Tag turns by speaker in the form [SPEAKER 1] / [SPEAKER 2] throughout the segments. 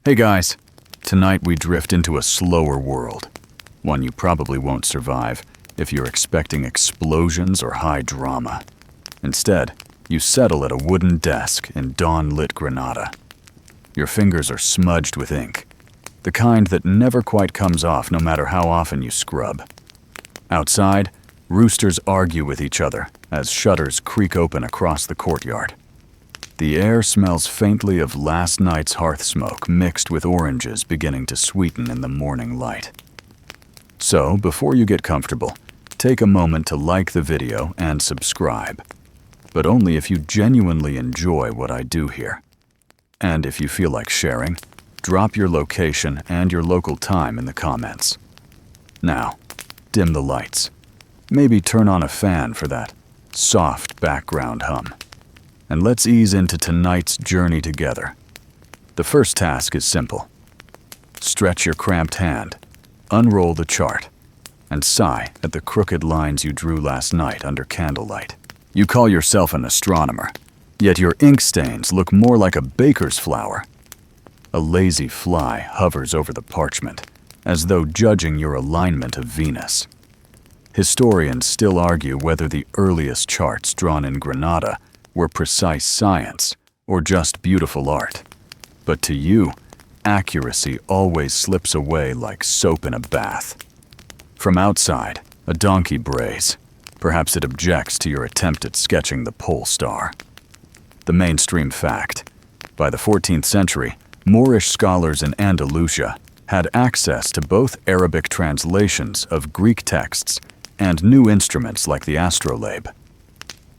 [SPEAKER 1] Hey guys, tonight we drift into a slower world, one you probably won't survive if you're expecting explosions or high drama. Instead, you settle at a wooden desk in dawn-lit Granada. Your fingers are smudged with ink, the kind that never quite comes off no matter how often you scrub. Outside, roosters argue with each other as shutters creak open across the courtyard. The air smells faintly of last night's hearth smoke mixed with oranges beginning to sweeten in the morning light. So, before you get comfortable, take a moment to like the video and subscribe. But only if you genuinely enjoy what I do here. And if you feel like sharing, drop your location and your local time in the comments. Now, dim the lights. Maybe turn on a fan for that soft background hum. And let's ease into tonight's journey together. The first task is simple. Stretch your cramped hand, unroll the chart, and sigh at the crooked lines you drew last night under candlelight. You call yourself an astronomer, yet your ink stains look more like a baker's flour. A lazy fly hovers over the parchment, as though judging your alignment of Venus. Historians still argue whether the earliest charts drawn in Granada were precise science or just beautiful art. But to you, accuracy always slips away like soap in a bath. From outside, a donkey brays. Perhaps it objects to your attempt at sketching the pole star. The mainstream fact: by the 14th century, Moorish scholars in Andalusia had access to both Arabic translations of Greek texts and new instruments like the astrolabe.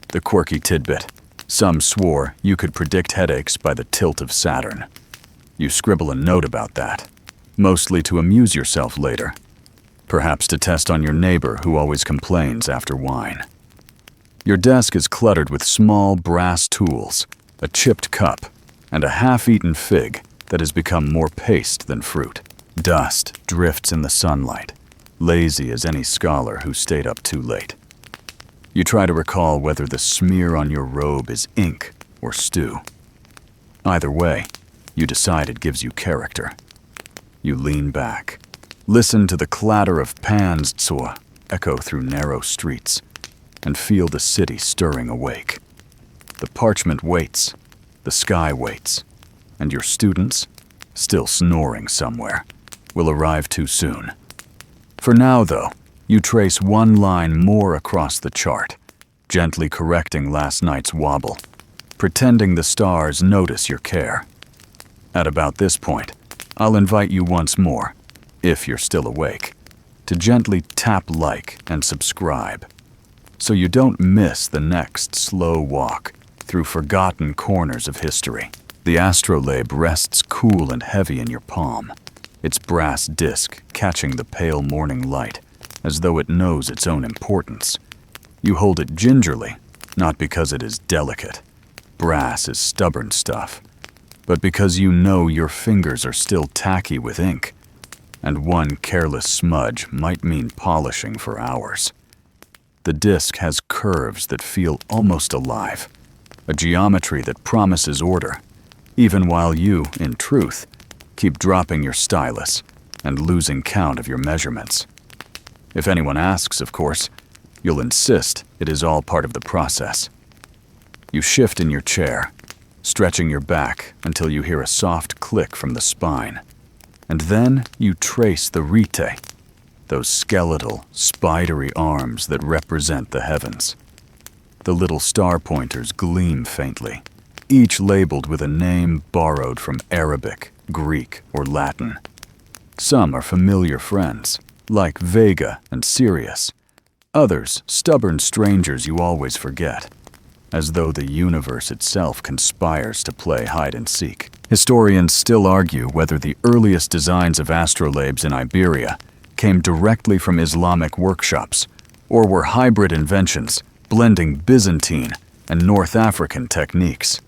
[SPEAKER 1] The quirky tidbit: some swore you could predict headaches by the tilt of Saturn. You scribble a note about that, mostly to amuse yourself later, perhaps to test on your neighbor who always complains after wine. Your desk is cluttered with small brass tools, a chipped cup, and a half-eaten fig that has become more paste than fruit. Dust drifts in the sunlight, lazy as any scholar who stayed up too late. You try to recall whether the smear on your robe is ink or stew. Either way, you decide it gives you character. You lean back, listen to the clatter of pans echo through narrow streets, and feel the city stirring awake. The parchment waits, the sky waits, and your students, still snoring somewhere, will arrive too soon. For now, though, you trace one line more across the chart, gently correcting last night's wobble, pretending the stars notice your care. At about this point, I'll invite you once more, if you're still awake, to gently tap like and subscribe, so you don't miss the next slow walk through forgotten corners of history. The astrolabe rests cool and heavy in your palm, its brass disc catching the pale morning light, as though it knows its own importance. You hold it gingerly, not because it is delicate. Brass is stubborn stuff, but because you know your fingers are still tacky with ink, and one careless smudge might mean polishing for hours. The disc has curves that feel almost alive, a geometry that promises order, even while you, in truth, keep dropping your stylus and losing count of your measurements. If anyone asks, of course, you'll insist it is all part of the process. You shift in your chair, stretching your back until you hear a soft click from the spine, and then you trace the rete, those skeletal, spidery arms that represent the heavens. The little star pointers gleam faintly, each labeled with a name borrowed from Arabic, Greek, or Latin. Some are familiar friends, like Vega and Sirius. Others, stubborn strangers you always forget, as though the universe itself conspires to play hide-and-seek. Historians still argue whether the earliest designs of astrolabes in Iberia came directly from Islamic workshops, or were hybrid inventions blending Byzantine and North African techniques.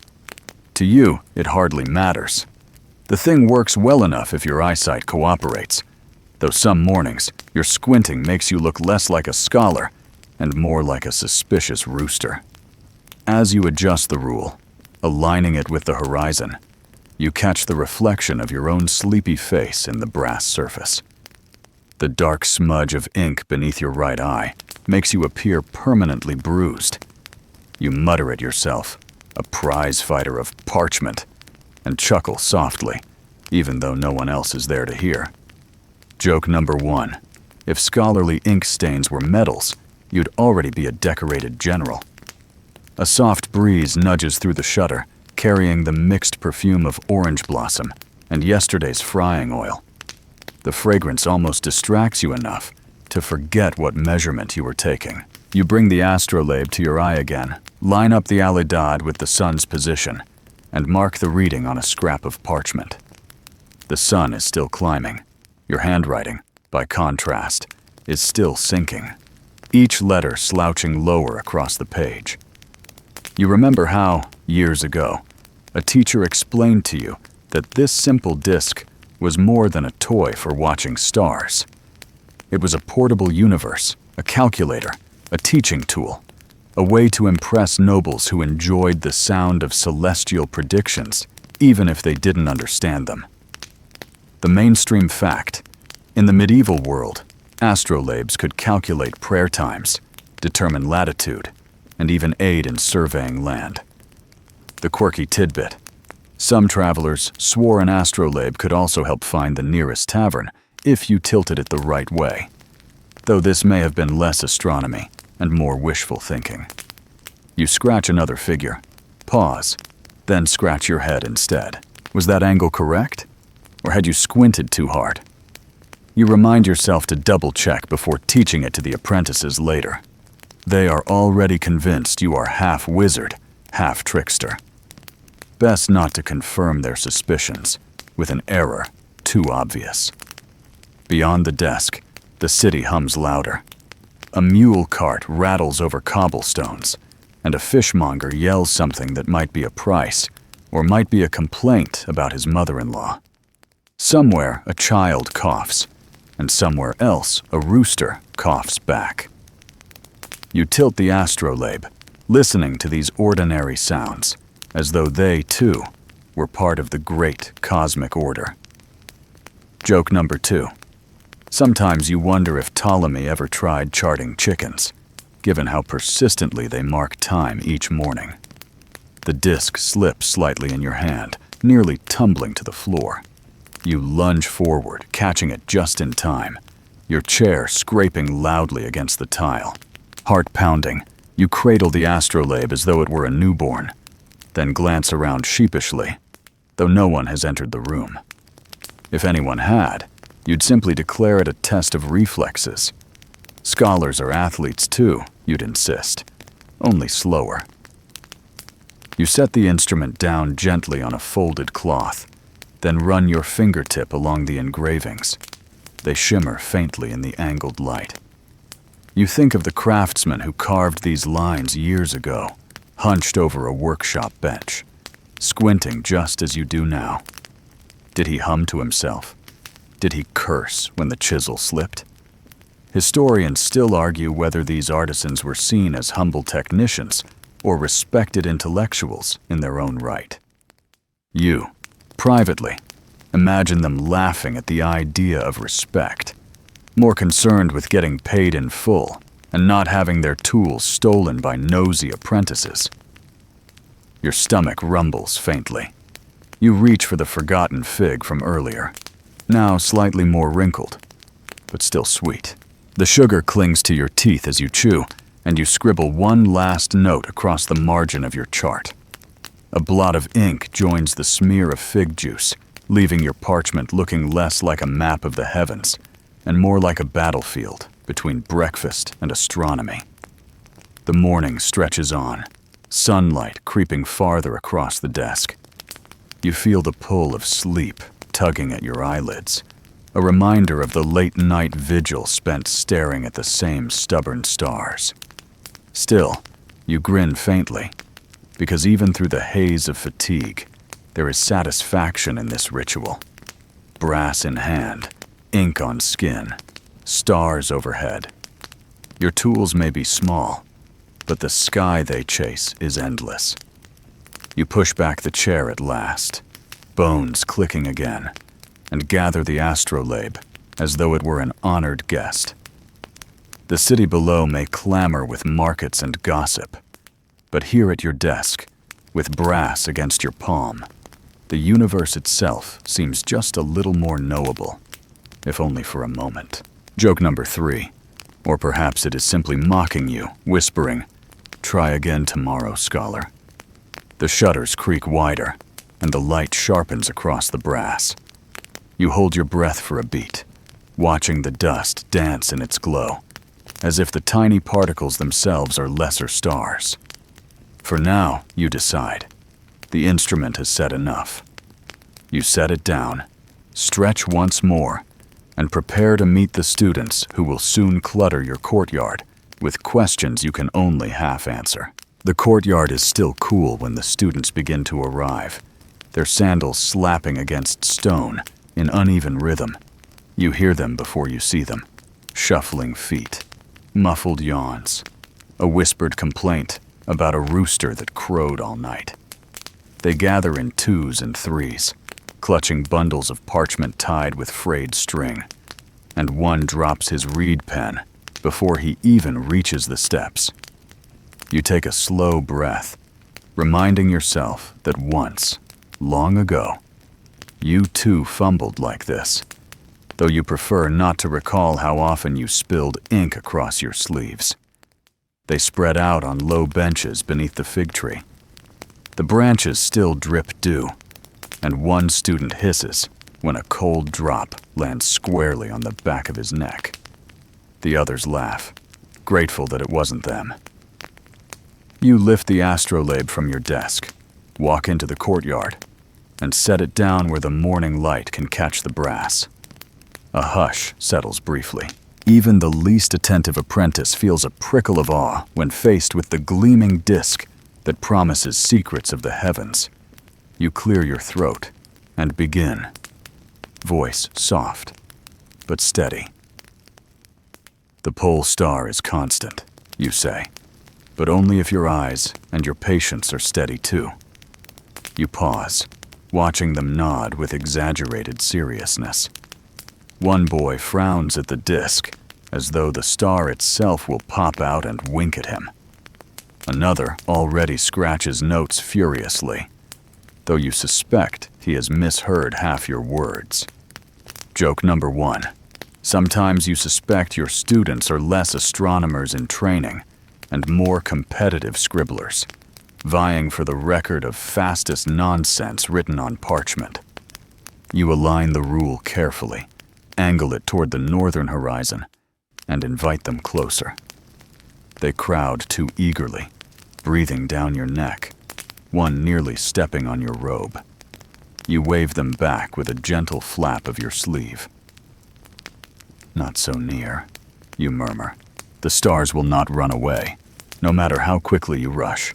[SPEAKER 1] To you, it hardly matters. The thing works well enough if your eyesight cooperates, though some mornings your squinting makes you look less like a scholar and more like a suspicious rooster. As you adjust the rule, aligning it with the horizon, You catch the reflection of your own sleepy face in the brass surface. The dark smudge of ink beneath your right eye makes you appear permanently bruised. You mutter at yourself, a prize fighter of parchment, and chuckle softly, even though no one else is there to hear. Joke number 1. If scholarly ink stains were medals, you'd already be a decorated general. A soft breeze nudges through the shutter, carrying the mixed perfume of orange blossom and yesterday's frying oil. The fragrance almost distracts you enough to forget what measurement you were taking. You bring the astrolabe to your eye again, line up the alhambra with the sun's position, and mark the reading on a scrap of parchment. The sun is still climbing. Your handwriting, by contrast, is still sinking, each letter slouching lower across the page. You remember how, years ago, a teacher explained to you that this simple disc was more than a toy for watching stars. It was a portable universe, a calculator, a teaching tool, a way to impress nobles who enjoyed the sound of celestial predictions, even if they didn't understand them. The mainstream fact: in the medieval world, astrolabes could calculate prayer times, determine latitude, and even aid in surveying land. The quirky tidbit: some travelers swore an astrolabe could also help find the nearest tavern if you tilted it the right way, though this may have been less astronomy and more wishful thinking. You scratch another figure, pause, then scratch your head instead. Was that angle correct? Or had you squinted too hard? You remind yourself to double-check before teaching it to the apprentices later. They are already convinced you are half wizard, half trickster. Best not to confirm their suspicions with an error too obvious. Beyond the desk, the city hums louder. A mule cart rattles over cobblestones, and a fishmonger yells something that might be a price, or might be a complaint about his mother-in-law. Somewhere a child coughs, and somewhere else a rooster coughs back. You tilt the astrolabe, listening to these ordinary sounds, as though they, too, were part of the great cosmic order. Joke number 2. Sometimes you wonder if Ptolemy ever tried charting chickens, given how persistently they mark time each morning. The disc slips slightly in your hand, nearly tumbling to the floor. You lunge forward, catching it just in time, your chair scraping loudly against the tile. Heart pounding, you cradle the astrolabe as though it were a newborn, then glance around sheepishly, though no one has entered the room. If anyone had, you'd simply declare it a test of reflexes. Scholars are athletes too, you'd insist, only slower. You set the instrument down gently on a folded cloth, then run your fingertip along the engravings. They shimmer faintly in the angled light. You think of the craftsman who carved these lines years ago, hunched over a workshop bench, squinting just as you do now. Did he hum to himself? Did he curse when the chisel slipped? Historians still argue whether these artisans were seen as humble technicians or respected intellectuals in their own right. You, privately, imagine them laughing at the idea of respect, more concerned with getting paid in full and not having their tools stolen by nosy apprentices. Your stomach rumbles faintly. You reach for the forgotten fig from earlier, now slightly more wrinkled, but still sweet. The sugar clings to your teeth as you chew, and you scribble one last note across the margin of your chart. A blot of ink joins the smear of fig juice, leaving your parchment looking less like a map of the heavens and more like a battlefield between breakfast and astronomy. The morning stretches on, sunlight creeping farther across the desk. You feel the pull of sleep tugging at your eyelids, a reminder of the late-night vigil spent staring at the same stubborn stars. Still, you grin faintly, because even through the haze of fatigue, there is satisfaction in this ritual. Brass in hand, ink on skin, stars overhead. Your tools may be small, but the sky they chase is endless. You push back the chair at last. bones clicking again, and gather the astrolabe as though it were an honored guest. The city below may clamor with markets and gossip, but here at your desk, with brass against your palm, the universe itself seems just a little more knowable, if only for a moment. Joke number 3. Or perhaps it is simply mocking you, whispering, "Try again tomorrow, scholar." The shutters creak wider, and the light sharpens across the brass. You hold your breath for a beat, watching the dust dance in its glow, as if the tiny particles themselves are lesser stars. For now, you decide, the instrument has said enough. You set it down, stretch once more, and prepare to meet the students who will soon clutter your courtyard with questions you can only half answer. The courtyard is still cool when the students begin to arrive, their sandals slapping against stone in uneven rhythm. You hear them before you see them, shuffling feet, muffled yawns, a whispered complaint about a rooster that crowed all night. They gather in 2s and 3s, clutching bundles of parchment tied with frayed string, and one drops his reed pen before he even reaches the steps. You take a slow breath, reminding yourself that once, long ago, you too fumbled like this, though you prefer not to recall how often you spilled ink across your sleeves. They spread out on low benches beneath the fig tree. The branches still drip dew, and one student hisses when a cold drop lands squarely on the back of his neck. The others laugh, grateful that it wasn't them. You lift the astrolabe from your desk, walk into the courtyard, and set it down where the morning light can catch the brass. A hush settles briefly. Even the least attentive apprentice feels a prickle of awe when faced with the gleaming disk that promises secrets of the heavens. You clear your throat and begin, voice soft but steady. The pole star is constant, you say, but only if your eyes and your patience are steady too. You pause, watching them nod with exaggerated seriousness. One boy frowns at the disk, as though the star itself will pop out and wink at him. Another already scratches notes furiously, though you suspect he has misheard half your words. Joke number 1. Sometimes you suspect your students are less astronomers in training and more competitive scribblers, vying for the record of fastest nonsense written on parchment. You align the rule carefully, angle it toward the northern horizon, and invite them closer. They crowd too eagerly, breathing down your neck, one nearly stepping on your robe. You wave them back with a gentle flap of your sleeve. "Not so near," you murmur. "The stars will not run away, no matter how quickly you rush."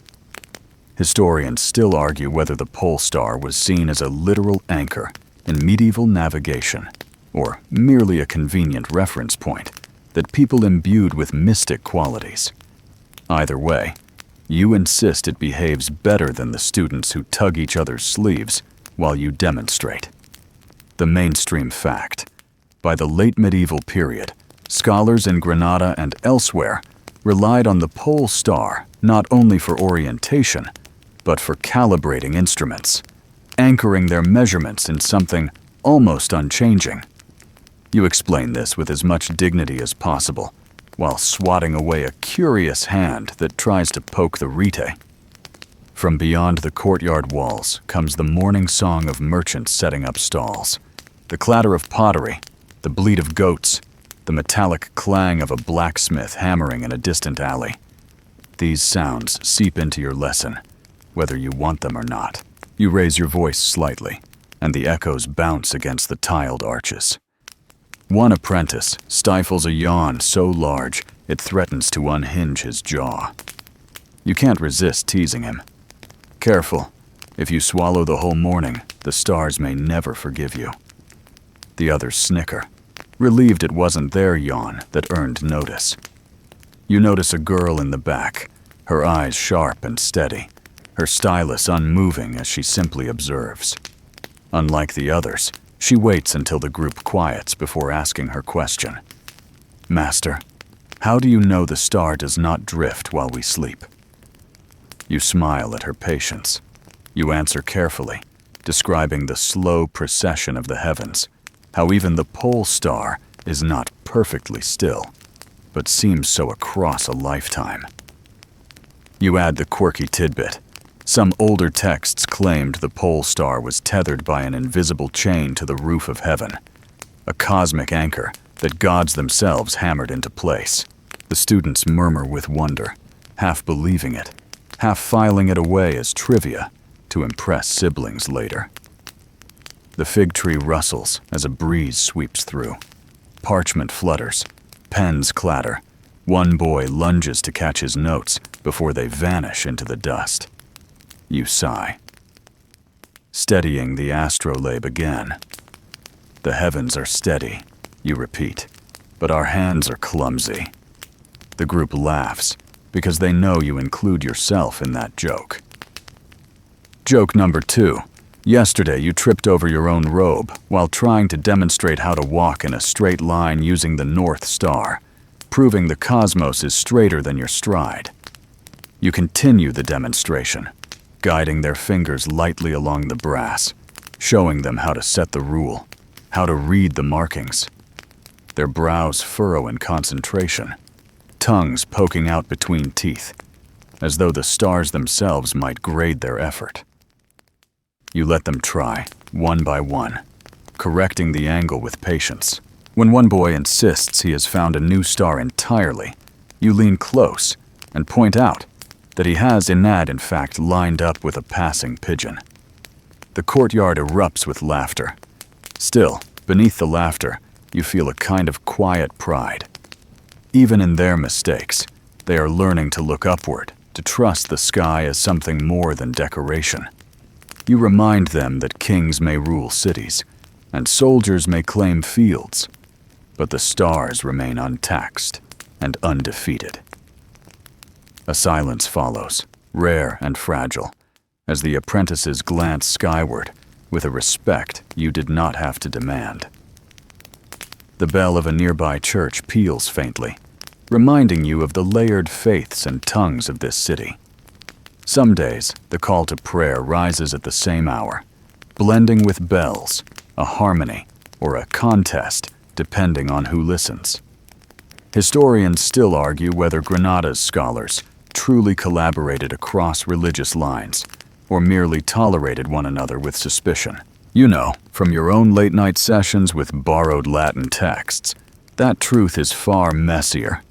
[SPEAKER 1] Historians still argue whether the pole star was seen as a literal anchor in medieval navigation, or merely a convenient reference point that people imbued with mystic qualities. Either way, you insist it behaves better than the students who tug each other's sleeves while you demonstrate. The mainstream fact: by the late medieval period, scholars in Granada and elsewhere relied on the pole star not only for orientation, but for calibrating instruments, anchoring their measurements in something almost unchanging. You explain this with as much dignity as possible, while swatting away a curious hand that tries to poke the rete. From beyond the courtyard walls comes the morning song of merchants setting up stalls, the clatter of pottery, the bleat of goats, the metallic clang of a blacksmith hammering in a distant alley. These sounds seep into your lesson, whether you want them or not. You raise your voice slightly, and the echoes bounce against the tiled arches. One apprentice stifles a yawn so large it threatens to unhinge his jaw. You can't resist teasing him. Careful, if you swallow the whole morning, the stars may never forgive you. The others snicker, relieved it wasn't their yawn that earned notice. You notice a girl in the back, her eyes sharp and steady, her stylus unmoving as she simply observes. Unlike the others, she waits until the group quiets before asking her question. "Master, how do you know the star does not drift while we sleep?" You smile at her patience. You answer carefully, describing the slow procession of the heavens, how even the pole star is not perfectly still, but seems so across a lifetime. You add the quirky tidbit. Some older texts claimed the pole star was tethered by an invisible chain to the roof of heaven, a cosmic anchor that gods themselves hammered into place. The students murmur with wonder, half believing it, half filing it away as trivia to impress siblings later. The fig tree rustles as a breeze sweeps through. Parchment flutters, pens clatter. One boy lunges to catch his notes before they vanish into the dust. You sigh. Steadying the astrolabe again. "The heavens are steady," you repeat, "but our hands are clumsy." The group laughs because they know you include yourself in that joke. Joke number 2. Yesterday you tripped over your own robe while trying to demonstrate how to walk in a straight line using the North Star, proving the cosmos is straighter than your stride. You continue the demonstration, guiding their fingers lightly along the brass, showing them how to set the rule, how to read the markings. Their brows furrow in concentration, tongues poking out between teeth, as though the stars themselves might grade their effort. You let them try, one by one, correcting the angle with patience. When one boy insists he has found a new star entirely, you lean close and point out that he has in fact lined up with a passing pigeon. The courtyard erupts with laughter. Still, beneath the laughter, you feel a kind of quiet pride. Even in their mistakes, they are learning to look upward, to trust the sky as something more than decoration. You remind them that kings may rule cities, and soldiers may claim fields, but the stars remain untaxed and undefeated. A silence follows, rare and fragile, as the apprentices glance skyward with a respect you did not have to demand. The bell of a nearby church peals faintly, reminding you of the layered faiths and tongues of this city. Some days, the call to prayer rises at the same hour, blending with bells, a harmony, or a contest, depending on who listens. Historians still argue whether Granada's scholars truly collaborated across religious lines, or merely tolerated one another with suspicion. You know, from your own late-night sessions with borrowed Latin texts, that truth is far messier.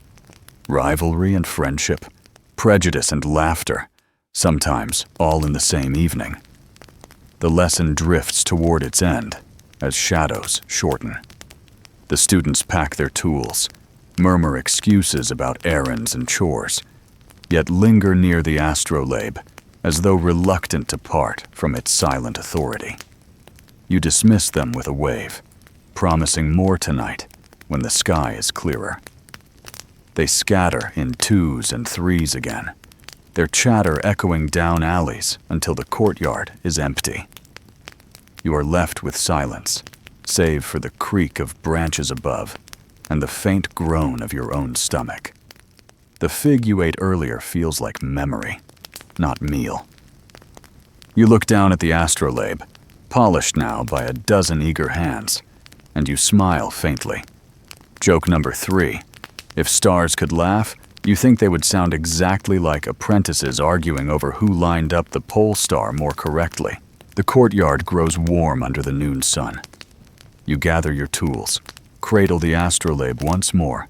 [SPEAKER 1] Rivalry and friendship, prejudice and laughter, sometimes all in the same evening. The lesson drifts toward its end as shadows shorten. The students pack their tools, murmur excuses about errands and chores, yet linger near the astrolabe as though reluctant to part from its silent authority. You dismiss them with a wave, promising more tonight when the sky is clearer. They scatter in 2s and 3s again, their chatter echoing down alleys until the courtyard is empty. You are left with silence, save for the creak of branches above and the faint groan of your own stomach. The fig you ate earlier feels like memory, not meal. You look down at the astrolabe, polished now by a dozen eager hands, and you smile faintly. Joke number 3. If stars could laugh, you think they would sound exactly like apprentices arguing over who lined up the pole star more correctly. The courtyard grows warm under the noon sun. You gather your tools, cradle the astrolabe once more,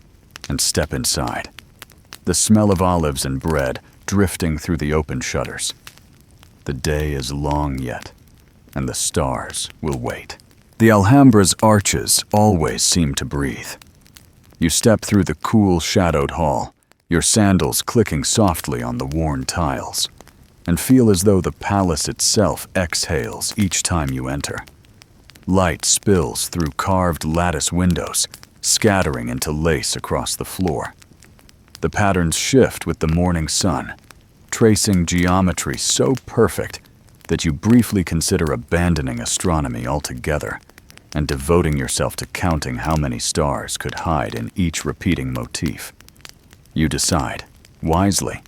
[SPEAKER 1] and step inside. The smell of olives and bread drifting through the open shutters. The day is long yet, and the stars will wait. The Alhambra's arches always seem to breathe. You step through the cool, shadowed hall, your sandals clicking softly on the worn tiles, and feel as though the palace itself exhales each time you enter. Light spills through carved lattice windows, scattering into lace across the floor. The patterns shift with the morning sun, tracing geometry so perfect that you briefly consider abandoning astronomy altogether and devoting yourself to counting how many stars could hide in each repeating motif. You decide, wisely,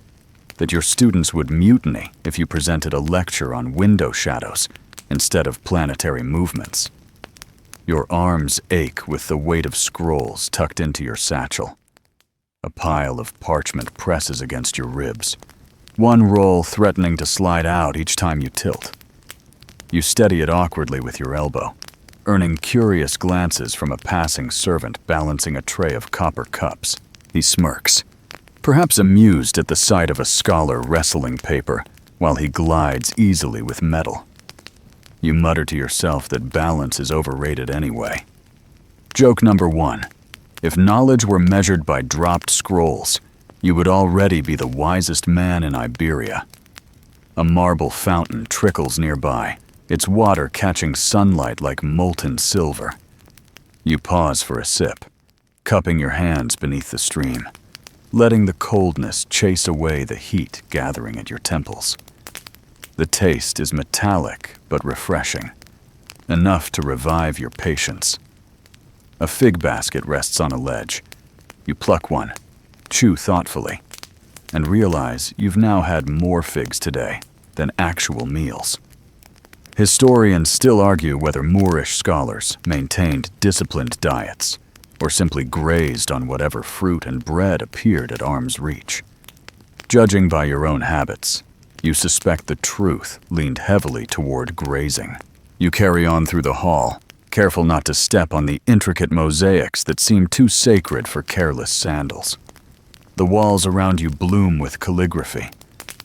[SPEAKER 1] that your students would mutiny if you presented a lecture on window shadows instead of planetary movements. Your arms ache with the weight of scrolls tucked into your satchel. A pile of parchment presses against your ribs, one roll threatening to slide out each time you tilt. You steady it awkwardly with your elbow, earning curious glances from a passing servant balancing a tray of copper cups. He smirks, perhaps amused at the sight of a scholar wrestling paper while he glides easily with metal. You mutter to yourself that balance is overrated anyway. Joke number 1. If knowledge were measured by dropped scrolls, you would already be the wisest man in Iberia. A marble fountain trickles nearby, its water catching sunlight like molten silver. You pause for a sip, cupping your hands beneath the stream, letting the coldness chase away the heat gathering at your temples. The taste is metallic but refreshing, enough to revive your patience. A fig basket rests on a ledge. You pluck one, chew thoughtfully, and realize you've now had more figs today than actual meals. Historians still argue whether Moorish scholars maintained disciplined diets or simply grazed on whatever fruit and bread appeared at arm's reach. Judging by your own habits, you suspect the truth leaned heavily toward grazing. You carry on through the hall, careful not to step on the intricate mosaics that seem too sacred for careless sandals. The walls around you bloom with calligraphy,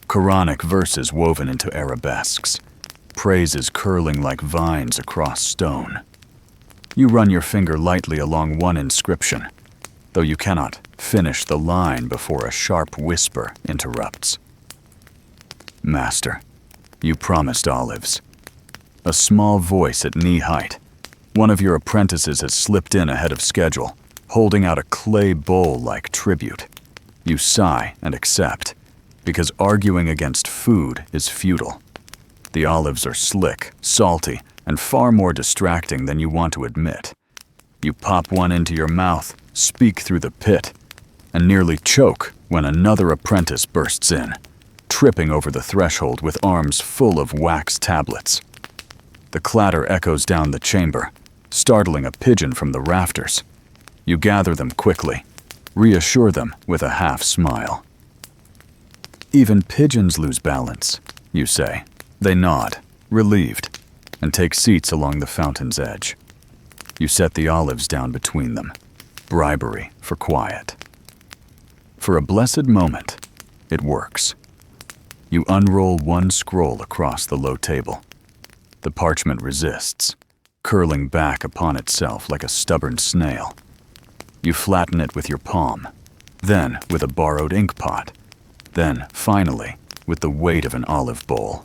[SPEAKER 1] Quranic verses woven into arabesques, praises curling like vines across stone. You run your finger lightly along one inscription, though you cannot finish the line before a sharp whisper interrupts. Master, you promised olives. A small voice at knee height. One of your apprentices has slipped in ahead of schedule, holding out a clay bowl like tribute. You sigh and accept, because arguing against food is futile. The olives are slick, salty, and far more distracting than you want to admit. You pop one into your mouth, speak through the pit, and nearly choke when another apprentice bursts in, tripping over the threshold with arms full of wax tablets. The clatter echoes down the chamber, startling a pigeon from the rafters. You gather them quickly, reassure them with a half smile. Even pigeons lose balance, you say. They nod, relieved, and take seats along the fountain's edge. You set the olives down between them, bribery for quiet. For a blessed moment, it works. You unroll one scroll across the low table. The parchment resists, curling back upon itself like a stubborn snail. You flatten it with your palm, then with a borrowed ink pot, then, finally, with the weight of an olive bowl.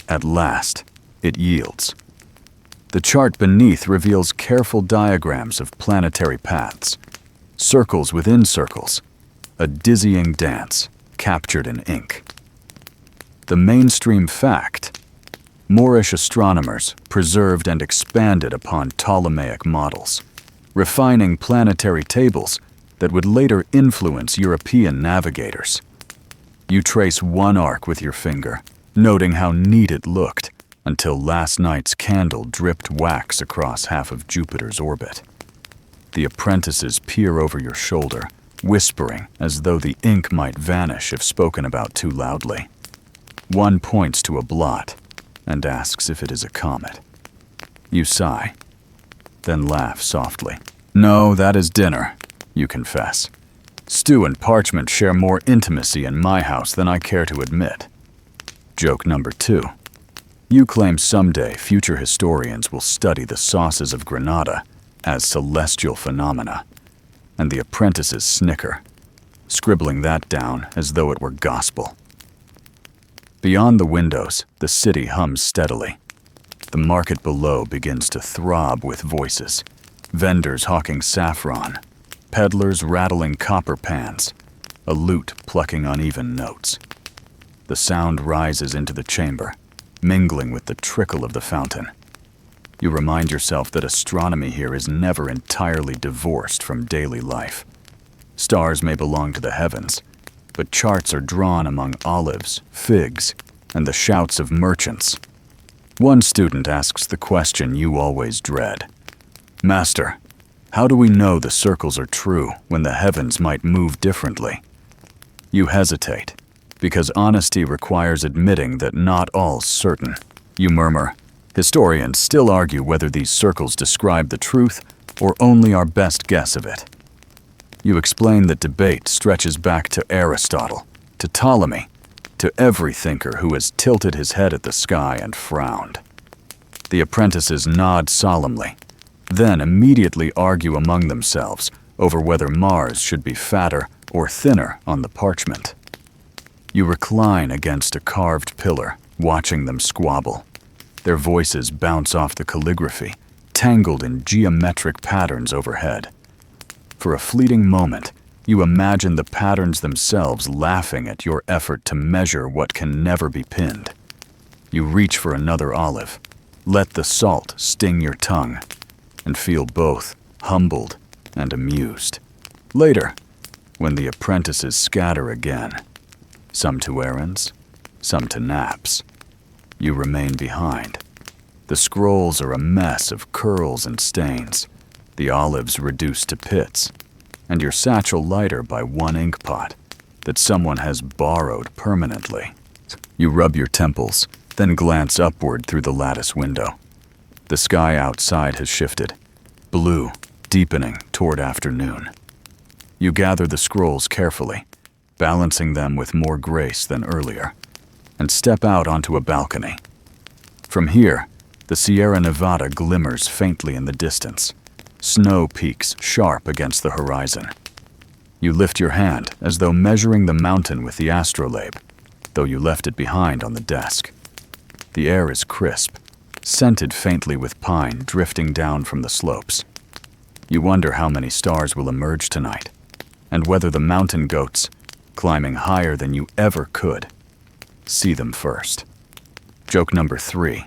[SPEAKER 1] At last, it yields. The chart beneath reveals careful diagrams of planetary paths, circles within circles, a dizzying dance captured in ink. The mainstream fact: Moorish astronomers preserved and expanded upon Ptolemaic models, refining planetary tables that would later influence European navigators. You trace one arc with your finger, noting how neat it looked, until last night's candle dripped wax across half of Jupiter's orbit. The apprentices peer over your shoulder, whispering as though the ink might vanish if spoken about too loudly. One points to a blot and asks if it is a comet. You sigh, then laugh softly. No, that is dinner, you confess. Stew and parchment share more intimacy in my house than I care to admit. Joke number 2. You claim someday future historians will study the sauces of Granada as celestial phenomena, and the apprentices snicker, scribbling that down as though it were gospel. Beyond the windows, the city hums steadily. The market below begins to throb with voices, vendors hawking saffron, peddlers rattling copper pans, a lute plucking uneven notes. The sound rises into the chamber, mingling with the trickle of the fountain. You remind yourself that astronomy here is never entirely divorced from daily life. Stars may belong to the heavens, but charts are drawn among olives, figs, and the shouts of merchants. One student asks the question you always dread. "Master, how do we know the circles are true when the heavens might move differently?" You hesitate, because honesty requires admitting that not all's certain. You murmur, "Historians still argue whether these circles describe the truth or only our best guess of it." You explain that debate stretches back to Aristotle, to Ptolemy, to every thinker who has tilted his head at the sky and frowned. The apprentices nod solemnly, then immediately argue among themselves over whether Mars should be fatter or thinner on the parchment. You recline against a carved pillar, watching them squabble. Their voices bounce off the calligraphy, tangled in geometric patterns overhead. For a fleeting moment, you imagine the patterns themselves laughing at your effort to measure what can never be pinned. You reach for another olive, let the salt sting your tongue, and feel both humbled and amused. Later, when the apprentices scatter again, some to errands, some to naps, you remain behind. The scrolls are a mess of curls and stains, the olives reduced to pits, and your satchel lighter by one inkpot that someone has borrowed permanently. You rub your temples, then glance upward through the lattice window. The sky outside has shifted, blue, deepening toward afternoon. You gather the scrolls carefully, balancing them with more grace than earlier, and step out onto a balcony. From here, the Sierra Nevada glimmers faintly in the distance, snow peaks sharp against the horizon. You lift your hand as though measuring the mountain with the astrolabe, though you left it behind on the desk. The air is crisp, scented faintly with pine drifting down from the slopes. You wonder how many stars will emerge tonight, and whether the mountain goats, climbing higher than you ever could, see them first. Joke number 3.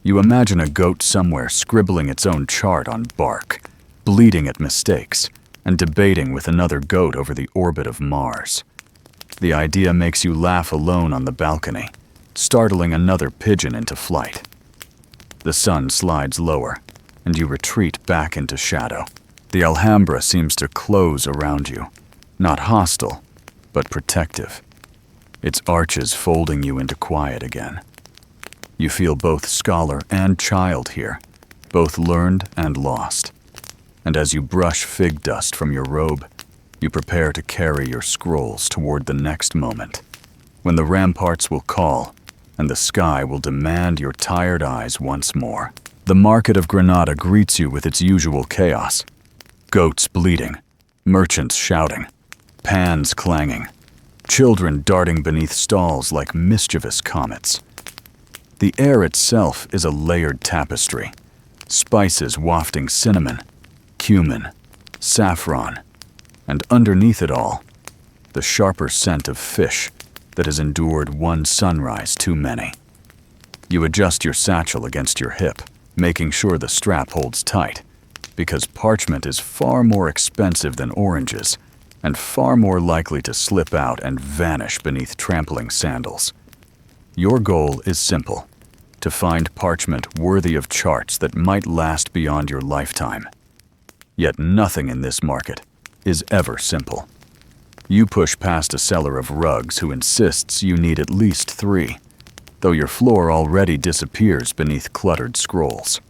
[SPEAKER 1] You imagine a goat somewhere scribbling its own chart on bark, bleating at mistakes, and debating with another goat over the orbit of Mars. The idea makes you laugh alone on the balcony, startling another pigeon into flight. The sun slides lower, and you retreat back into shadow. The Alhambra seems to close around you, not hostile, but protective, its arches folding you into quiet again. You feel both scholar and child here, both learned and lost. And as you brush fig dust from your robe, you prepare to carry your scrolls toward the next moment, when the ramparts will call and the sky will demand your tired eyes once more. The market of Granada greets you with its usual chaos. Goats bleating, merchants shouting, pans clanging, children darting beneath stalls like mischievous comets. The air itself is a layered tapestry, spices wafting cinnamon, cumin, saffron, and underneath it all, the sharper scent of fish that has endured one sunrise too many. You adjust your satchel against your hip, making sure the strap holds tight, because parchment is far more expensive than oranges and far more likely to slip out and vanish beneath trampling sandals. Your goal is simple: to find parchment worthy of charts that might last beyond your lifetime. Yet nothing in this market is ever simple. You push past a seller of rugs who insists you need at least 3, though your floor already disappears beneath cluttered scrolls.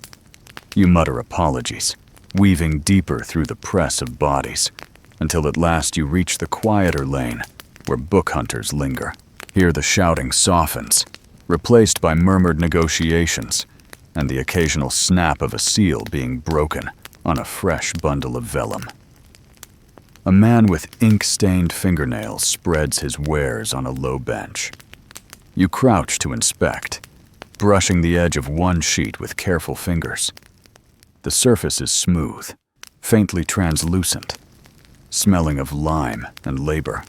[SPEAKER 1] You mutter apologies, weaving deeper through the press of bodies, until at last you reach the quieter lane where book hunters linger. Here the shouting softens, replaced by murmured negotiations and the occasional snap of a seal being broken on a fresh bundle of vellum. A man with ink-stained fingernails spreads his wares on a low bench. You crouch to inspect, brushing the edge of one sheet with careful fingers. The surface is smooth, faintly translucent, smelling of lime and labor.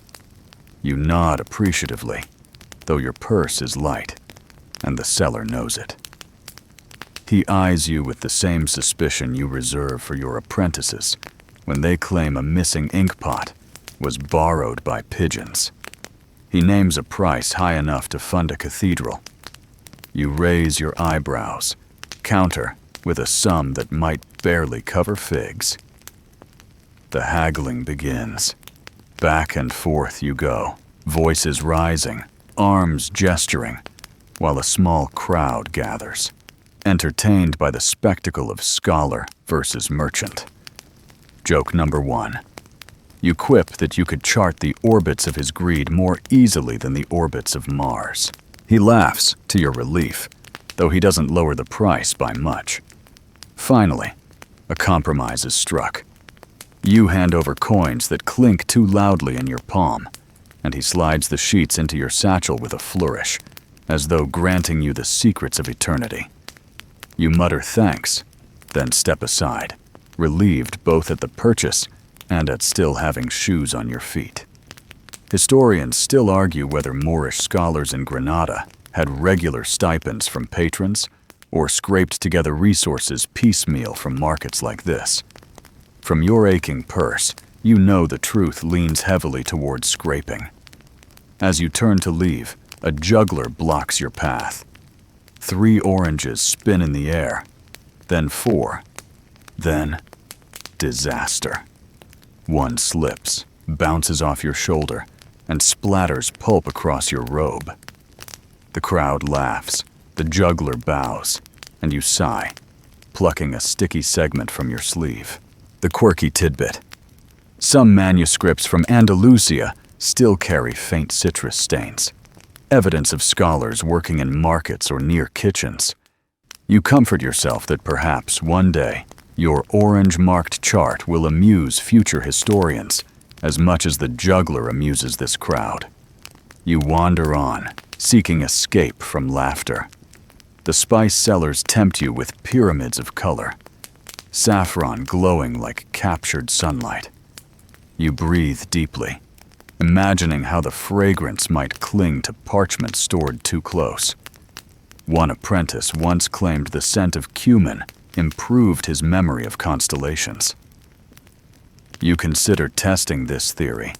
[SPEAKER 1] You nod appreciatively, though your purse is light. and the seller knows it. He eyes you with the same suspicion you reserve for your apprentices when they claim a missing inkpot was borrowed by pigeons. He names a price high enough to fund a cathedral. You raise your eyebrows, counter with a sum that might barely cover figs. The haggling begins. Back and forth you go, voices rising, arms gesturing, while a small crowd gathers, entertained by the spectacle of scholar versus merchant. Joke number 1. You quip that you could chart the orbits of his greed more easily than the orbits of Mars. He laughs, to your relief, though he doesn't lower the price by much. Finally, a compromise is struck. You hand over coins that clink too loudly in your palm, and he slides the sheets into your satchel with a flourish, as though granting you the secrets of eternity. You mutter thanks, then step aside, relieved both at the purchase and at still having shoes on your feet. Historians still argue whether Moorish scholars in Granada had regular stipends from patrons or scraped together resources piecemeal from markets like this. From your aching purse, you know the truth leans heavily towards scraping. As you turn to leave, a juggler blocks your path. 3 oranges spin in the air, then 4, then disaster. One slips, bounces off your shoulder, and splatters pulp across your robe. The crowd laughs, the juggler bows, and you sigh, plucking a sticky segment from your sleeve. The quirky tidbit. Some manuscripts from Andalusia still carry faint citrus stains, evidence of scholars working in markets or near kitchens. You comfort yourself that perhaps one day your orange-marked chart will amuse future historians as much as the juggler amuses this crowd. You wander on, seeking escape from laughter. The spice sellers tempt you with pyramids of color, saffron glowing like captured sunlight. You breathe deeply, imagining how the fragrance might cling to parchment stored too close. One apprentice once claimed the scent of cumin improved his memory of constellations. You consider testing this theory,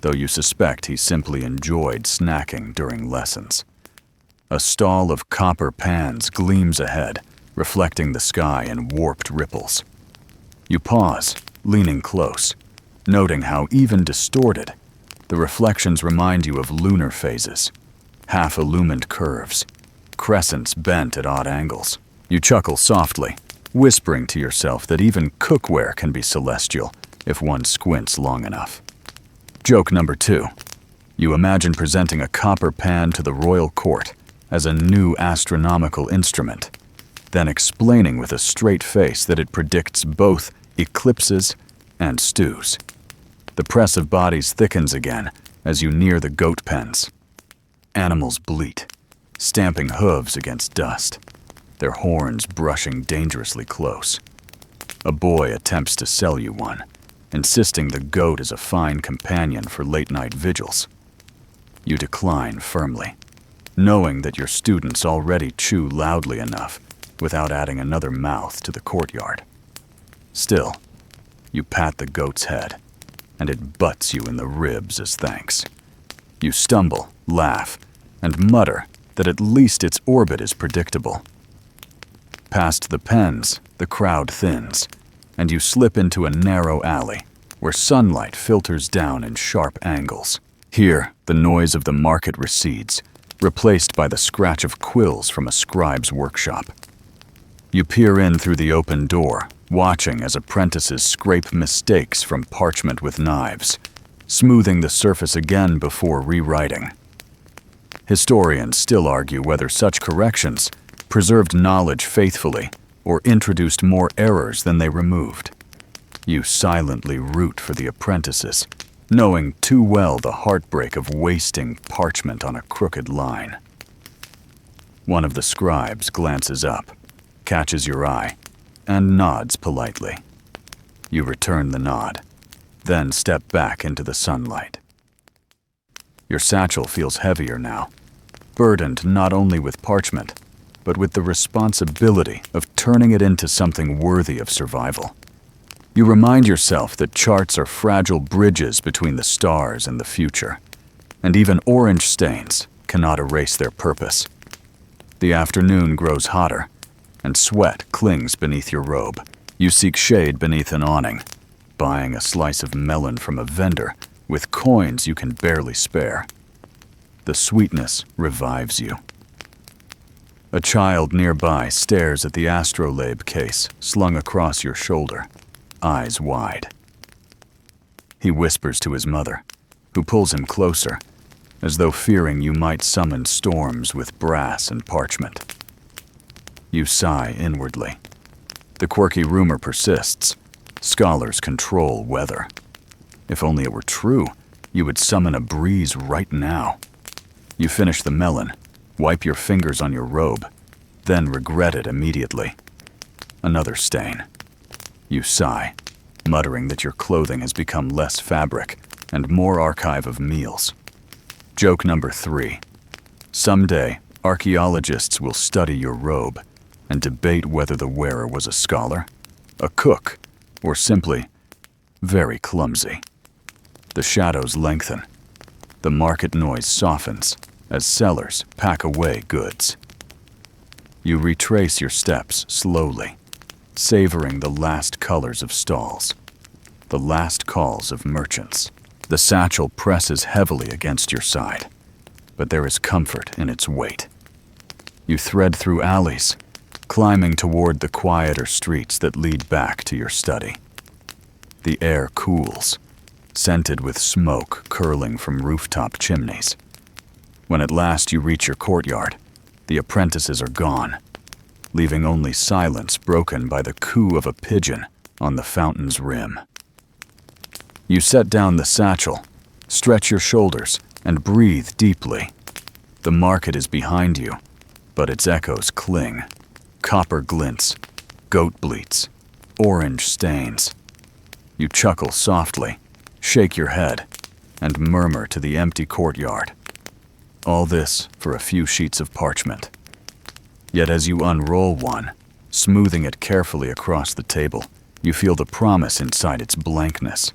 [SPEAKER 1] though you suspect he simply enjoyed snacking during lessons. A stall of copper pans gleams ahead, reflecting the sky in warped ripples. You pause, leaning close, noting how even distorted, the reflections remind you of lunar phases, half-illumined curves, crescents bent at odd angles. You chuckle softly, whispering to yourself that even cookware can be celestial if one squints long enough. Joke number 2. You imagine presenting a copper pan to the royal court as a new astronomical instrument, then explaining with a straight face that it predicts both eclipses and stews. The press of bodies thickens again as you near the goat pens. Animals bleat, stamping hooves against dust, their horns brushing dangerously close. A boy attempts to sell you one, insisting the goat is a fine companion for late-night vigils. You decline firmly, knowing that your students already chew loudly enough without adding another mouth to the courtyard. Still, you pat the goat's head, and it butts you in the ribs as thanks. You stumble, laugh, and mutter that at least its orbit is predictable. Past the pens, the crowd thins, and you slip into a narrow alley where sunlight filters down in sharp angles. Here, the noise of the market recedes, replaced by the scratch of quills from a scribe's workshop. You peer in through the open door, watching as apprentices scrape mistakes from parchment with knives, smoothing the surface again before rewriting. Historians still argue whether such corrections preserved knowledge faithfully or introduced more errors than they removed. You silently root for the apprentices, knowing too well the heartbreak of wasting parchment on a crooked line. One of the scribes glances up, catches your eye, and nods politely. You return the nod, then step back into the sunlight. Your satchel feels heavier now, burdened not only with parchment, but with the responsibility of turning it into something worthy of survival. You remind yourself that charts are fragile bridges between the stars and the future, and even orange stains cannot erase their purpose. The afternoon grows hotter, and sweat clings beneath your robe. You seek shade beneath an awning, buying a slice of melon from a vendor with coins you can barely spare. The sweetness revives you. A child nearby stares at the astrolabe case slung across your shoulder, eyes wide. He whispers to his mother, who pulls him closer, as though fearing you might summon storms with brass and parchment. You sigh inwardly. The quirky rumor persists. Scholars control weather. If only it were true, you would summon a breeze right now. You finish the melon, wipe your fingers on your robe, then regret it immediately. Another stain. You sigh, muttering that your clothing has become less fabric and more archive of meals. Joke number 3. Someday, archaeologists will study your robe and debate whether the wearer was a scholar, a cook, or simply very clumsy. The shadows lengthen. The market noise softens as sellers pack away goods. You retrace your steps slowly, savoring the last colors of stalls, the last calls of merchants. The satchel presses heavily against your side, but there is comfort in its weight. You thread through alleys, climbing toward the quieter streets that lead back to your study. The air cools, scented with smoke curling from rooftop chimneys. When at last you reach your courtyard, the apprentices are gone, leaving only silence broken by the coo of a pigeon on the fountain's rim. You set down the satchel, stretch your shoulders, and breathe deeply. The market is behind you, but its echoes cling. Copper glints, goat bleats, orange stains. You chuckle softly, shake your head, and murmur to the empty courtyard. All this for a few sheets of parchment. Yet as you unroll one, smoothing it carefully across the table, you feel the promise inside its blankness.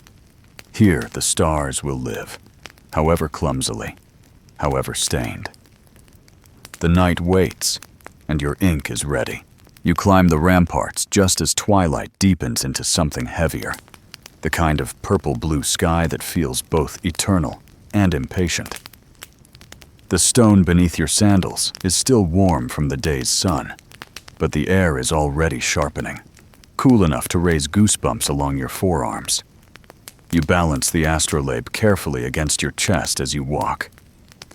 [SPEAKER 1] Here the stars will live, however clumsily, however stained. The night waits, and your ink is ready. You climb the ramparts just as twilight deepens into something heavier, the kind of purple-blue sky that feels both eternal and impatient. The stone beneath your sandals is still warm from the day's sun, but the air is already sharpening, cool enough to raise goosebumps along your forearms. You balance the astrolabe carefully against your chest as you walk,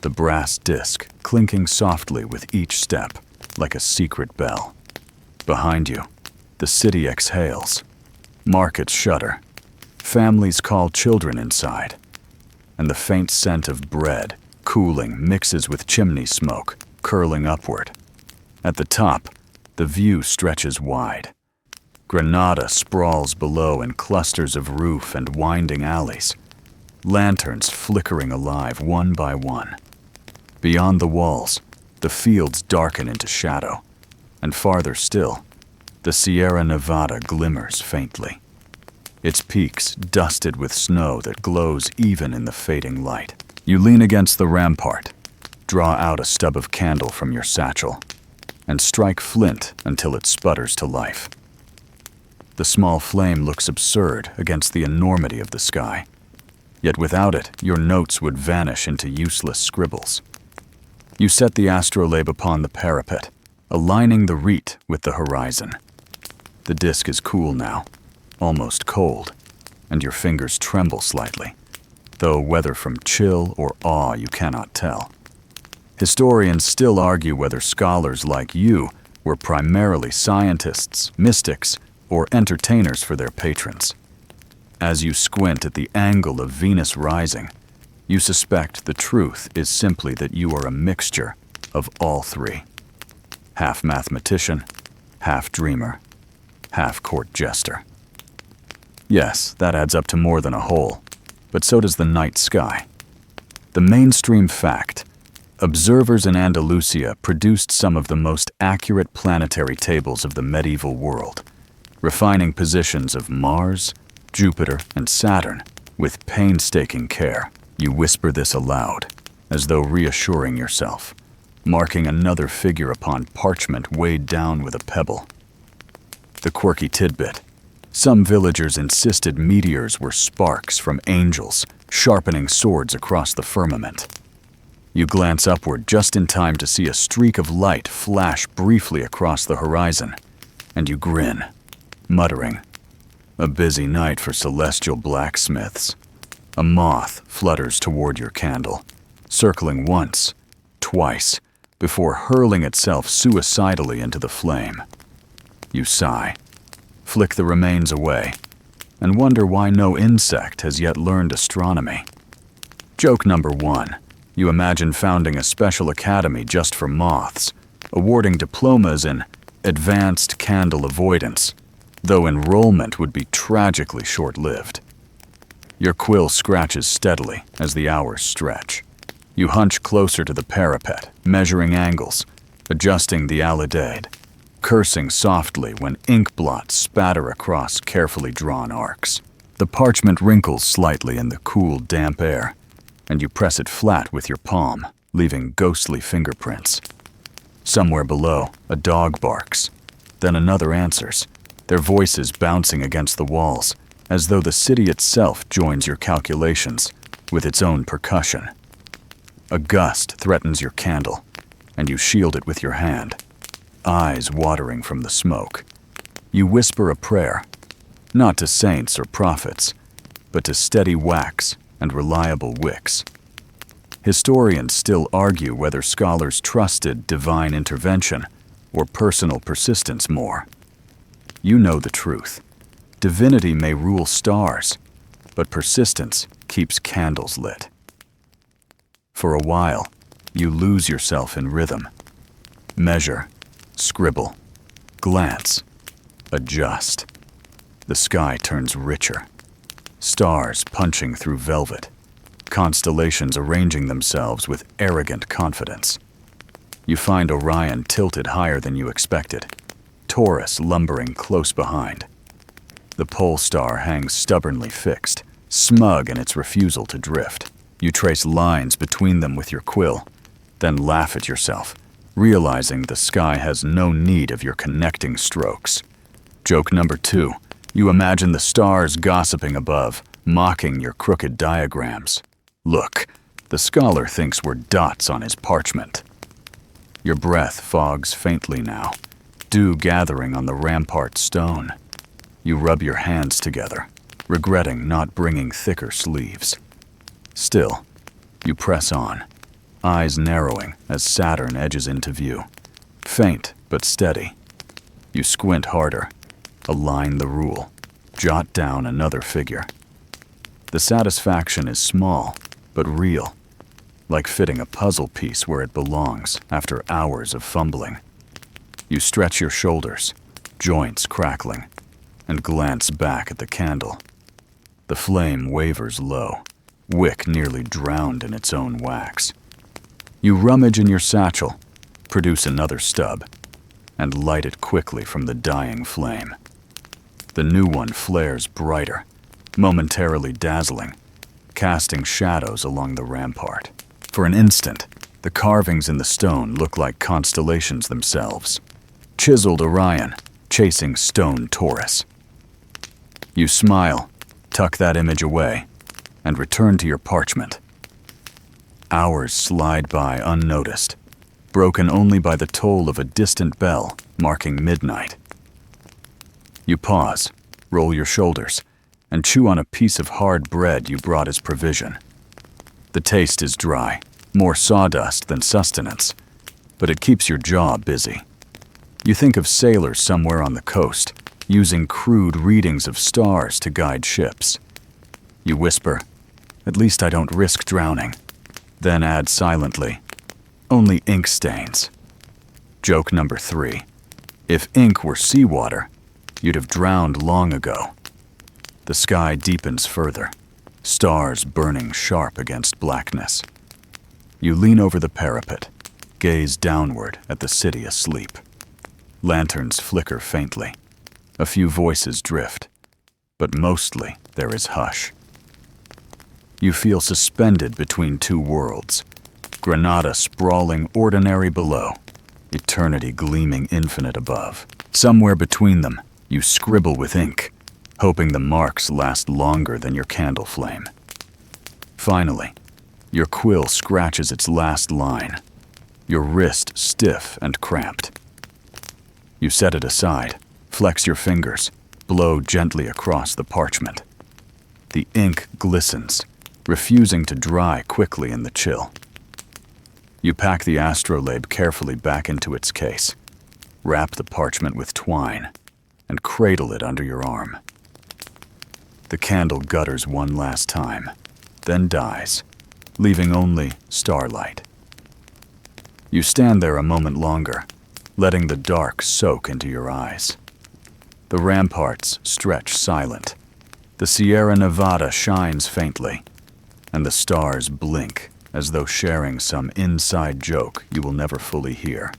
[SPEAKER 1] the brass disc clinking softly with each step like a secret bell. Behind you, the city exhales. Markets shudder. Families call children inside. And the faint scent of bread, cooling, mixes with chimney smoke, curling upward. At the top, the view stretches wide. Granada sprawls below in clusters of roof and winding alleys, lanterns flickering alive one by one. Beyond the walls, the fields darken into shadow, and farther still, the Sierra Nevada glimmers faintly, its peaks dusted with snow that glows even in the fading light. You lean against the rampart, draw out a stub of candle from your satchel, and strike flint until it sputters to life. The small flame looks absurd against the enormity of the sky, yet without it, your notes would vanish into useless scribbles. You set the astrolabe upon the parapet, aligning the rete with the horizon. The disc is cool now, almost cold, and your fingers tremble slightly, though whether from chill or awe you cannot tell. Historians still argue whether scholars like you were primarily scientists, mystics, or entertainers for their patrons. As you squint at the angle of Venus rising, you suspect the truth is simply that you are a mixture of all three. Half mathematician, half dreamer, half court jester. Yes, that adds up to more than a whole, but so does the night sky. The mainstream fact, Observers in Andalusia produced some of the most accurate planetary tables of the medieval world, refining positions of Mars, Jupiter, and Saturn with painstaking care. You whisper this aloud, as though reassuring yourself, marking another figure upon parchment weighed down with a pebble. The quirky tidbit: some villagers insisted meteors were sparks from angels sharpening swords across the firmament. You glance upward just in time to see a streak of light flash briefly across the horizon, and you grin, muttering, "A busy night for celestial blacksmiths." A moth flutters toward your candle, circling once, twice, before hurling itself suicidally into the flame. You sigh, flick the remains away, and wonder why no insect has yet learned astronomy. Joke number 1. You imagine founding a special academy just for moths, awarding diplomas in advanced candle avoidance, though enrollment would be tragically short-lived. Your quill scratches steadily as the hours stretch. You hunch closer to the parapet, measuring angles, adjusting the alidade, cursing softly when ink blots spatter across carefully drawn arcs. The parchment wrinkles slightly in the cool, damp air, and you press it flat with your palm, leaving ghostly fingerprints. Somewhere below, a dog barks. Then another answers, their voices bouncing against the walls, as though the city itself joins your calculations with its own percussion. A gust threatens your candle, and you shield it with your hand, eyes watering from the smoke. You whisper a prayer, not to saints or prophets, but to steady wax and reliable wicks. Historians still argue whether scholars trusted divine intervention or personal persistence more. You know the truth. Divinity may rule stars, but persistence keeps candles lit. For a while, you lose yourself in rhythm. Measure, scribble, glance, adjust. The sky turns richer. Stars punching through velvet, constellations arranging themselves with arrogant confidence. You find Orion tilted higher than you expected, Taurus lumbering close behind. The pole star hangs stubbornly fixed, smug in its refusal to drift. You trace lines between them with your quill, then laugh at yourself, realizing the sky has no need of your connecting strokes. Joke number 2. You imagine the stars gossiping above, mocking your crooked diagrams. Look, the scholar thinks we're dots on his parchment. Your breath fogs faintly now, dew gathering on the rampart stone. You rub your hands together, regretting not bringing thicker sleeves. Still, you press on, eyes narrowing as Saturn edges into view. Faint but steady. You squint harder, align the rule, jot down another figure. The satisfaction is small, but real, like fitting a puzzle piece where it belongs after hours of fumbling. You stretch your shoulders, joints crackling, and glance back at the candle. The flame wavers low, wick nearly drowned in its own wax. You rummage in your satchel, produce another stub, and light it quickly from the dying flame. The new one flares brighter, momentarily dazzling, casting shadows along the rampart. For an instant, the carvings in the stone look like constellations themselves. Chiseled Orion, chasing stone Taurus. You smile, tuck that image away, and return to your parchment. Hours slide by unnoticed, broken only by the toll of a distant bell marking midnight. You pause, roll your shoulders, and chew on a piece of hard bread you brought as provision. The taste is dry, more sawdust than sustenance, but it keeps your jaw busy. You think of sailors somewhere on the coast, using crude readings of stars to guide ships. You whisper, "At least I don't risk drowning," then add silently, "Only ink stains." Joke number 3. If ink were seawater, you'd have drowned long ago. The sky deepens further, stars burning sharp against blackness. You lean over the parapet, gaze downward at the city asleep. Lanterns flicker faintly. A few voices drift, but mostly there is hush. You feel suspended between two worlds, Granada sprawling ordinary below, eternity gleaming infinite above. Somewhere between them, you scribble with ink, hoping the marks last longer than your candle flame. Finally, your quill scratches its last line, your wrist stiff and cramped. You set it aside, flex your fingers, blow gently across the parchment. The ink glistens, refusing to dry quickly in the chill. You pack the astrolabe carefully back into its case, wrap the parchment with twine, and cradle it under your arm. The candle gutters one last time, then dies, leaving only starlight. You stand there a moment longer, letting the dark soak into your eyes. The ramparts stretch silent. The Sierra Nevada shines faintly, and the stars blink as though sharing some inside joke you will never fully hear.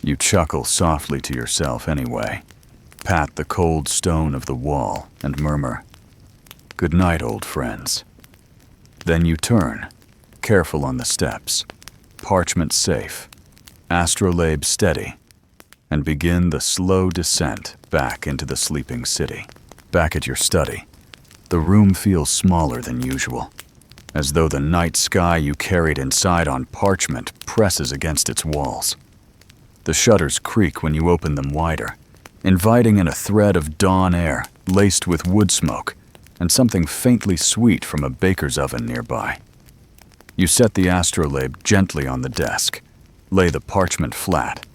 [SPEAKER 1] You chuckle softly to yourself anyway, pat the cold stone of the wall, and murmur, "Good night, old friends." Then you turn, careful on the steps, parchment safe, astrolabe steady, and begin the slow descent back into the sleeping city. Back at your study, the room feels smaller than usual, as though the night sky you carried inside on parchment presses against its walls. The shutters creak when you open them wider, inviting in a thread of dawn air laced with wood smoke and something faintly sweet from a baker's oven nearby. You set the astrolabe gently on the desk, lay the parchment flat,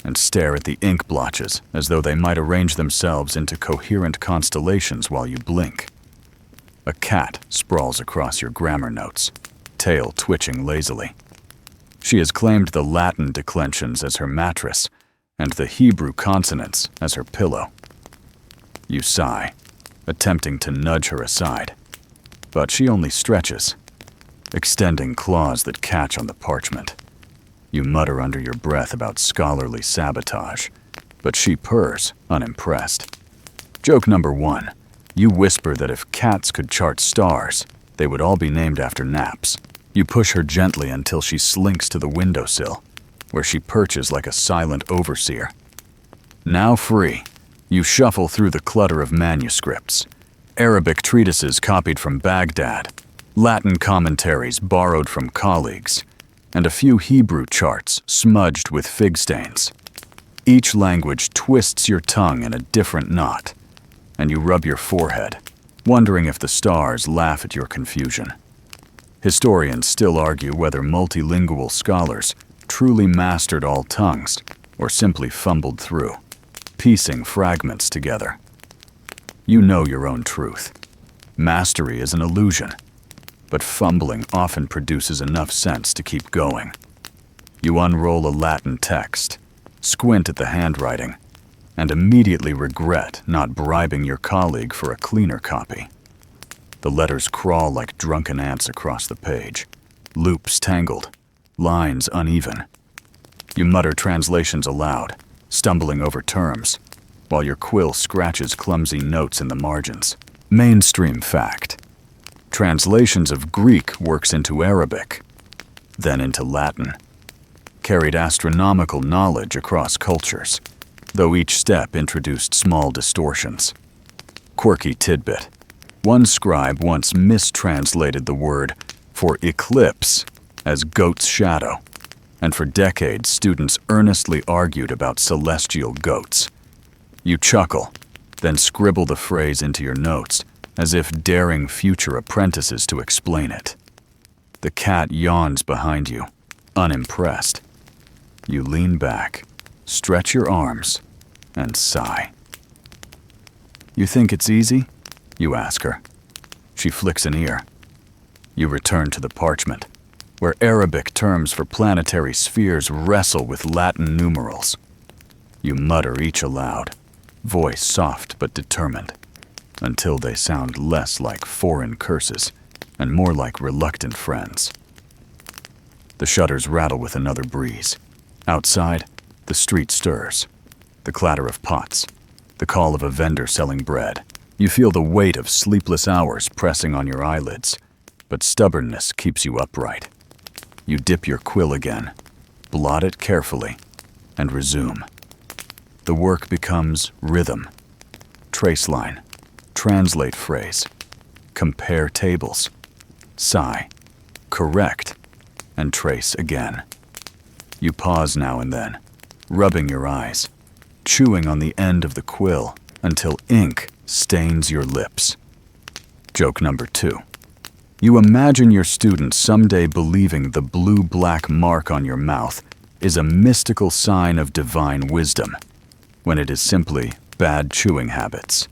[SPEAKER 1] and stare at the ink blotches as though they might arrange themselves into coherent constellations while you blink. A cat sprawls across your grammar notes, tail twitching lazily. She has claimed the Latin declensions as her mattress and the Hebrew consonants as her pillow. You sigh, attempting to nudge her aside, but she only stretches, extending claws that catch on the parchment. You mutter under your breath about scholarly sabotage, but she purrs, unimpressed. Joke number 1. You whisper that if cats could chart stars, they would all be named after naps. You push her gently until she slinks to the windowsill, where she perches like a silent overseer. Now free, you shuffle through the clutter of manuscripts, Arabic treatises copied from Baghdad, Latin commentaries borrowed from colleagues, and a few Hebrew charts smudged with fig stains. Each language twists your tongue in a different knot, and you rub your forehead, wondering if the stars laugh at your confusion. Historians still argue whether multilingual scholars truly mastered all tongues or simply fumbled through, piecing fragments together. You know your own truth. Mastery is an illusion, but fumbling often produces enough sense to keep going. You unroll a Latin text, squint at the handwriting, and immediately regret not bribing your colleague for a cleaner copy. The letters crawl like drunken ants across the page, loops tangled, lines uneven. You mutter translations aloud, stumbling over terms, while your quill scratches clumsy notes in the margins. Mainstream fact: translations of Greek works into Arabic, then into Latin, carried astronomical knowledge across cultures, though each step introduced small distortions. Quirky tidbit: one scribe once mistranslated the word for eclipse as goat's shadow, and for decades students earnestly argued about celestial goats. You chuckle, then scribble the phrase into your notes as if daring future apprentices to explain it. The cat yawns behind you, unimpressed. You lean back, stretch your arms, and sigh. "You think it's easy?" you ask her. She flicks an ear. You return to the parchment, where Arabic terms for planetary spheres wrestle with Latin numerals. You mutter each aloud, voice soft but determined, until they sound less like foreign curses and more like reluctant friends. The shutters rattle with another breeze. Outside, the street stirs. The clatter of pots, the call of a vendor selling bread. You feel the weight of sleepless hours pressing on your eyelids, but stubbornness keeps you upright. You dip your quill again, blot it carefully, and resume. The work becomes rhythm, trace line, translate phrase, compare tables, sigh, correct, and trace again. You pause now and then, rubbing your eyes, chewing on the end of the quill until ink stains your lips. Joke number 2. You imagine your students someday believing the blue-black mark on your mouth is a mystical sign of divine wisdom, when it is simply bad chewing habits.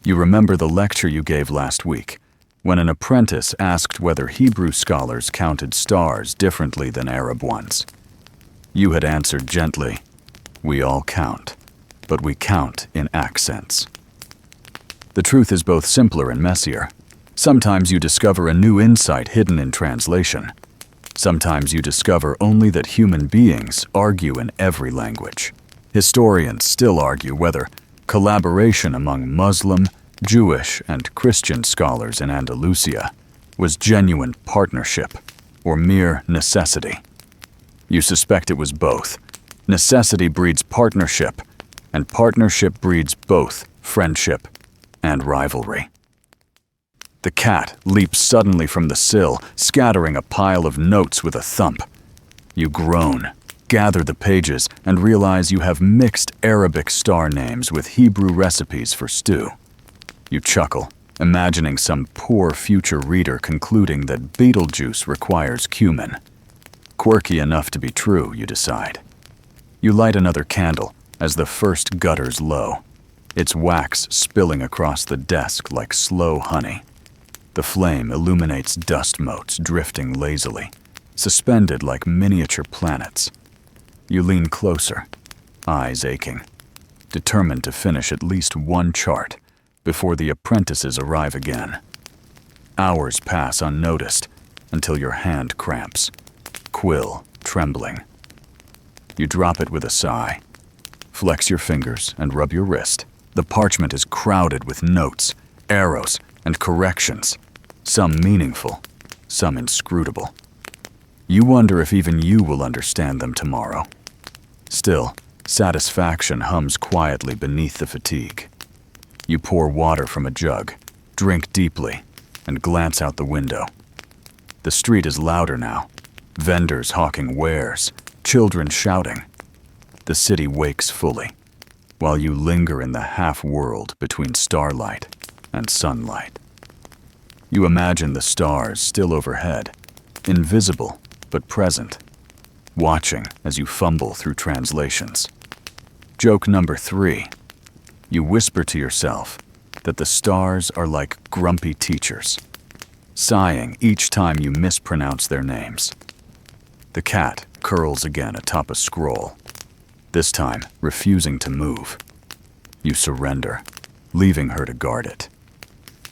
[SPEAKER 1] You remember the lecture you gave last week, when an apprentice asked whether Hebrew scholars counted stars differently than Arab ones. You had answered gently, "We all count, but we count in accents." The truth is both simpler and messier. Sometimes you discover a new insight hidden in translation. Sometimes you discover only that human beings argue in every language. Historians still argue whether collaboration among Muslim, Jewish, and Christian scholars in Andalusia was genuine partnership or mere necessity. You suspect it was both. Necessity breeds partnership, and partnership breeds both friendship and rivalry. The cat leaps suddenly from the sill, scattering a pile of notes with a thump. You groan, gather the pages, and realize you have mixed Arabic star names with Hebrew recipes for stew. You chuckle, imagining some poor future reader concluding that Beetlejuice requires cumin. Quirky enough to be true, you decide. You light another candle as the first gutters low, its wax spilling across the desk like slow honey. The flame illuminates dust motes drifting lazily, suspended like miniature planets. You lean closer, eyes aching, determined to finish at least one chart before the apprentices arrive again. Hours pass unnoticed until your hand cramps, quill trembling. You drop it with a sigh, flex your fingers and rub your wrist. The parchment is crowded with notes, arrows, and corrections, some meaningful, some inscrutable. You wonder if even you will understand them tomorrow. Still, satisfaction hums quietly beneath the fatigue. You pour water from a jug, drink deeply, and glance out the window. The street is louder now, vendors hawking wares, children shouting. The city wakes fully, while you linger in the half-world between starlight and sunlight. You imagine the stars still overhead, invisible but present, watching as you fumble through translations. Joke number 3. You whisper to yourself that the stars are like grumpy teachers, sighing each time you mispronounce their names. The cat curls again atop a scroll, this time refusing to move. You surrender, leaving her to guard it.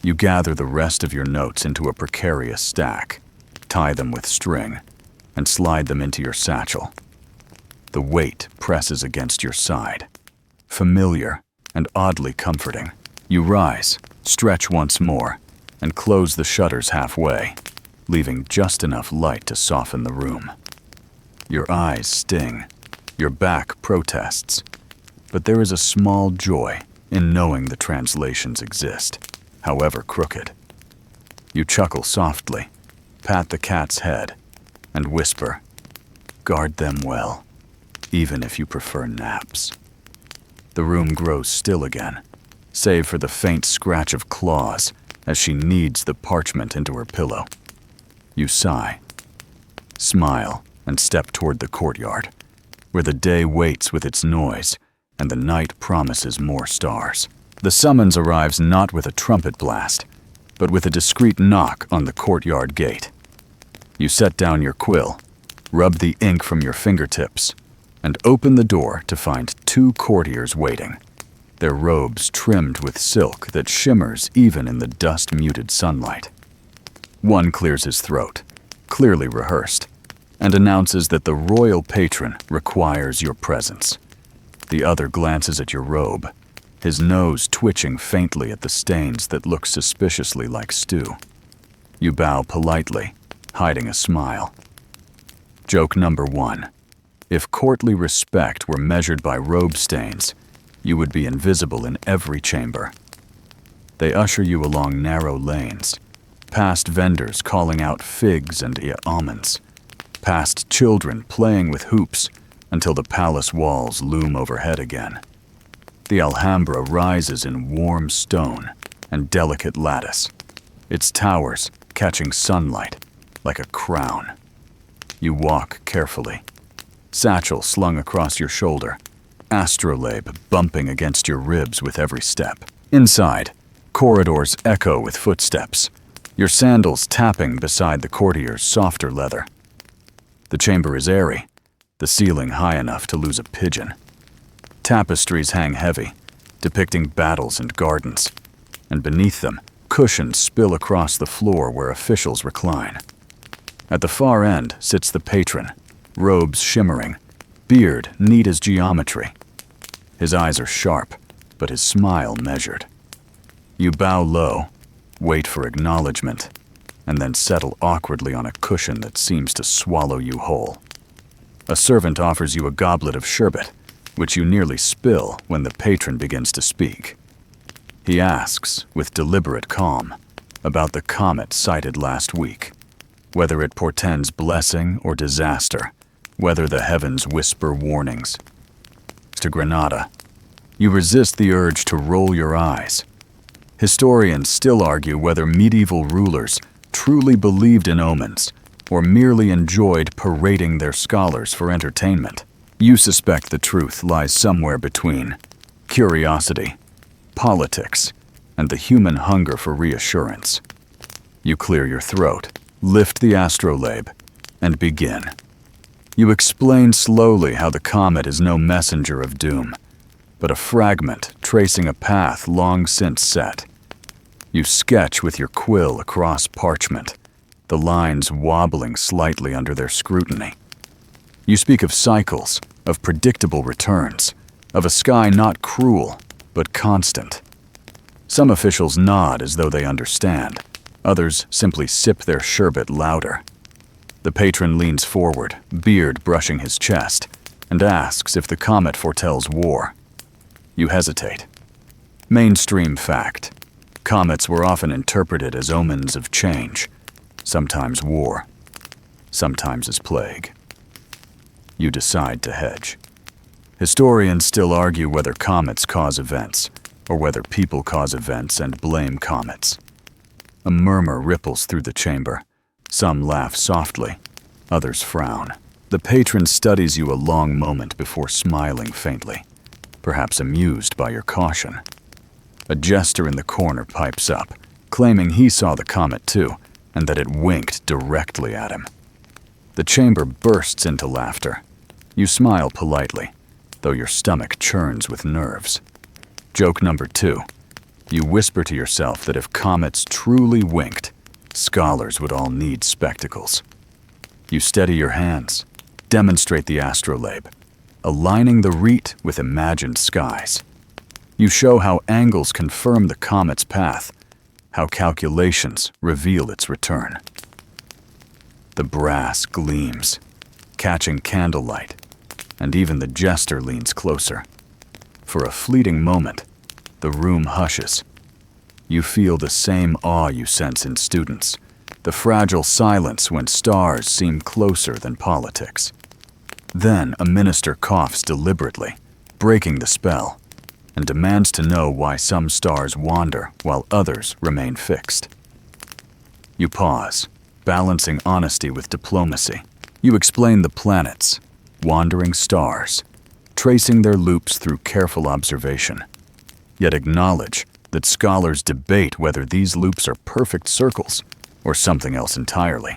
[SPEAKER 1] You gather the rest of your notes into a precarious stack, tie them with string, and slide them into your satchel. The weight presses against your side, familiar and oddly comforting. You rise, stretch once more, and close the shutters halfway, leaving just enough light to soften the room. Your eyes sting, your back protests, but there is a small joy in knowing the translations exist, however crooked. You chuckle softly, pat the cat's head, and whisper, "Guard them well, even if you prefer naps." The room grows still again, save for the faint scratch of claws as she kneads the parchment into her pillow. You sigh, smile, and step toward the courtyard, where the day waits with its noise and the night promises more stars. The summons arrives not with a trumpet blast, but with a discreet knock on the courtyard gate. You set down your quill, rub the ink from your fingertips, and open the door to find 2 courtiers waiting, their robes trimmed with silk that shimmers even in the dust-muted sunlight. One clears his throat, clearly rehearsed. and announces that the royal patron requires your presence. The other glances at your robe, his nose twitching faintly at the stains that look suspiciously like stew. You bow politely, hiding a smile. Joke number 1. If courtly respect were measured by robe stains, you would be invisible in every chamber. They usher you along narrow lanes, past vendors calling out figs and almonds, past children playing with hoops until the palace walls loom overhead again. The Alhambra rises in warm stone and delicate lattice, its towers catching sunlight like a crown. You walk carefully, satchel slung across your shoulder, astrolabe bumping against your ribs with every step. Inside, corridors echo with footsteps, your sandals tapping beside the courtier's softer leather. The chamber is airy, the ceiling high enough to lose a pigeon. Tapestries hang heavy, depicting battles and gardens, and beneath them, cushions spill across the floor where officials recline. At the far end sits the patron, robes shimmering, beard neat as geometry. His eyes are sharp, but his smile measured. You bow low, wait for acknowledgement, and then settle awkwardly on a cushion that seems to swallow you whole. A servant offers you a goblet of sherbet, which you nearly spill when the patron begins to speak. He asks, with deliberate calm, about the comet sighted last week, whether it portends blessing or disaster, whether the heavens whisper warnings. To Granada, you resist the urge to roll your eyes. Historians still argue whether medieval rulers truly believed in omens or merely enjoyed parading their scholars for entertainment. You suspect the truth lies somewhere between curiosity, politics, and the human hunger for reassurance. You clear your throat, lift the astrolabe, and begin. You explain slowly how the comet is no messenger of doom, but a fragment tracing a path long since set. You sketch with your quill across parchment, the lines wobbling slightly under their scrutiny. You speak of cycles, of predictable returns, of a sky not cruel, but constant. Some officials nod as though they understand. Others simply sip their sherbet louder. The patron leans forward, beard brushing his chest, and asks if the comet foretells war. You hesitate. Mainstream fact. Comets were often interpreted as omens of change, sometimes war, sometimes as plague. You decide to hedge. Historians still argue whether comets cause events, or whether people cause events and blame comets. A murmur ripples through the chamber. Some laugh softly, others frown. The patron studies you a long moment before smiling faintly, perhaps amused by your caution. A jester in the corner pipes up, claiming he saw the comet too, and that it winked directly at him. The chamber bursts into laughter. You smile politely, though your stomach churns with nerves. Joke number 2. You whisper to yourself that if comets truly winked, scholars would all need spectacles. You steady your hands, demonstrate the astrolabe, aligning the rete with imagined skies. You show how angles confirm the comet's path, how calculations reveal its return. The brass gleams, catching candlelight, and even the jester leans closer. For a fleeting moment, the room hushes. You feel the same awe you sense in students, the fragile silence when stars seem closer than politics. Then a minister coughs deliberately, breaking the spell, and demands to know why some stars wander while others remain fixed. You pause, balancing honesty with diplomacy. You explain the planets, wandering stars, tracing their loops through careful observation, yet acknowledge that scholars debate whether these loops are perfect circles or something else entirely.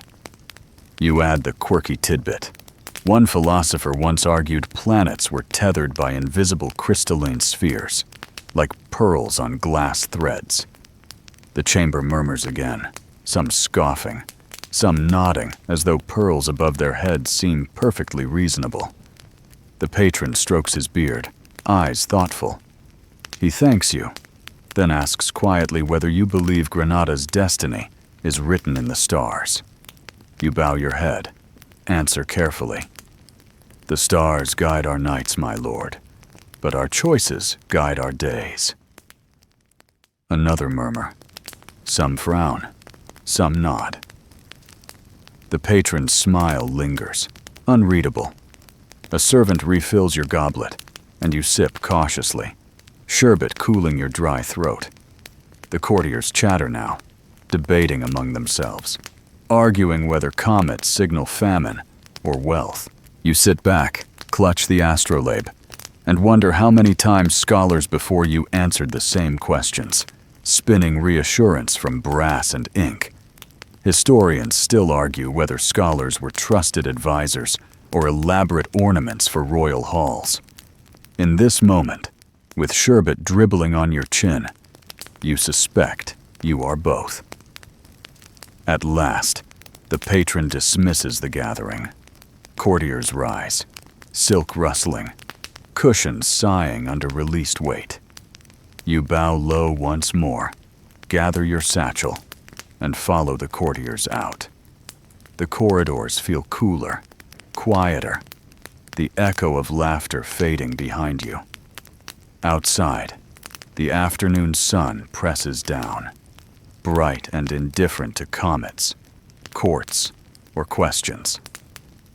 [SPEAKER 1] You add the quirky tidbit. One philosopher once argued planets were tethered by invisible crystalline spheres, like pearls on glass threads. The chamber murmurs again, some scoffing, some nodding as though pearls above their heads seem perfectly reasonable. The patron strokes his beard, eyes thoughtful. He thanks you, then asks quietly whether you believe Granada's destiny is written in the stars. You bow your head, answer carefully. The stars guide our nights, my lord, but our choices guide our days. Another murmur. Some frown, some nod. The patron's smile lingers, unreadable. A servant refills your goblet, and you sip cautiously, sherbet cooling your dry throat. The courtiers chatter now, debating among themselves, arguing whether comets signal famine or wealth. You sit back, clutch the astrolabe, and wonder how many times scholars before you answered the same questions, spinning reassurance from brass and ink. Historians still argue whether scholars were trusted advisors or elaborate ornaments for royal halls. In this moment, with sherbet dribbling on your chin, you suspect you are both. At last, the patron dismisses the gathering. Courtiers rise, silk rustling, cushions sighing under released weight. You bow low once more, gather your satchel, and follow the courtiers out. The corridors feel cooler, quieter, the echo of laughter fading behind you. Outside, the afternoon sun presses down, bright and indifferent to comets, courts, or questions.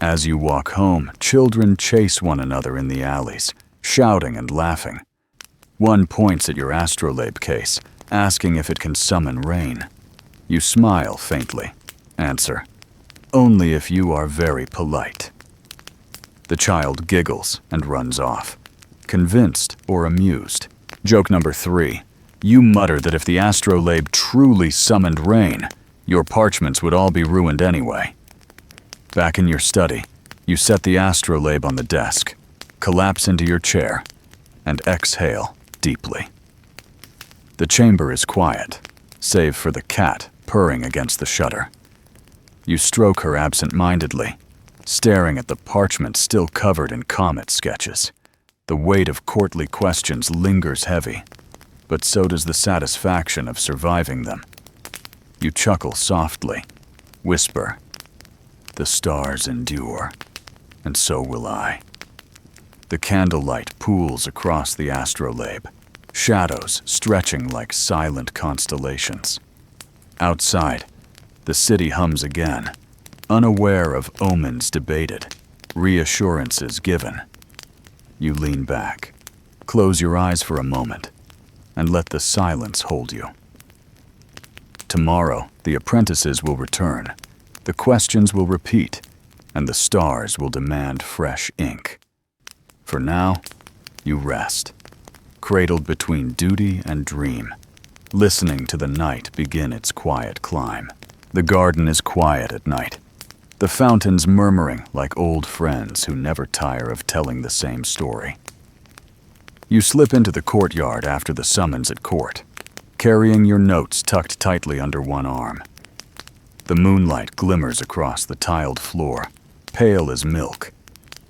[SPEAKER 1] As you walk home, children chase one another in the alleys, shouting and laughing. One points at your astrolabe case, asking if it can summon rain. You smile faintly, answer, "Only if you are very polite." The child giggles and runs off, convinced or amused. Joke number 3. You mutter that if the astrolabe truly summoned rain, your parchments would all be ruined anyway. Back in your study, you set the astrolabe on the desk, collapse into your chair, and exhale deeply. The chamber is quiet, save for the cat purring against the shutter. You stroke her absent-mindedly, staring at the parchment still covered in comet sketches. The weight of courtly questions lingers heavy, but so does the satisfaction of surviving them. You chuckle softly, whisper, "The stars endure, and so will I." The candlelight pools across the astrolabe, shadows stretching like silent constellations. Outside, the city hums again, unaware of omens debated, reassurances given. You lean back, close your eyes for a moment, and let the silence hold you. Tomorrow, the apprentices will return, the questions will repeat, and the stars will demand fresh ink. For now, you rest, cradled between duty and dream, listening to the night begin its quiet climb. The garden is quiet at night, the fountains murmuring like old friends who never tire of telling the same story. You slip into the courtyard after the summons at court, carrying your notes tucked tightly under one arm. The moonlight glimmers across the tiled floor, pale as milk,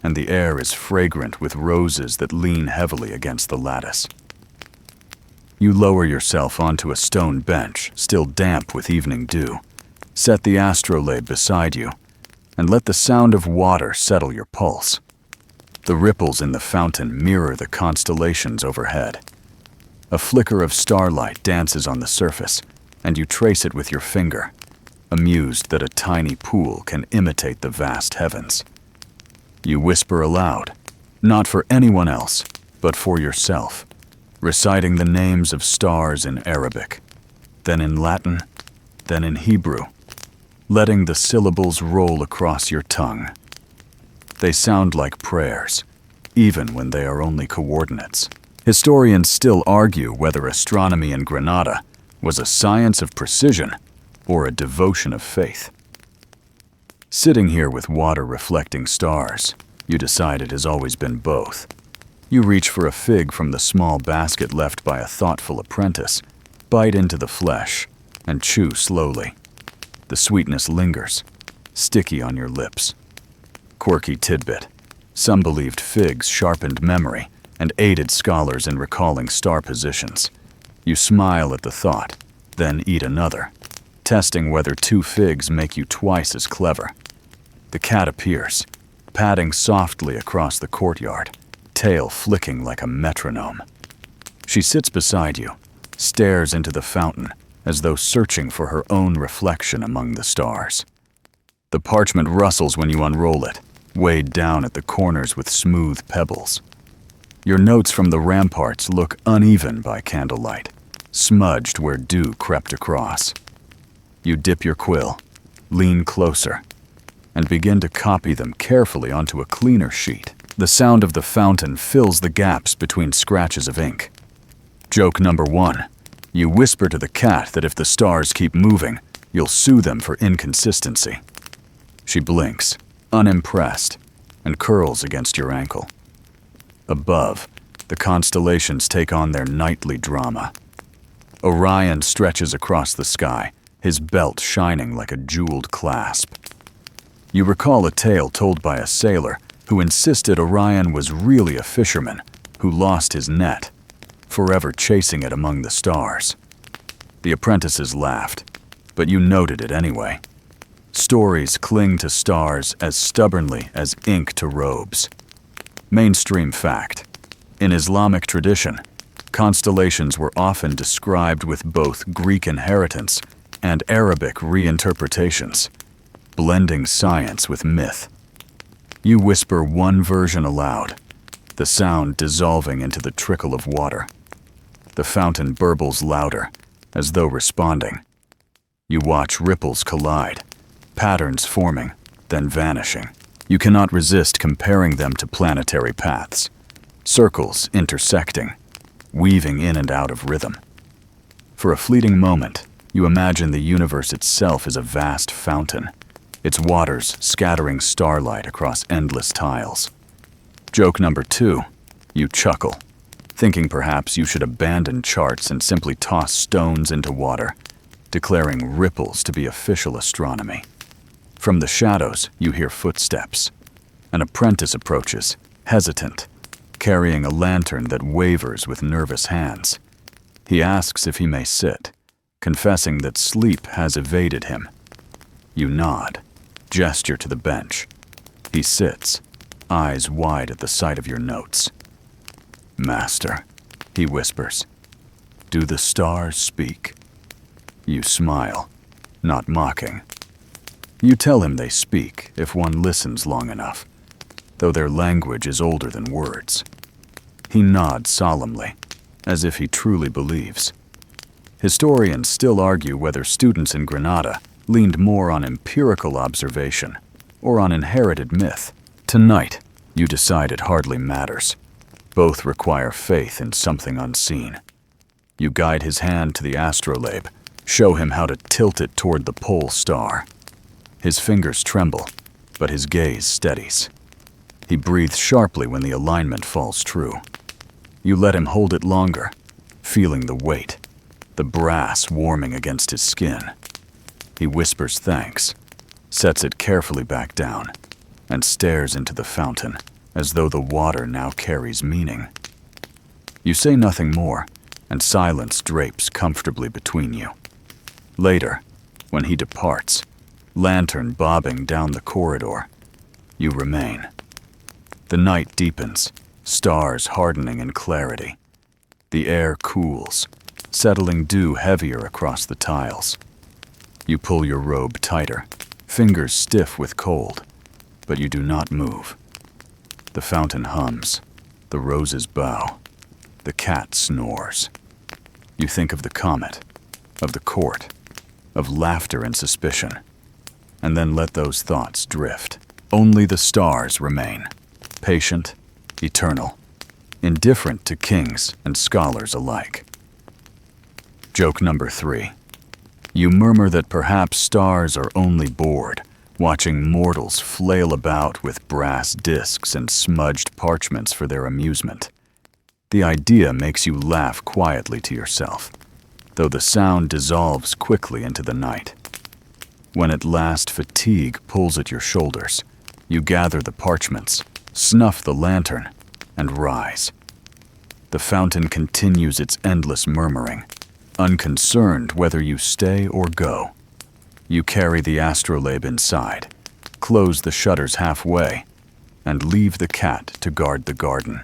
[SPEAKER 1] and the air is fragrant with roses that lean heavily against the lattice. You lower yourself onto a stone bench, still damp with evening dew, set the astrolabe beside you, and let the sound of water settle your pulse. The ripples in the fountain mirror the constellations overhead. A flicker of starlight dances on the surface, and you trace it with your finger, amused that a tiny pool can imitate the vast heavens. You whisper aloud, not for anyone else, but for yourself, reciting the names of stars in Arabic, then in Latin, then in Hebrew, letting the syllables roll across your tongue. They sound like prayers, even when they are only coordinates. Historians still argue whether astronomy in Granada was a science of precision or a devotion of faith. Sitting here with water reflecting stars, you decide it has always been both. You reach for a fig from the small basket left by a thoughtful apprentice, bite into the flesh, and chew slowly. The sweetness lingers, sticky on your lips. Quirky tidbit. Some believed figs sharpened memory and aided scholars in recalling star positions. You smile at the thought, then eat another, testing whether 2 figs make you twice as clever. The cat appears, padding softly across the courtyard, tail flicking like a metronome. She sits beside you, stares into the fountain as though searching for her own reflection among the stars. The parchment rustles when you unroll it, weighed down at the corners with smooth pebbles. Your notes from the ramparts look uneven by candlelight, smudged where dew crept across. You dip your quill, lean closer, and begin to copy them carefully onto a cleaner sheet. The sound of the fountain fills the gaps between scratches of ink. Joke number 1. You whisper to the cat that if the stars keep moving, you'll sue them for inconsistency. She blinks, unimpressed, and curls against your ankle. Above, the constellations take on their nightly drama. Orion stretches across the sky, his belt shining like a jeweled clasp. You recall a tale told by a sailor who insisted Orion was really a fisherman who lost his net, forever chasing it among the stars. The apprentices laughed, but you noted it anyway. Stories cling to stars as stubbornly as ink to robes. Mainstream fact. In Islamic tradition, constellations were often described with both Greek inheritance and Arabic reinterpretations, blending science with myth. You whisper one version aloud, the sound dissolving into the trickle of water. The fountain burbles louder, as though responding. You watch ripples collide, patterns forming, then vanishing. You cannot resist comparing them to planetary paths, circles intersecting, weaving in and out of rhythm. For a fleeting moment, you imagine the universe itself is a vast fountain, its waters scattering starlight across endless tiles. Joke number 2. You chuckle, thinking perhaps you should abandon charts and simply toss stones into water, declaring ripples to be official astronomy. From the shadows, you hear footsteps. An apprentice approaches, hesitant, carrying a lantern that wavers with nervous hands. He asks if he may sit, confessing that sleep has evaded him. You nod, gesture to the bench. He sits, eyes wide at the sight of your notes. "Master," he whispers, "do the stars speak?" You smile, not mocking. You tell him they speak if one listens long enough, though their language is older than words. He nods solemnly, as if he truly believes. Historians still argue whether students in Granada leaned more on empirical observation or on inherited myth. Tonight, you decide it hardly matters. Both require faith in something unseen. You guide his hand to the astrolabe, show him how to tilt it toward the pole star. His fingers tremble, but his gaze steadies. He breathes sharply when the alignment falls true. You let him hold it longer, feeling the weight, the brass warming against his skin. He whispers thanks, sets it carefully back down, and stares into the fountain as though the water now carries meaning. You say nothing more, and silence drapes comfortably between you. Later, when he departs, lantern bobbing down the corridor, you remain. The night deepens, stars hardening in clarity. The air cools, settling dew heavier across the tiles. You pull your robe tighter, fingers stiff with cold, but you do not move. The fountain hums, the roses bow, the cat snores. You think of the comet, of the court, of laughter and suspicion, and then let those thoughts drift. Only the stars remain, patient, eternal, indifferent to kings and scholars alike. Joke number 3. You murmur that perhaps stars are only bored, watching mortals flail about with brass discs and smudged parchments for their amusement. The idea makes you laugh quietly to yourself, though the sound dissolves quickly into the night. When at last fatigue pulls at your shoulders, you gather the parchments, snuff the lantern, and rise. The fountain continues its endless murmuring, unconcerned whether you stay or go. You carry the astrolabe inside, close the shutters halfway, and leave the cat to guard the garden.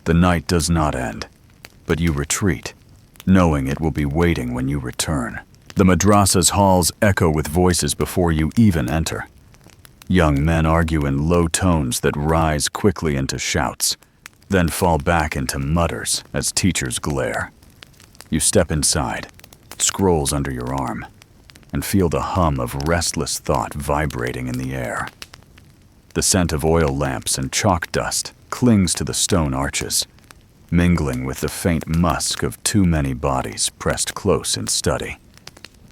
[SPEAKER 1] The night does not end, but you retreat, knowing it will be waiting when you return. The madrasa's halls echo with voices before you even enter. Young men argue in low tones that rise quickly into shouts, then fall back into mutters as teachers glare. You step inside, scrolls under your arm, and feel the hum of restless thought vibrating in the air. The scent of oil lamps and chalk dust clings to the stone arches, mingling with the faint musk of too many bodies pressed close in study.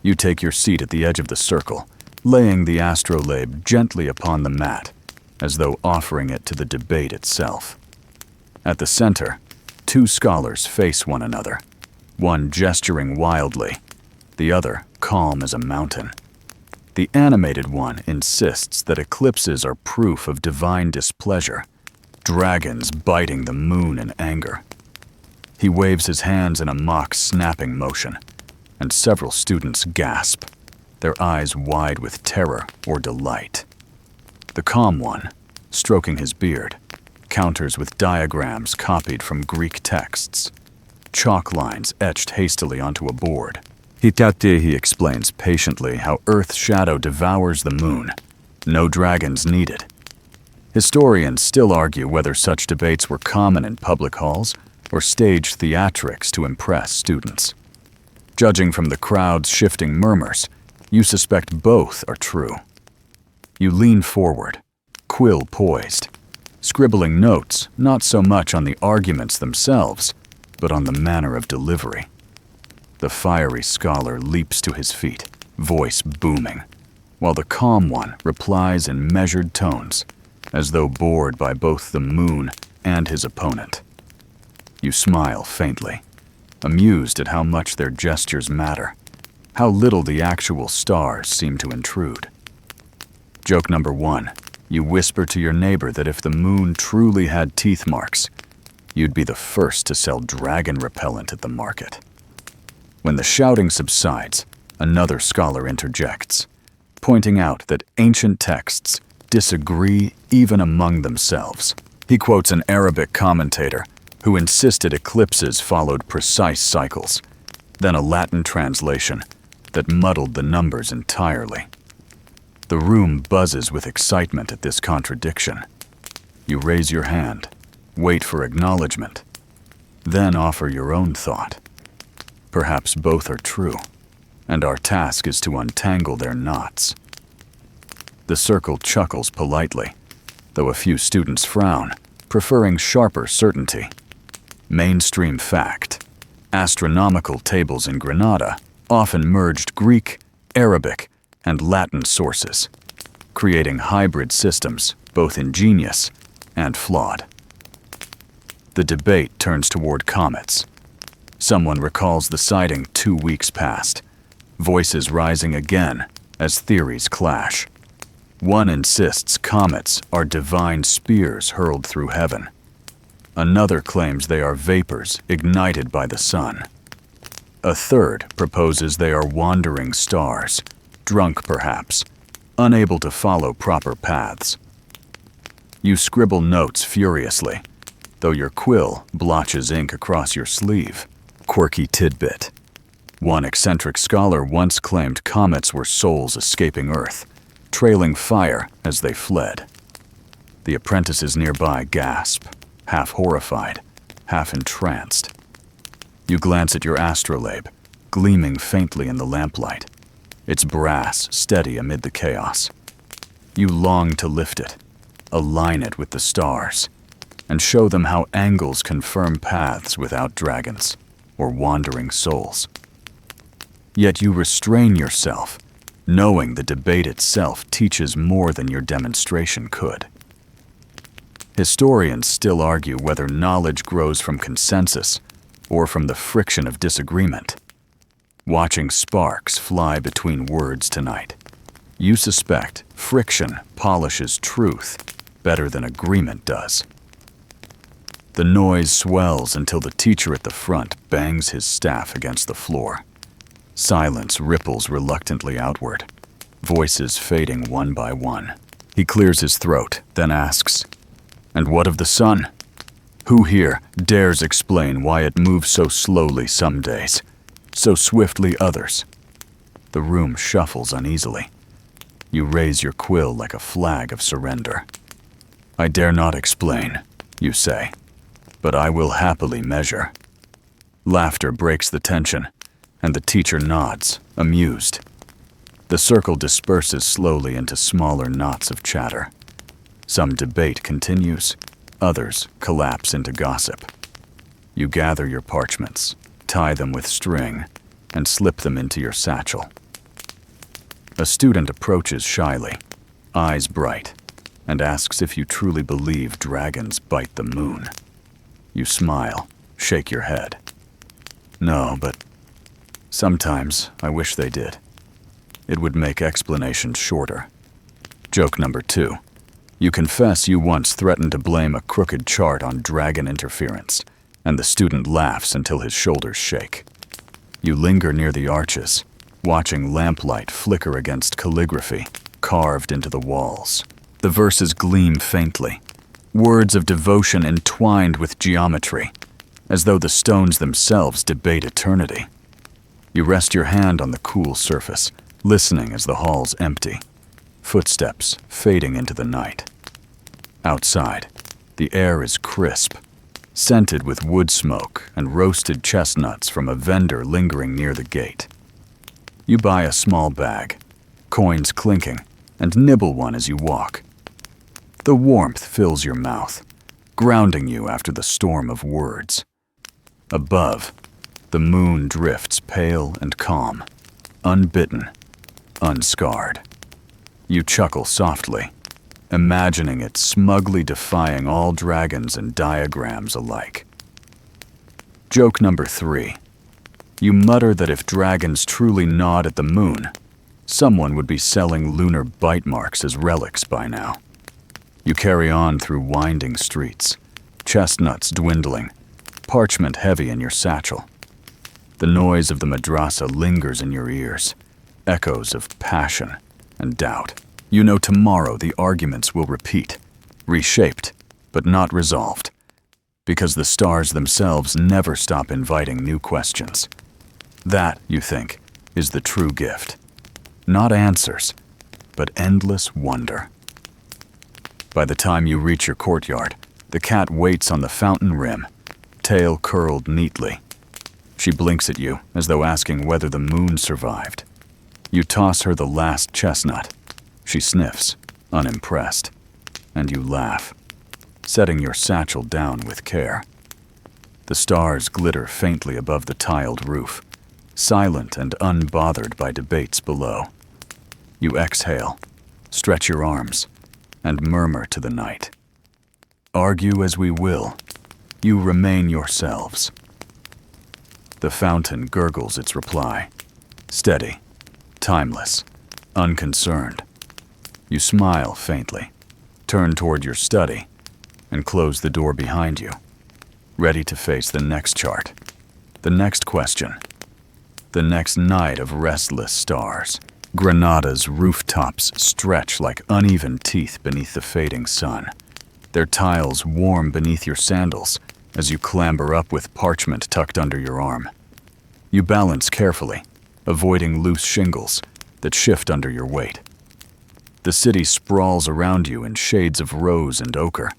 [SPEAKER 1] You take your seat at the edge of the circle, laying the astrolabe gently upon the mat, as though offering it to the debate itself. At the center, two scholars face one another, one gesturing wildly, the other calm as a mountain. The animated one insists that eclipses are proof of divine displeasure, dragons biting the moon in anger. He waves his hands in a mock snapping motion, and several students gasp, their eyes wide with terror or delight. The calm one, stroking his beard, counters with diagrams copied from Greek texts, chalk lines etched hastily onto a board. Hitate, he explains patiently how Earth's shadow devours the moon. No dragons needed. Historians still argue whether such debates were common in public halls or staged theatrics to impress students. Judging from the crowd's shifting murmurs, you suspect both are true. You lean forward, quill poised, scribbling notes not so much on the arguments themselves, but on the manner of delivery. The fiery scholar leaps to his feet, voice booming, while the calm one replies in measured tones, as though bored by both the moon and his opponent. You smile faintly, amused at how much their gestures matter, how little the actual stars seem to intrude. Joke number one, you whisper to your neighbor that if the moon truly had teeth marks, you'd be the first to sell dragon repellent at the market. When the shouting subsides, another scholar interjects, pointing out that ancient texts disagree even among themselves. He quotes an Arabic commentator who insisted eclipses followed precise cycles, then a Latin translation that muddled the numbers entirely. The room buzzes with excitement at this contradiction. You raise your hand, wait for acknowledgement, then offer your own thought. Perhaps both are true, and our task is to untangle their knots. The circle chuckles politely, though a few students frown, preferring sharper certainty. Mainstream fact: astronomical tables in Granada often merged Greek, Arabic, and Latin sources, creating hybrid systems both ingenious and flawed. The debate turns toward comets. Someone recalls the sighting 2 weeks past, voices rising again as theories clash. One insists comets are divine spears hurled through heaven. Another claims they are vapors ignited by the sun. A third proposes they are wandering stars, drunk perhaps, unable to follow proper paths. You scribble notes furiously, though your quill blotches ink across your sleeve. Quirky tidbit: one eccentric scholar once claimed comets were souls escaping Earth, trailing fire as they fled. The apprentices nearby gasp, half horrified, half entranced. You glance at your astrolabe, gleaming faintly in the lamplight, its brass steady amid the chaos. You long to lift it, align it with the stars, and show them how angles confirm paths without dragons or wandering souls. Yet you restrain yourself, knowing the debate itself teaches more than your demonstration could. Historians still argue whether knowledge grows from consensus or from the friction of disagreement. watching sparks fly between words tonight. You suspect friction polishes truth better than agreement does. The noise swells until the teacher at the front bangs his staff against the floor. Silence ripples reluctantly outward, voices fading one by one. He clears his throat, then asks, "And what of the sun? Who here dares explain why it moves so slowly some days, so swiftly others?" The room shuffles uneasily. You raise your quill like a flag of surrender. "I dare not explain," you say, "but I will happily measure." Laughter breaks the tension, and the teacher nods, amused. The circle disperses slowly into smaller knots of chatter. Some debate continues, others collapse into gossip. You gather your parchments, tie them with string, and slip them into your satchel. A student approaches shyly, eyes bright, and asks if you truly believe dragons bite the moon. You smile, shake your head. "No, but sometimes I wish they did. It would make explanations shorter." Joke number 2. You confess you once threatened to blame a crooked chart on dragon interference, and the student laughs until his shoulders shake. You linger near the arches, watching lamplight flicker against calligraphy carved into the walls. The verses gleam faintly, words of devotion entwined with geometry, as though the stones themselves debate eternity. You rest your hand on the cool surface, listening as the halls empty, footsteps fading into the night. Outside, the air is crisp, scented with wood smoke and roasted chestnuts from a vendor lingering near the gate. You buy a small bag, coins clinking, and nibble one as you walk. The warmth fills your mouth, grounding you after the storm of words. Above, the moon drifts pale and calm, unbitten, unscarred. You chuckle softly, imagining it smugly defying all dragons and diagrams alike. Joke number 3. You mutter that if dragons truly gnawed at the moon, someone would be selling lunar bite marks as relics by now. You carry on through winding streets, chestnuts dwindling, parchment heavy in your satchel. The noise of the madrasa lingers in your ears, echoes of passion and doubt. You know tomorrow the arguments will repeat, reshaped, but not resolved, because the stars themselves never stop inviting new questions. That, you think, is the true gift. Not answers, but endless wonder. By the time you reach your courtyard, the cat waits on the fountain rim, tail curled neatly. She blinks at you as though asking whether the moon survived. You toss her the last chestnut. She sniffs, unimpressed, and you laugh, setting your satchel down with care. The stars glitter faintly above the tiled roof, silent and unbothered by debates below. You exhale, stretch your arms, and murmur to the night. Argue as we will, you remain yourselves. The fountain gurgles its reply, steady, timeless, unconcerned. You smile faintly, turn toward your study, and close the door behind you, ready to face the next chart, the next question, the next night of restless stars. Granada's rooftops stretch like uneven teeth beneath the fading sun, their tiles warm beneath your sandals as you clamber up with parchment tucked under your arm. You balance carefully, avoiding loose shingles that shift under your weight. The city sprawls around you in shades of rose and ochre,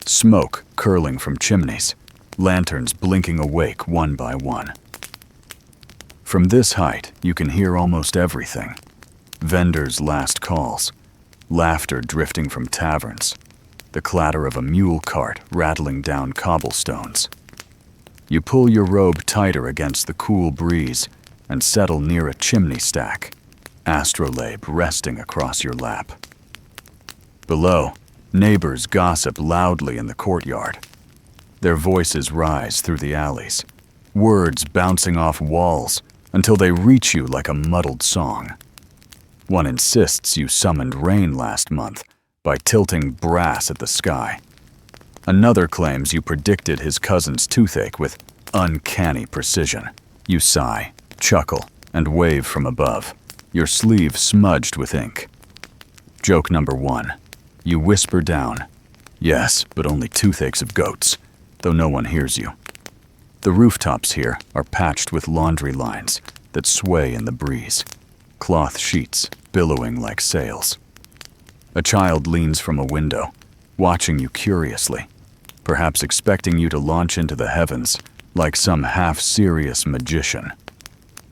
[SPEAKER 1] smoke curling from chimneys, lanterns blinking awake one by one. From this height, you can hear almost everything. Vendors' last calls, laughter drifting from taverns, the clatter of a mule cart rattling down cobblestones. You pull your robe tighter against the cool breeze and settle near a chimney stack, astrolabe resting across your lap. Below, neighbors gossip loudly in the courtyard. Their voices rise through the alleys, words bouncing off walls until they reach you like a muddled song. One insists you summoned rain last month by tilting brass at the sky. Another claims you predicted his cousin's toothache with uncanny precision. You sigh, chuckle, and wave from above, your sleeve smudged with ink. Joke number 1. You whisper down, "Yes, but only toothaches of goats," though no one hears you. The rooftops here are patched with laundry lines that sway in the breeze, cloth sheets billowing like sails. A child leans from a window, watching you curiously, perhaps expecting you to launch into the heavens like some half-serious magician.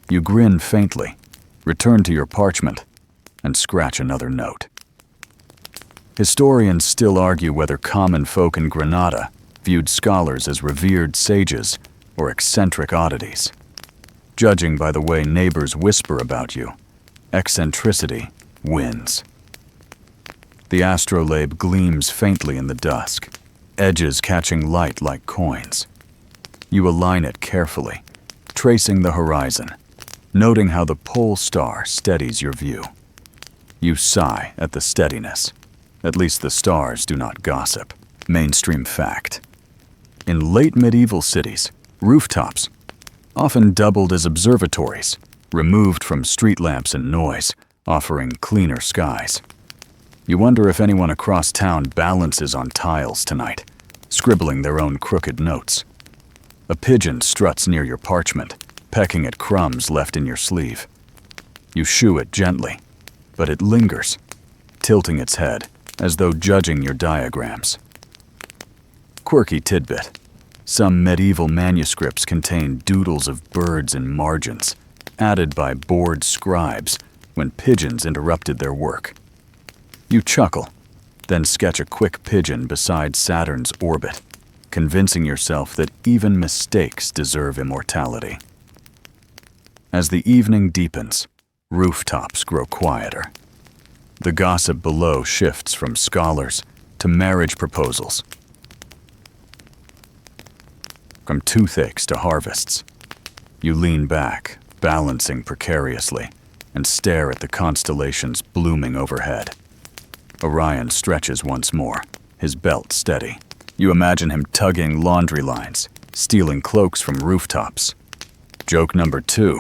[SPEAKER 1] You grin faintly, return to your parchment, and scratch another note. Historians still argue whether common folk in Granada viewed scholars as revered sages or eccentric oddities. Judging by the way neighbors whisper about you, eccentricity wins. The astrolabe gleams faintly in the dusk, edges catching light like coins. You align it carefully, tracing the horizon, noting how the pole star steadies your view. You sigh at the steadiness. At least the stars do not gossip. Mainstream fact. In late medieval cities, rooftops often doubled as observatories, removed from street lamps and noise, offering cleaner skies. You wonder if anyone across town balances on tiles tonight, scribbling their own crooked notes. A pigeon struts near your parchment, pecking at crumbs left in your sleeve. You shoo it gently, but it lingers, tilting its head as though judging your diagrams. Quirky tidbit. Some medieval manuscripts contain doodles of birds in margins, added by bored scribes when pigeons interrupted their work. You chuckle, then sketch a quick pigeon beside Saturn's orbit, convincing yourself that even mistakes deserve immortality. As the evening deepens, rooftops grow quieter. The gossip below shifts from scholars to marriage proposals, from toothaches to harvests. You lean back, balancing precariously, and stare at the constellations blooming overhead. Orion stretches once more, his belt steady. You imagine him tugging laundry lines, stealing cloaks from rooftops. Joke number 2.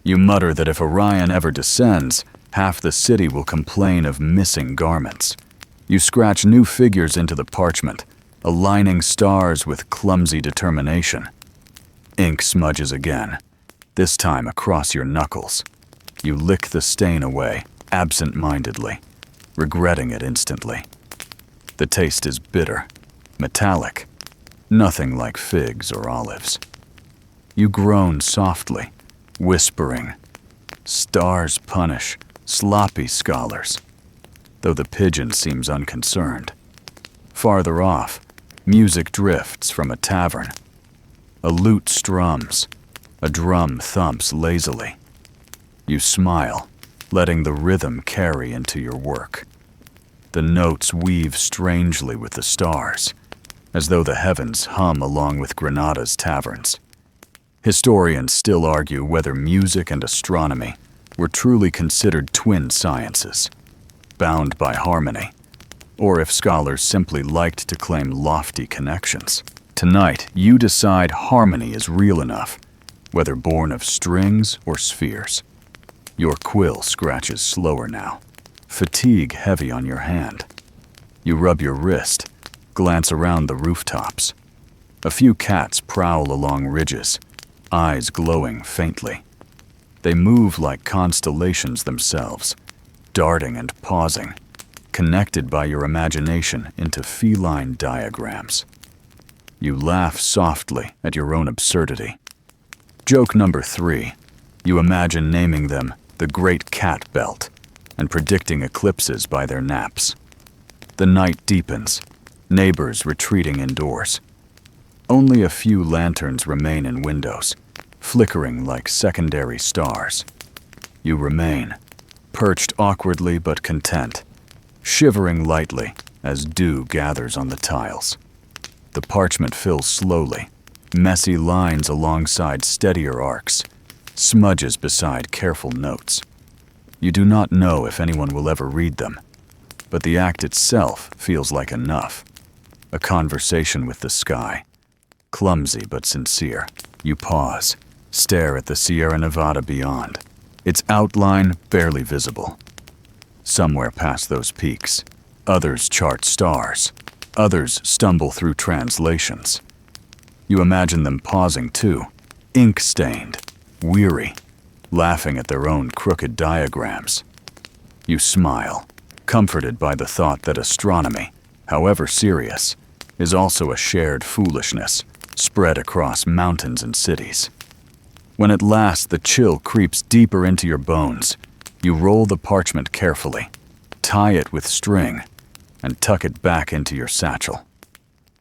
[SPEAKER 1] You mutter that if Orion ever descends, half the city will complain of missing garments. You scratch new figures into the parchment, aligning stars with clumsy determination. Ink smudges again, this time across your knuckles. You lick the stain away, absent-mindedly, regretting it instantly. The taste is bitter, metallic, nothing like figs or olives. You groan softly, whispering, "Stars punish sloppy scholars," though the pigeon seems unconcerned. Farther off, music drifts from a tavern. A lute strums, a drum thumps lazily. You smile, letting the rhythm carry into your work. The notes weave strangely with the stars, as though the heavens hum along with Granada's taverns. Historians still argue whether music and astronomy were truly considered twin sciences, bound by harmony, or if scholars simply liked to claim lofty connections. Tonight, you decide harmony is real enough, whether born of strings or spheres. Your quill scratches slower now, fatigue heavy on your hand. You rub your wrist, glance around the rooftops. A few cats prowl along ridges, eyes glowing faintly. They move like constellations themselves, darting and pausing, connected by your imagination into feline diagrams. You laugh softly at your own absurdity. Joke number 3. You imagine naming them the Great Cat Belt and predicting eclipses by their naps. The night deepens, neighbors retreating indoors. Only a few lanterns remain in windows, flickering like secondary stars. You remain, perched awkwardly but content, shivering lightly as dew gathers on the tiles. The parchment fills slowly, messy lines alongside steadier arcs. smudges beside careful notes. You do not know if anyone will ever read them, but the act itself feels like enough. A conversation with the sky. Clumsy but sincere. You pause, stare at the Sierra Nevada beyond, its outline barely visible. Somewhere past those peaks, others chart stars, others stumble through translations. You imagine them pausing too, ink-stained, weary, laughing at their own crooked diagrams. You smile, comforted by the thought that astronomy, however serious, is also a shared foolishness spread across mountains and cities. When at last the chill creeps deeper into your bones, you roll the parchment carefully, tie it with string, and tuck it back into your satchel.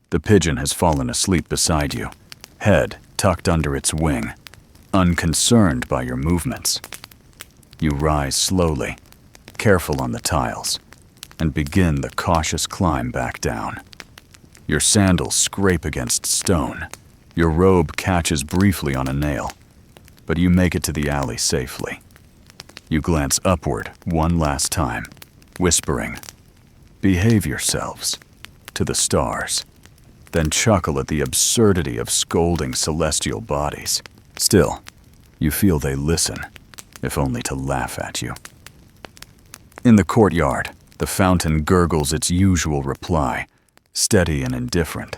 [SPEAKER 1] The pigeon has fallen asleep beside you, head tucked under its wing, unconcerned by your movements. You rise slowly, careful on the tiles, and begin the cautious climb back down. Your sandals scrape against stone. Your robe catches briefly on a nail, but you make it to the alley safely. You glance upward one last time, whispering, "Behave yourselves," to the stars, then chuckle at the absurdity of scolding celestial bodies. Still, you feel they listen, if only to laugh at you. In the courtyard, the fountain gurgles its usual reply, steady and indifferent.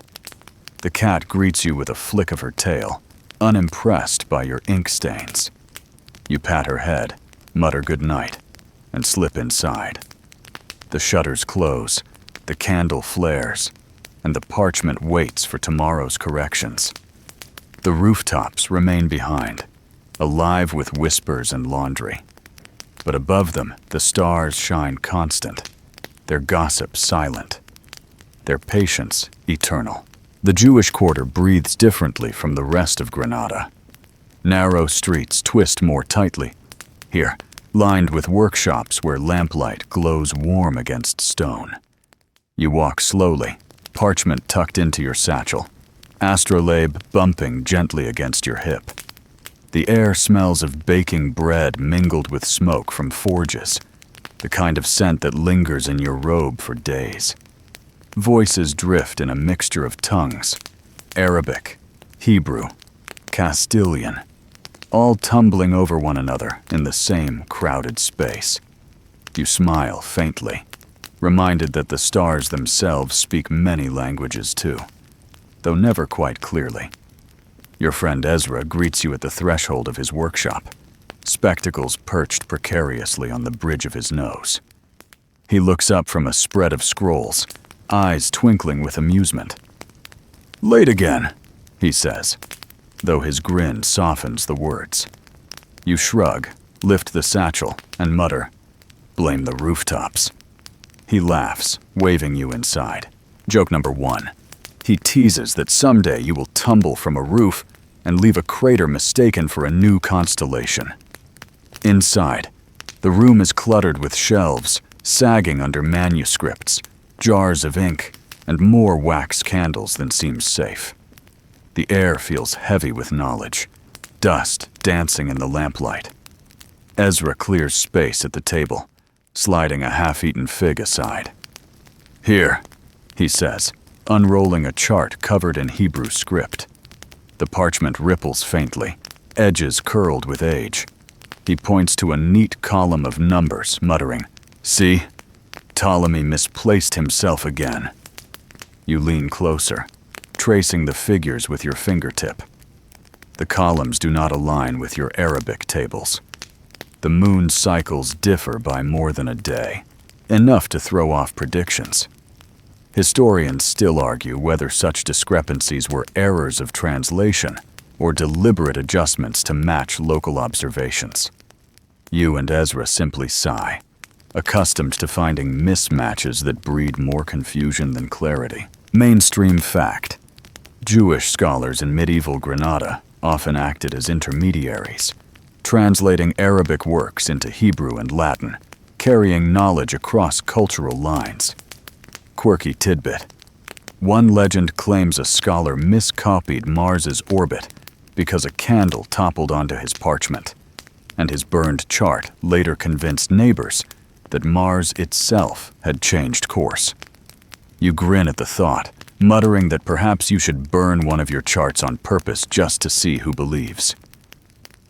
[SPEAKER 1] The cat greets you with a flick of her tail, unimpressed by your ink stains. You pat her head, mutter goodnight, and slip inside. The shutters close, the candle flares, and the parchment waits for tomorrow's corrections. The rooftops remain behind, alive with whispers and laundry. But above them, the stars shine constant, their gossip silent, their patience eternal. The Jewish quarter breathes differently from the rest of Granada. Narrow streets twist more tightly, here, lined with workshops where lamplight glows warm against stone. You walk slowly, parchment tucked into your satchel, astrolabe bumping gently against your hip. The air smells of baking bread mingled with smoke from forges, the kind of scent that lingers in your robe for days. Voices drift in a mixture of tongues, Arabic, Hebrew, Castilian, all tumbling over one another in the same crowded space. You smile faintly, reminded that the stars themselves speak many languages too, though never quite clearly. Your friend Ezra greets you at the threshold of his workshop, spectacles perched precariously on the bridge of his nose. He looks up from a spread of scrolls, eyes twinkling with amusement. "Late again," he says, though his grin softens the words. You shrug, lift the satchel, and mutter, "Blame the rooftops." He laughs, waving you inside. Joke number 1. He teases that someday you will tumble from a roof and leave a crater mistaken for a new constellation. Inside, the room is cluttered with shelves, sagging under manuscripts, jars of ink, and more wax candles than seems safe. The air feels heavy with knowledge, dust dancing in the lamplight. Ezra clears space at the table, sliding a half-eaten fig aside. "Here," he says, unrolling a chart covered in Hebrew script. The parchment ripples faintly, edges curled with age. He points to a neat column of numbers, muttering, "See? Ptolemy misplaced himself again." You lean closer, tracing the figures with your fingertip. The columns do not align with your Arabic tables. The moon cycles differ by more than a day, enough to throw off predictions. Historians still argue whether such discrepancies were errors of translation or deliberate adjustments to match local observations. You and Ezra simply sigh, accustomed to finding mismatches that breed more confusion than clarity. Mainstream fact: Jewish scholars in medieval Granada often acted as intermediaries, translating Arabic works into Hebrew and Latin, carrying knowledge across cultural lines. Quirky tidbit: one legend claims a scholar miscopied Mars's orbit because a candle toppled onto his parchment, and his burned chart later convinced neighbors that Mars itself had changed course. You grin at the thought, muttering that perhaps you should burn one of your charts on purpose just to see who believes.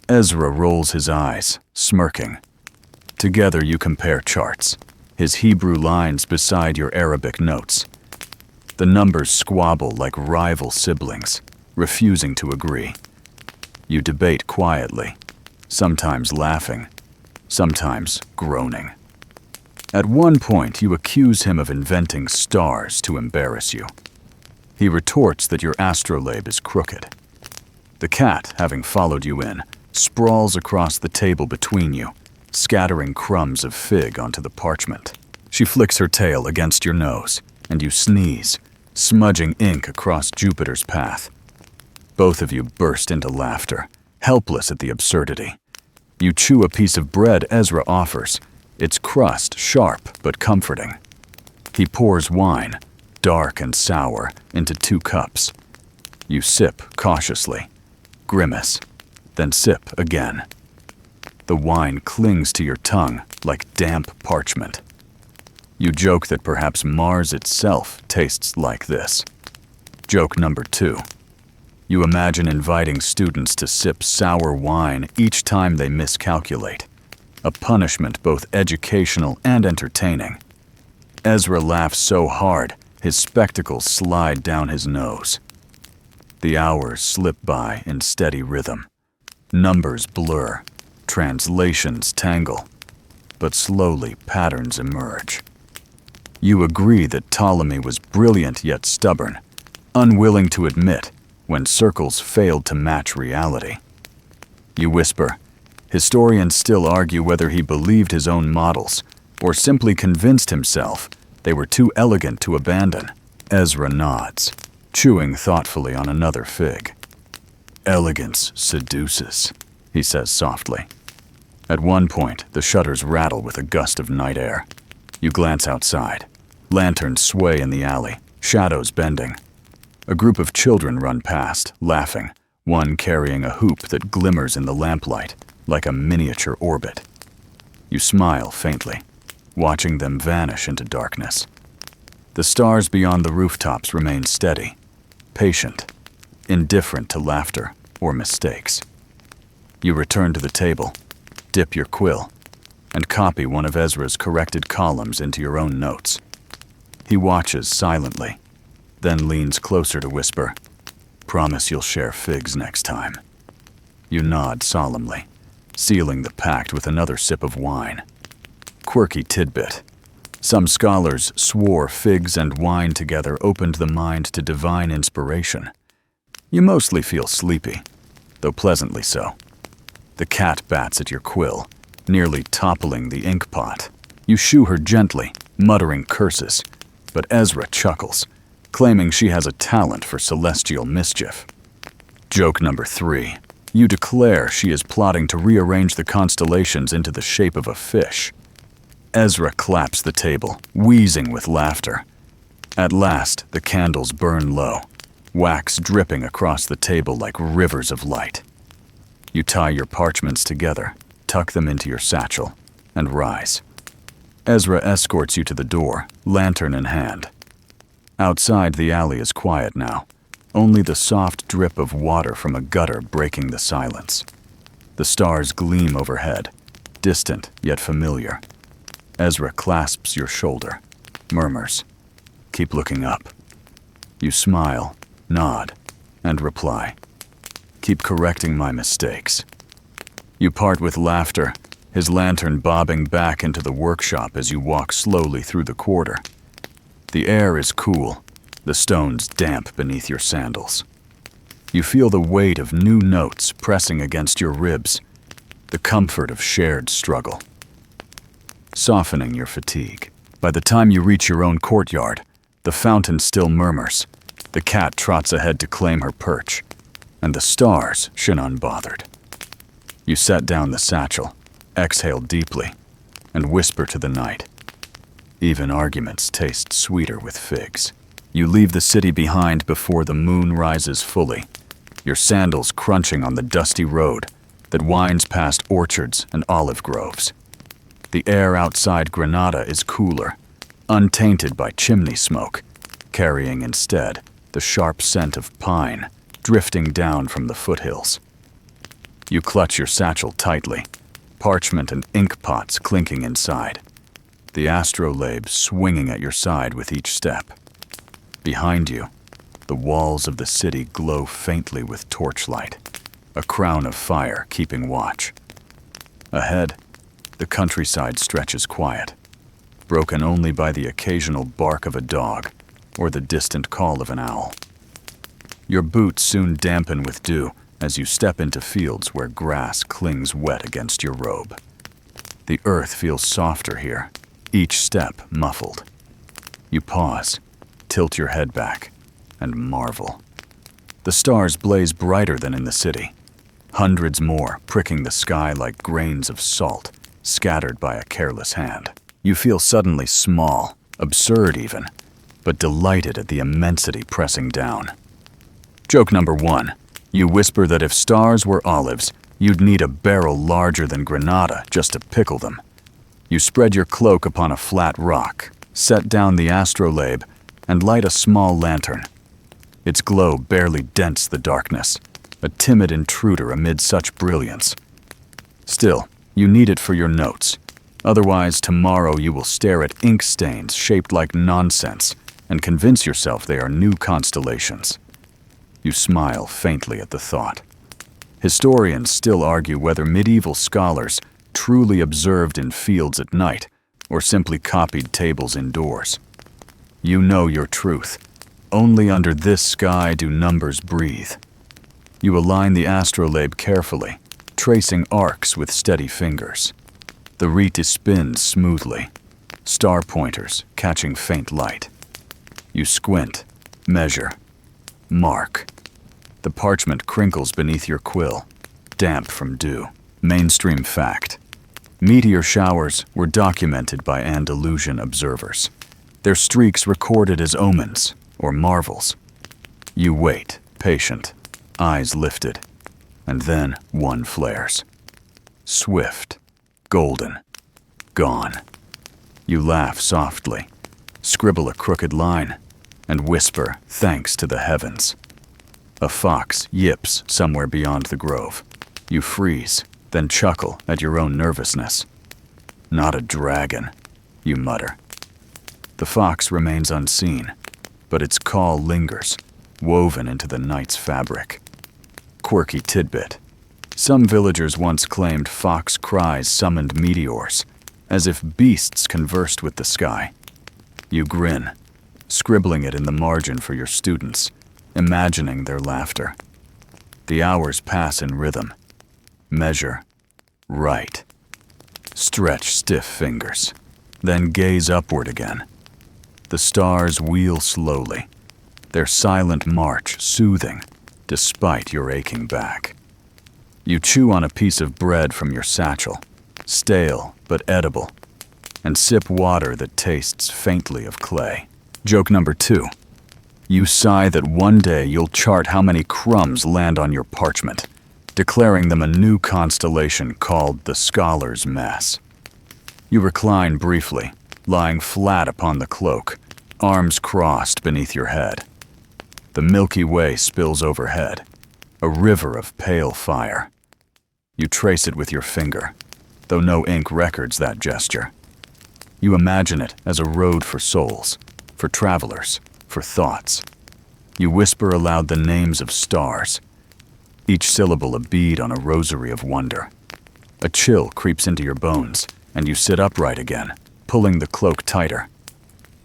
[SPEAKER 1] Ezra rolls his eyes, smirking. Together you compare charts, his Hebrew lines beside your Arabic notes. The numbers squabble like rival siblings, refusing to agree. You debate quietly, sometimes laughing, sometimes groaning. At one point, you accuse him of inventing stars to embarrass you. He retorts that your astrolabe is crooked. The cat, having followed you in, sprawls across the table between you, scattering crumbs of fig onto the parchment. She flicks her tail against your nose, and you sneeze, smudging ink across Jupiter's path. Both of you burst into laughter, helpless at the absurdity. You chew a piece of bread Ezra offers, its crust sharp but comforting. He pours wine, dark and sour, into 2 cups. You sip cautiously, grimace, then sip again. The wine clings to your tongue like damp parchment. You joke that perhaps Mars itself tastes like this. Joke number 2. You imagine inviting students to sip sour wine each time they miscalculate, a punishment both educational and entertaining. Ezra laughs so hard, his spectacles slide down his nose. The hours slip by in steady rhythm. Numbers blur, translations tangle, but slowly patterns emerge. You agree that Ptolemy was brilliant yet stubborn, unwilling to admit when circles failed to match reality. You whisper, historians still argue whether he believed his own models or simply convinced himself they were too elegant to abandon. Ezra nods, chewing thoughtfully on another fig. Elegance seduces, he says softly. At one point, the shutters rattle with a gust of night air. You glance outside. Lanterns sway in the alley, shadows bending. A group of children run past, laughing, one carrying a hoop that glimmers in the lamplight, like a miniature orbit. You smile faintly, watching them vanish into darkness. The stars beyond the rooftops remain steady, patient, indifferent to laughter or mistakes. You return to the table, dip your quill, and copy one of Ezra's corrected columns into your own notes. He watches silently, then leans closer to whisper, "Promise you'll share figs next time." You nod solemnly, sealing the pact with another sip of wine. Quirky tidbit. Some scholars swore figs and wine together opened the mind to divine inspiration. You mostly feel sleepy, though pleasantly so. The cat bats at your quill, nearly toppling the ink pot. You shoo her gently, muttering curses, but Ezra chuckles, claiming she has a talent for celestial mischief. Joke number 3. You declare she is plotting to rearrange the constellations into the shape of a fish. Ezra claps the table, wheezing with laughter. At last, the candles burn low, wax dripping across the table like rivers of light. You tie your parchments together, tuck them into your satchel, and rise. Ezra escorts you to the door, lantern in hand. Outside, the alley is quiet now, only the soft drip of water from a gutter breaking the silence. The stars gleam overhead, distant yet familiar. Ezra clasps your shoulder, murmurs, "Keep looking up." You smile, nod, and reply, "Keep correcting my mistakes." You part with laughter, his lantern bobbing back into the workshop as you walk slowly through the quarter. The air is cool, the stones damp beneath your sandals. You feel the weight of new notes pressing against your ribs, the comfort of shared struggle, softening your fatigue. By the time you reach your own courtyard, the fountain still murmurs, the cat trots ahead to claim her perch, and the stars shine unbothered. You set down the satchel, exhale deeply, and whisper to the night. Even arguments taste sweeter with figs. You leave the city behind before the moon rises fully, your sandals crunching on the dusty road that winds past orchards and olive groves. The air outside Granada is cooler, untainted by chimney smoke, carrying instead the sharp scent of pine drifting down from the foothills. You clutch your satchel tightly, parchment and ink pots clinking inside, the astrolabe swinging at your side with each step. Behind you, the walls of the city glow faintly with torchlight, a crown of fire keeping watch. Ahead, the countryside stretches quiet, broken only by the occasional bark of a dog or the distant call of an owl. Your boots soon dampen with dew as you step into fields where grass clings wet against your robe. The earth feels softer here, each step muffled. You pause, tilt your head back, and marvel. The stars blaze brighter than in the city, hundreds more pricking the sky like grains of salt scattered by a careless hand. You feel suddenly small, absurd even, but delighted at the immensity pressing down. Joke number 1. You whisper that if stars were olives, you'd need a barrel larger than Granada just to pickle them. You spread your cloak upon a flat rock, set down the astrolabe, and light a small lantern. Its glow barely dents the darkness, a timid intruder amid such brilliance. Still, you need it for your notes. Otherwise, tomorrow you will stare at ink stains shaped like nonsense and convince yourself they are new constellations. You smile faintly at the thought. Historians still argue whether medieval scholars truly observed in fields at night or simply copied tables indoors. You know your truth. Only under this sky do numbers breathe. You align the astrolabe carefully, tracing arcs with steady fingers. The rete spins smoothly, star pointers catching faint light. You squint, measure, mark. The parchment crinkles beneath your quill, damp from dew. Mainstream fact. Meteor showers were documented by Andalusian observers, their streaks recorded as omens or marvels. You wait, patient, eyes lifted, and then one flares. Swift, golden, gone. You laugh softly, scribble a crooked line, and whisper thanks to the heavens. A fox yips somewhere beyond the grove. You freeze, then chuckle at your own nervousness. Not a dragon, you mutter. The fox remains unseen, but its call lingers, woven into the night's fabric. Quirky tidbit. Some villagers once claimed fox cries summoned meteors, as if beasts conversed with the sky. You grin, scribbling it in the margin for your students, imagining their laughter. The hours pass in rhythm. Measure, write. Stretch stiff fingers, then gaze upward again. The stars wheel slowly, their silent march soothing despite your aching back. You chew on a piece of bread from your satchel, stale but edible, and sip water that tastes faintly of clay. Joke number 2. You sigh that one day you'll chart how many crumbs land on your parchment, declaring them a new constellation called the Scholar's Mess. You recline briefly, lying flat upon the cloak, arms crossed beneath your head. The Milky Way spills overhead, a river of pale fire. You trace it with your finger, though no ink records that gesture. You imagine it as a road for souls, for travelers, for thoughts. You whisper aloud the names of stars, each syllable a bead on a rosary of wonder. A chill creeps into your bones, and you sit upright again, pulling the cloak tighter.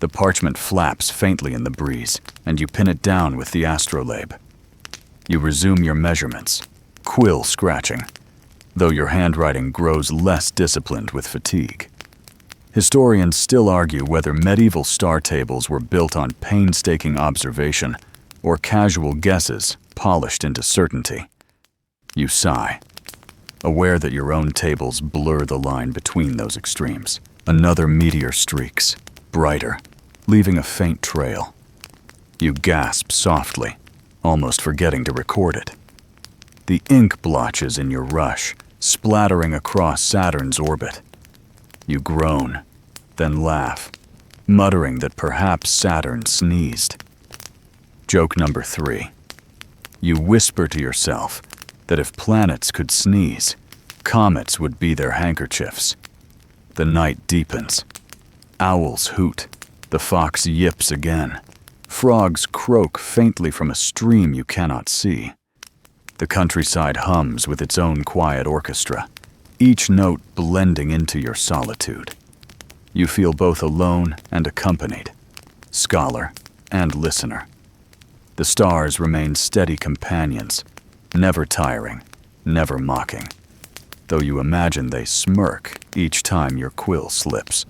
[SPEAKER 1] The parchment flaps faintly in the breeze, and you pin it down with the astrolabe. You resume your measurements, quill scratching, though your handwriting grows less disciplined with fatigue. Historians still argue whether medieval star tables were built on painstaking observation or casual guesses polished into certainty. You sigh, aware that your own tables blur the line between those extremes. Another meteor streaks, brighter, leaving a faint trail. You gasp softly, almost forgetting to record it. the ink blotches in your rush, splattering across Saturn's orbit. You groan, then laugh, muttering that perhaps Saturn sneezed. Joke number 3. You whisper to yourself that if planets could sneeze, comets would be their handkerchiefs. The night deepens. Owls hoot. The fox yips again. Frogs croak faintly from a stream you cannot see. The countryside hums with its own quiet orchestra, each note blending into your solitude. You feel both alone and accompanied, scholar and listener. The stars remain steady companions, never tiring, never mocking, though you imagine they smirk each time your quill slips.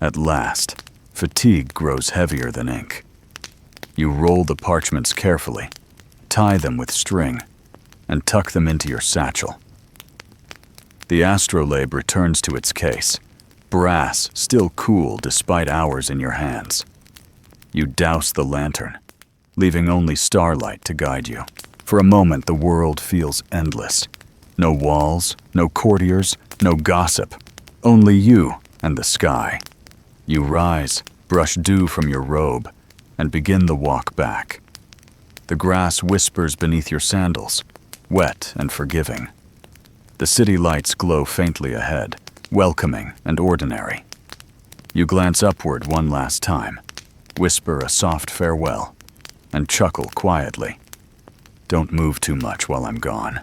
[SPEAKER 1] At last, fatigue grows heavier than ink. You roll the parchments carefully, tie them with string, and tuck them into your satchel. The astrolabe returns to its case, brass still cool despite hours in your hands. You douse the lantern, leaving only starlight to guide you. For a moment, the world feels endless. No walls, no courtiers, no gossip, only you and the sky. You rise, brush dew from your robe, and begin the walk back. The grass whispers beneath your sandals, wet and forgiving. The city lights glow faintly ahead, welcoming and ordinary. You glance upward one last time, whisper a soft farewell, and chuckle quietly. Don't move too much while I'm gone.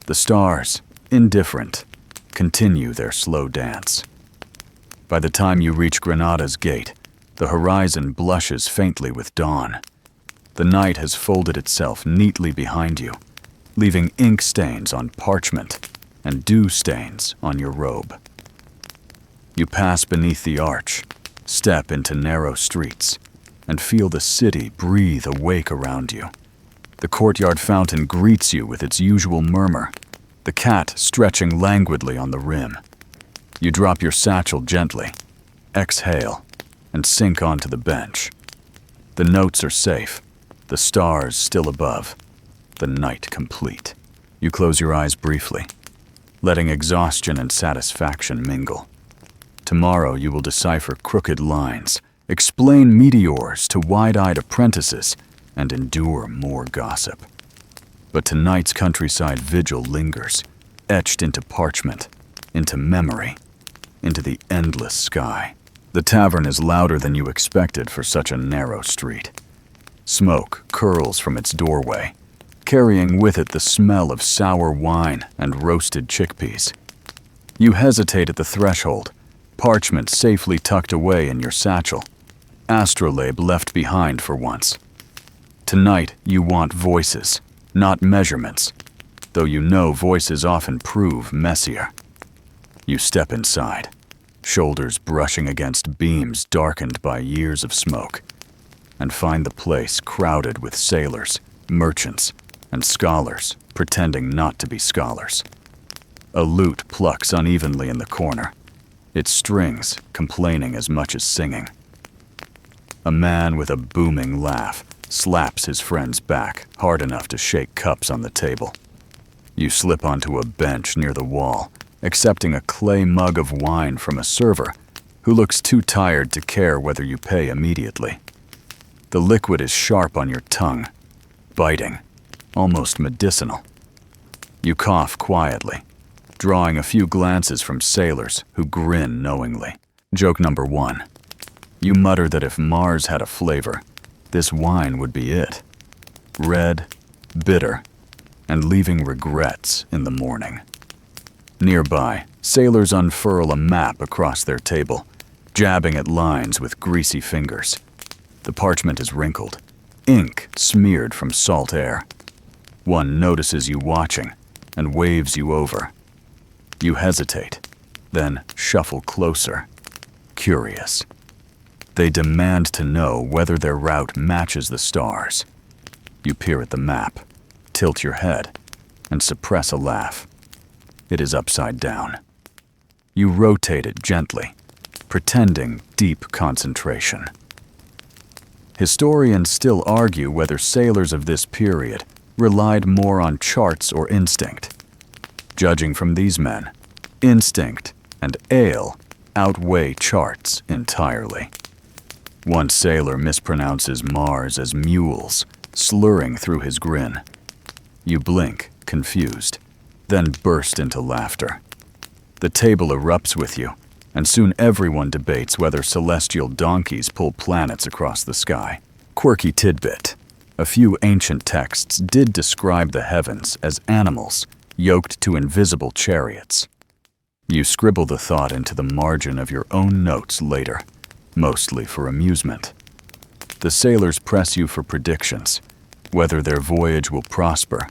[SPEAKER 1] The stars, indifferent, continue their slow dance. By the time you reach Granada's gate, the horizon blushes faintly with dawn. The night has folded itself neatly behind you, leaving ink stains on parchment and dew stains on your robe. You pass beneath the arch, step into narrow streets, and feel the city breathe awake around you. The courtyard fountain greets you with its usual murmur, the cat stretching languidly on the rim. You drop your satchel gently, exhale, and sink onto the bench. The notes are safe, the stars still above, the night complete. You close your eyes briefly, letting exhaustion and satisfaction mingle. Tomorrow you will decipher crooked lines, explain meteors to wide-eyed apprentices, and endure more gossip. But tonight's countryside vigil lingers, etched into parchment, into memory, into the endless sky. The tavern is louder than you expected for such a narrow street. Smoke curls from its doorway, carrying with it the smell of sour wine and roasted chickpeas. You hesitate at the threshold, parchment safely tucked away in your satchel, astrolabe left behind for once. Tonight you want voices, not measurements, though you know voices often prove messier. You step inside, shoulders brushing against beams darkened by years of smoke, and find the place crowded with sailors, merchants, and scholars pretending not to be scholars. A lute plucks unevenly in the corner, its strings complaining as much as singing. A man with a booming laugh slaps his friend's back hard enough to shake cups on the table. You slip onto a bench near the wall, accepting a clay mug of wine from a server who looks too tired to care whether you pay immediately. The liquid is sharp on your tongue, biting, almost medicinal. You cough quietly, drawing a few glances from sailors who grin knowingly. Joke number 1. You mutter that if Mars had a flavor, this wine would be it. Red, bitter, and leaving regrets in the morning. Nearby, sailors unfurl a map across their table, jabbing at lines with greasy fingers. The parchment is wrinkled, ink smeared from salt air. One notices you watching and waves you over. You hesitate, then shuffle closer, curious. They demand to know whether their route matches the stars. You peer at the map, tilt your head, and suppress a laugh. It is upside down. You rotate it gently, pretending deep concentration. Historians still argue whether sailors of this period relied more on charts or instinct. Judging from these men, instinct and ale outweigh charts entirely. One sailor mispronounces Mars as mules, slurring through his grin. You blink, confused, then burst into laughter. The table erupts with you, and soon everyone debates whether celestial donkeys pull planets across the sky. Quirky tidbit: a few ancient texts did describe the heavens as animals yoked to invisible chariots. You scribble the thought into the margin of your own notes later, mostly for amusement. The sailors press you for predictions, whether their voyage will prosper,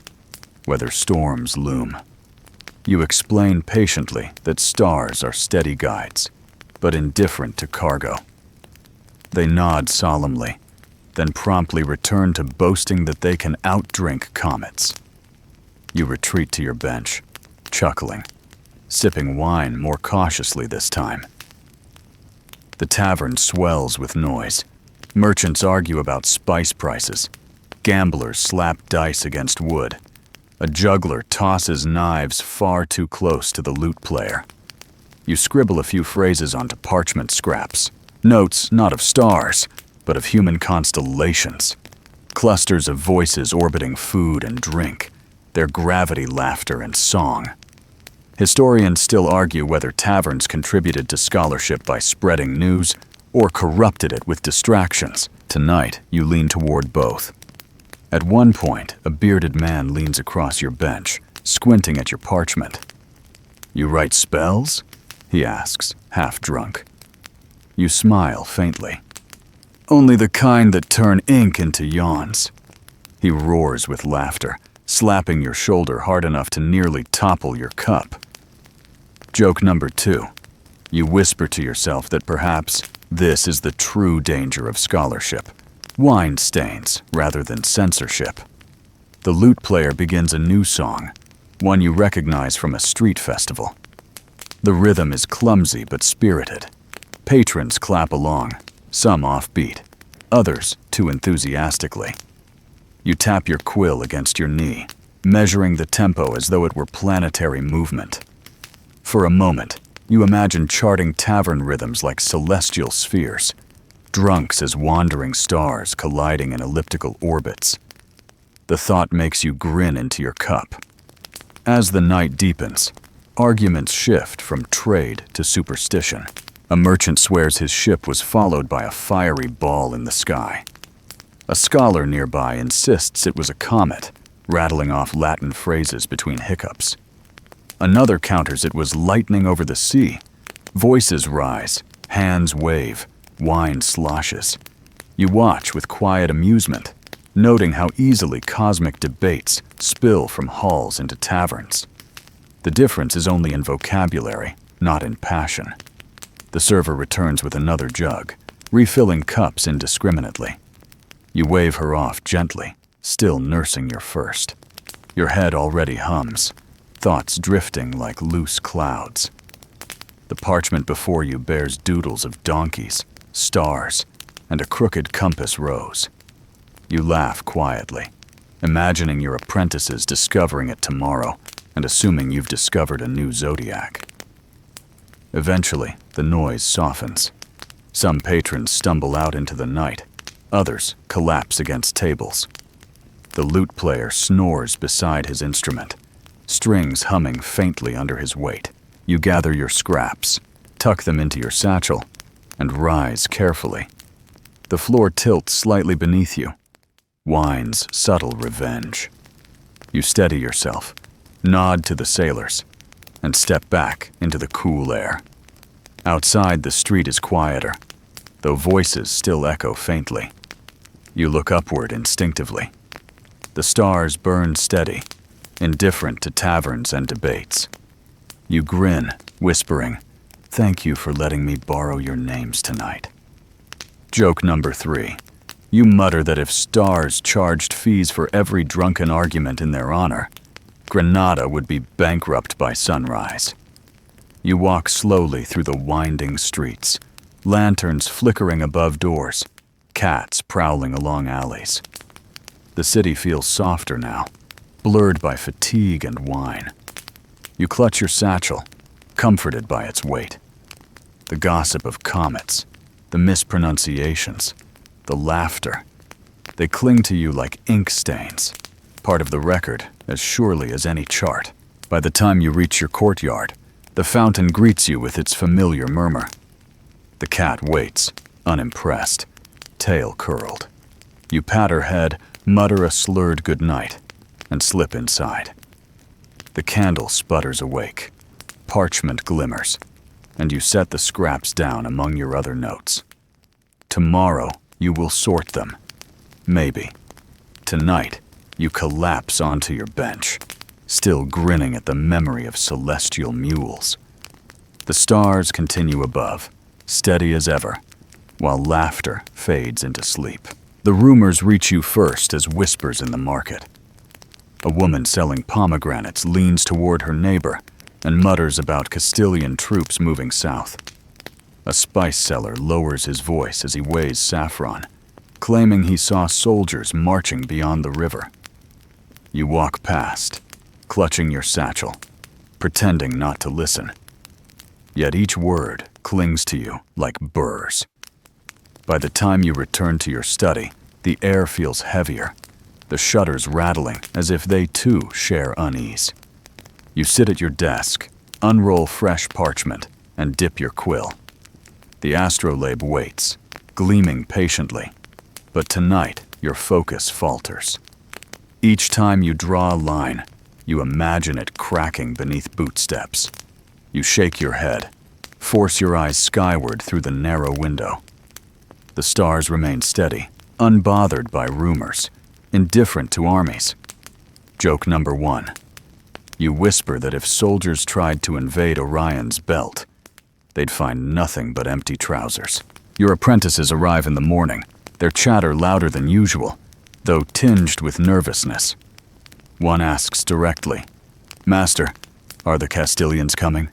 [SPEAKER 1] whether storms loom. You explain patiently that stars are steady guides, but indifferent to cargo. They nod solemnly, then promptly return to boasting that they can outdrink comets. You retreat to your bench, chuckling, sipping wine more cautiously this time. The tavern swells with noise. Merchants argue about spice prices. Gamblers slap dice against wood. A juggler tosses knives far too close to the lute player. You scribble a few phrases onto parchment scraps, notes not of stars, but of human constellations. Clusters of voices orbiting food and drink, their gravity, laughter, and song. Historians still argue whether taverns contributed to scholarship by spreading news or corrupted it with distractions. Tonight, you lean toward both. At one point, a bearded man leans across your bench, squinting at your parchment. "You write spells?" he asks, half drunk. You smile faintly. "Only the kind that turn ink into yawns." He roars with laughter, slapping your shoulder hard enough to nearly topple your cup. Joke number 2. You whisper to yourself that perhaps this is the true danger of scholarship. Wine stains rather than censorship. The lute player begins a new song, one you recognize from a street festival. The rhythm is clumsy but spirited. Patrons clap along, some offbeat, others too enthusiastically. You tap your quill against your knee, measuring the tempo as though it were planetary movement. For a moment, you imagine charting tavern rhythms like celestial spheres, drunks as wandering stars colliding in elliptical orbits. The thought makes you grin into your cup. As the night deepens, arguments shift from trade to superstition. A merchant swears his ship was followed by a fiery ball in the sky. A scholar nearby insists it was a comet, rattling off Latin phrases between hiccups. Another counters it was lightning over the sea. Voices rise, hands wave, wine sloshes. You watch with quiet amusement, noting how easily cosmic debates spill from halls into taverns. The difference is only in vocabulary, not in passion. The server returns with another jug, refilling cups indiscriminately. You wave her off gently, still nursing your first. Your head already hums, thoughts drifting like loose clouds. The parchment before you bears doodles of donkeys, stars, and a crooked compass rose. You laugh quietly, imagining your apprentices discovering it tomorrow and assuming you've discovered a new zodiac. Eventually, the noise softens. Some patrons stumble out into the night, others collapse against tables. The lute player snores beside his instrument, strings humming faintly under his weight. You gather your scraps, tuck them into your satchel, and rise carefully. The floor tilts slightly beneath you. Wine's subtle revenge. You steady yourself, nod to the sailors, and step back into the cool air. Outside, the street is quieter, though voices still echo faintly. You look upward instinctively. The stars burn steady, indifferent to taverns and debates. You grin, whispering, "Thank you for letting me borrow your names tonight." Joke number 3. You mutter that if stars charged fees for every drunken argument in their honor, Granada would be bankrupt by sunrise. You walk slowly through the winding streets, lanterns flickering above doors, cats prowling along alleys. The city feels softer now, blurred by fatigue and wine. You clutch your satchel, comforted by its weight. The gossip of comets, the mispronunciations, the laughter, they cling to you like ink stains, part of the record as surely as any chart. By the time you reach your courtyard, the fountain greets you with its familiar murmur. The cat waits, unimpressed, tail curled. You pat her head, mutter a slurred goodnight, and slip inside. The candle sputters awake, parchment glimmers, and you set the scraps down among your other notes. Tomorrow, you will sort them. Maybe. Tonight, you collapse onto your bench, still grinning at the memory of celestial mules. The stars continue above, steady as ever, while laughter fades into sleep. The rumors reach you first as whispers in the market. A woman selling pomegranates leans toward her neighbor and mutters about Castilian troops moving south. A spice seller lowers his voice as he weighs saffron, claiming he saw soldiers marching beyond the river. You walk past, clutching your satchel, pretending not to listen. Yet each word clings to you like burrs. By the time you return to your study, the air feels heavier, the shutters rattling as if they too share unease. You sit at your desk, unroll fresh parchment, and dip your quill. The astrolabe waits, gleaming patiently, but tonight your focus falters. Each time you draw a line, you imagine it cracking beneath bootsteps. You shake your head, force your eyes skyward through the narrow window. The stars remain steady, unbothered by rumors, indifferent to armies. Joke number 1. You whisper that if soldiers tried to invade Orion's belt, they'd find nothing but empty trousers. Your apprentices arrive in the morning, their chatter louder than usual, though tinged with nervousness. One asks directly, "Master, are the Castilians coming?"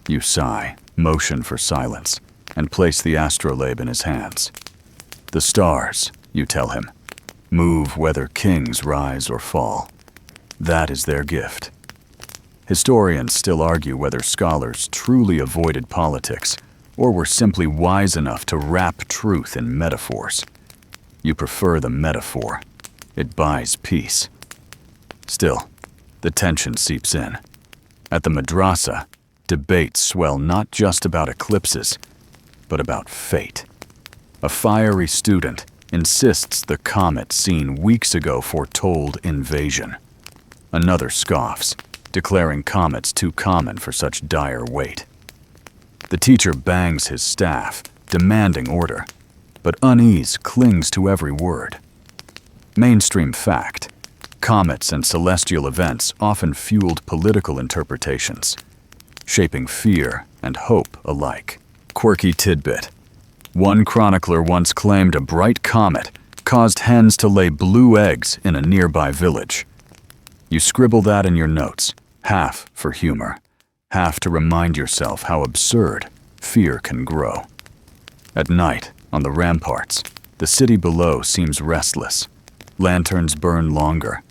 [SPEAKER 1] You sigh, motion for silence, and place the astrolabe in his hands. "The stars," you tell him, "move whether kings rise or fall. That is their gift." Historians still argue whether scholars truly avoided politics or were simply wise enough to wrap truth in metaphors. You prefer the metaphor. It buys peace. Still, the tension seeps in. At the madrasa, debates swell not just about eclipses, but about fate. A fiery student insists the comet seen weeks ago foretold invasion. Another scoffs, declaring comets too common for such dire weight. The teacher bangs his staff, demanding order, but unease clings to every word. Mainstream fact: comets and celestial events often fueled political interpretations, shaping fear and hope alike. Quirky tidbit: one chronicler once claimed a bright comet caused hens to lay blue eggs in a nearby village. You scribble that in your notes, half for humor, half to remind yourself how absurd fear can grow. At night, on the ramparts, the city below seems restless. Lanterns burn longer,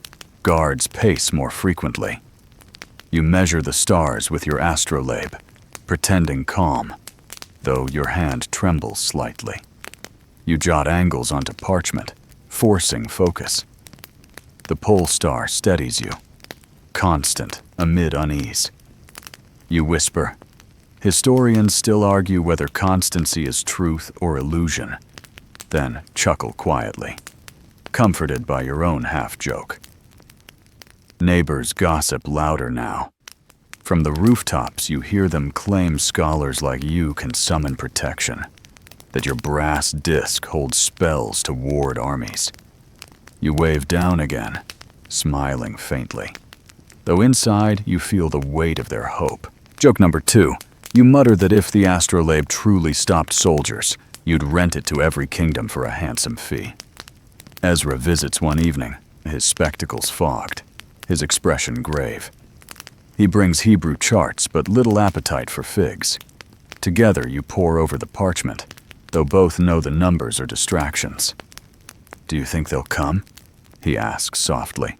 [SPEAKER 1] guards pace more frequently. You measure the stars with your astrolabe, pretending calm, though your hand trembles slightly. You jot angles onto parchment, forcing focus. The pole star steadies you, constant amid unease. You whisper. Historians still argue whether constancy is truth or illusion, then chuckle quietly, comforted by your own half-joke. Neighbors gossip louder now. From the rooftops, you hear them claim scholars like you can summon protection, that your brass disc holds spells to ward armies. You wave down again, smiling faintly, though inside you feel the weight of their hope. Joke number 2. You mutter that if the astrolabe truly stopped soldiers, you'd rent it to every kingdom for a handsome fee. Ezra visits one evening, his spectacles fogged, his expression grave. He brings Hebrew charts but little appetite for figs. Together you pore over the parchment, though both know the numbers are distractions. Do you think they'll come? he asks softly.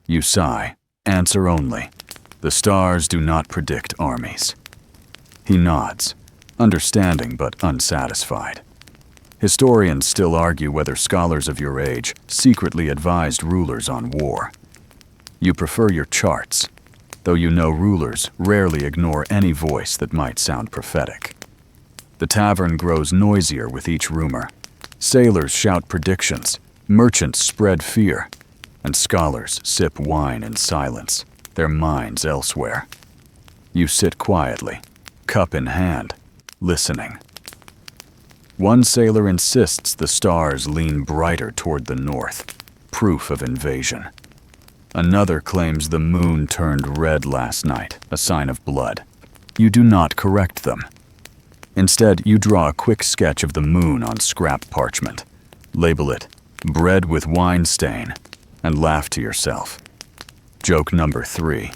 [SPEAKER 1] You sigh, answer only. The stars do not predict armies. He nods, understanding but unsatisfied. Historians still argue whether scholars of your age secretly advised rulers on war. You prefer your charts, though you know rulers rarely ignore any voice that might sound prophetic. The tavern grows noisier with each rumor. Sailors shout predictions, merchants spread fear, and scholars sip wine in silence, their minds elsewhere. You sit quietly, cup in hand, listening. One sailor insists the stars lean brighter toward the north, proof of invasion. Another claims the moon turned red last night, a sign of blood. You do not correct them. Instead, you draw a quick sketch of the moon on scrap parchment, label it "bread with wine stain," and laugh to yourself. Joke number 3.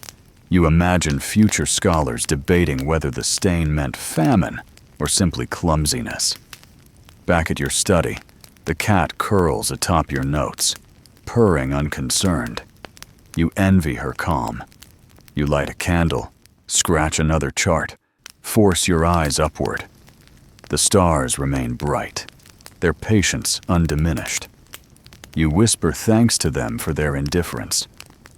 [SPEAKER 1] You imagine future scholars debating whether the stain meant famine or simply clumsiness. Back at your study, the cat curls atop your notes, purring unconcerned. You envy her calm. You light a candle, scratch another chart, force your eyes upward. The stars remain bright, their patience undiminished. You whisper thanks to them for their indifference,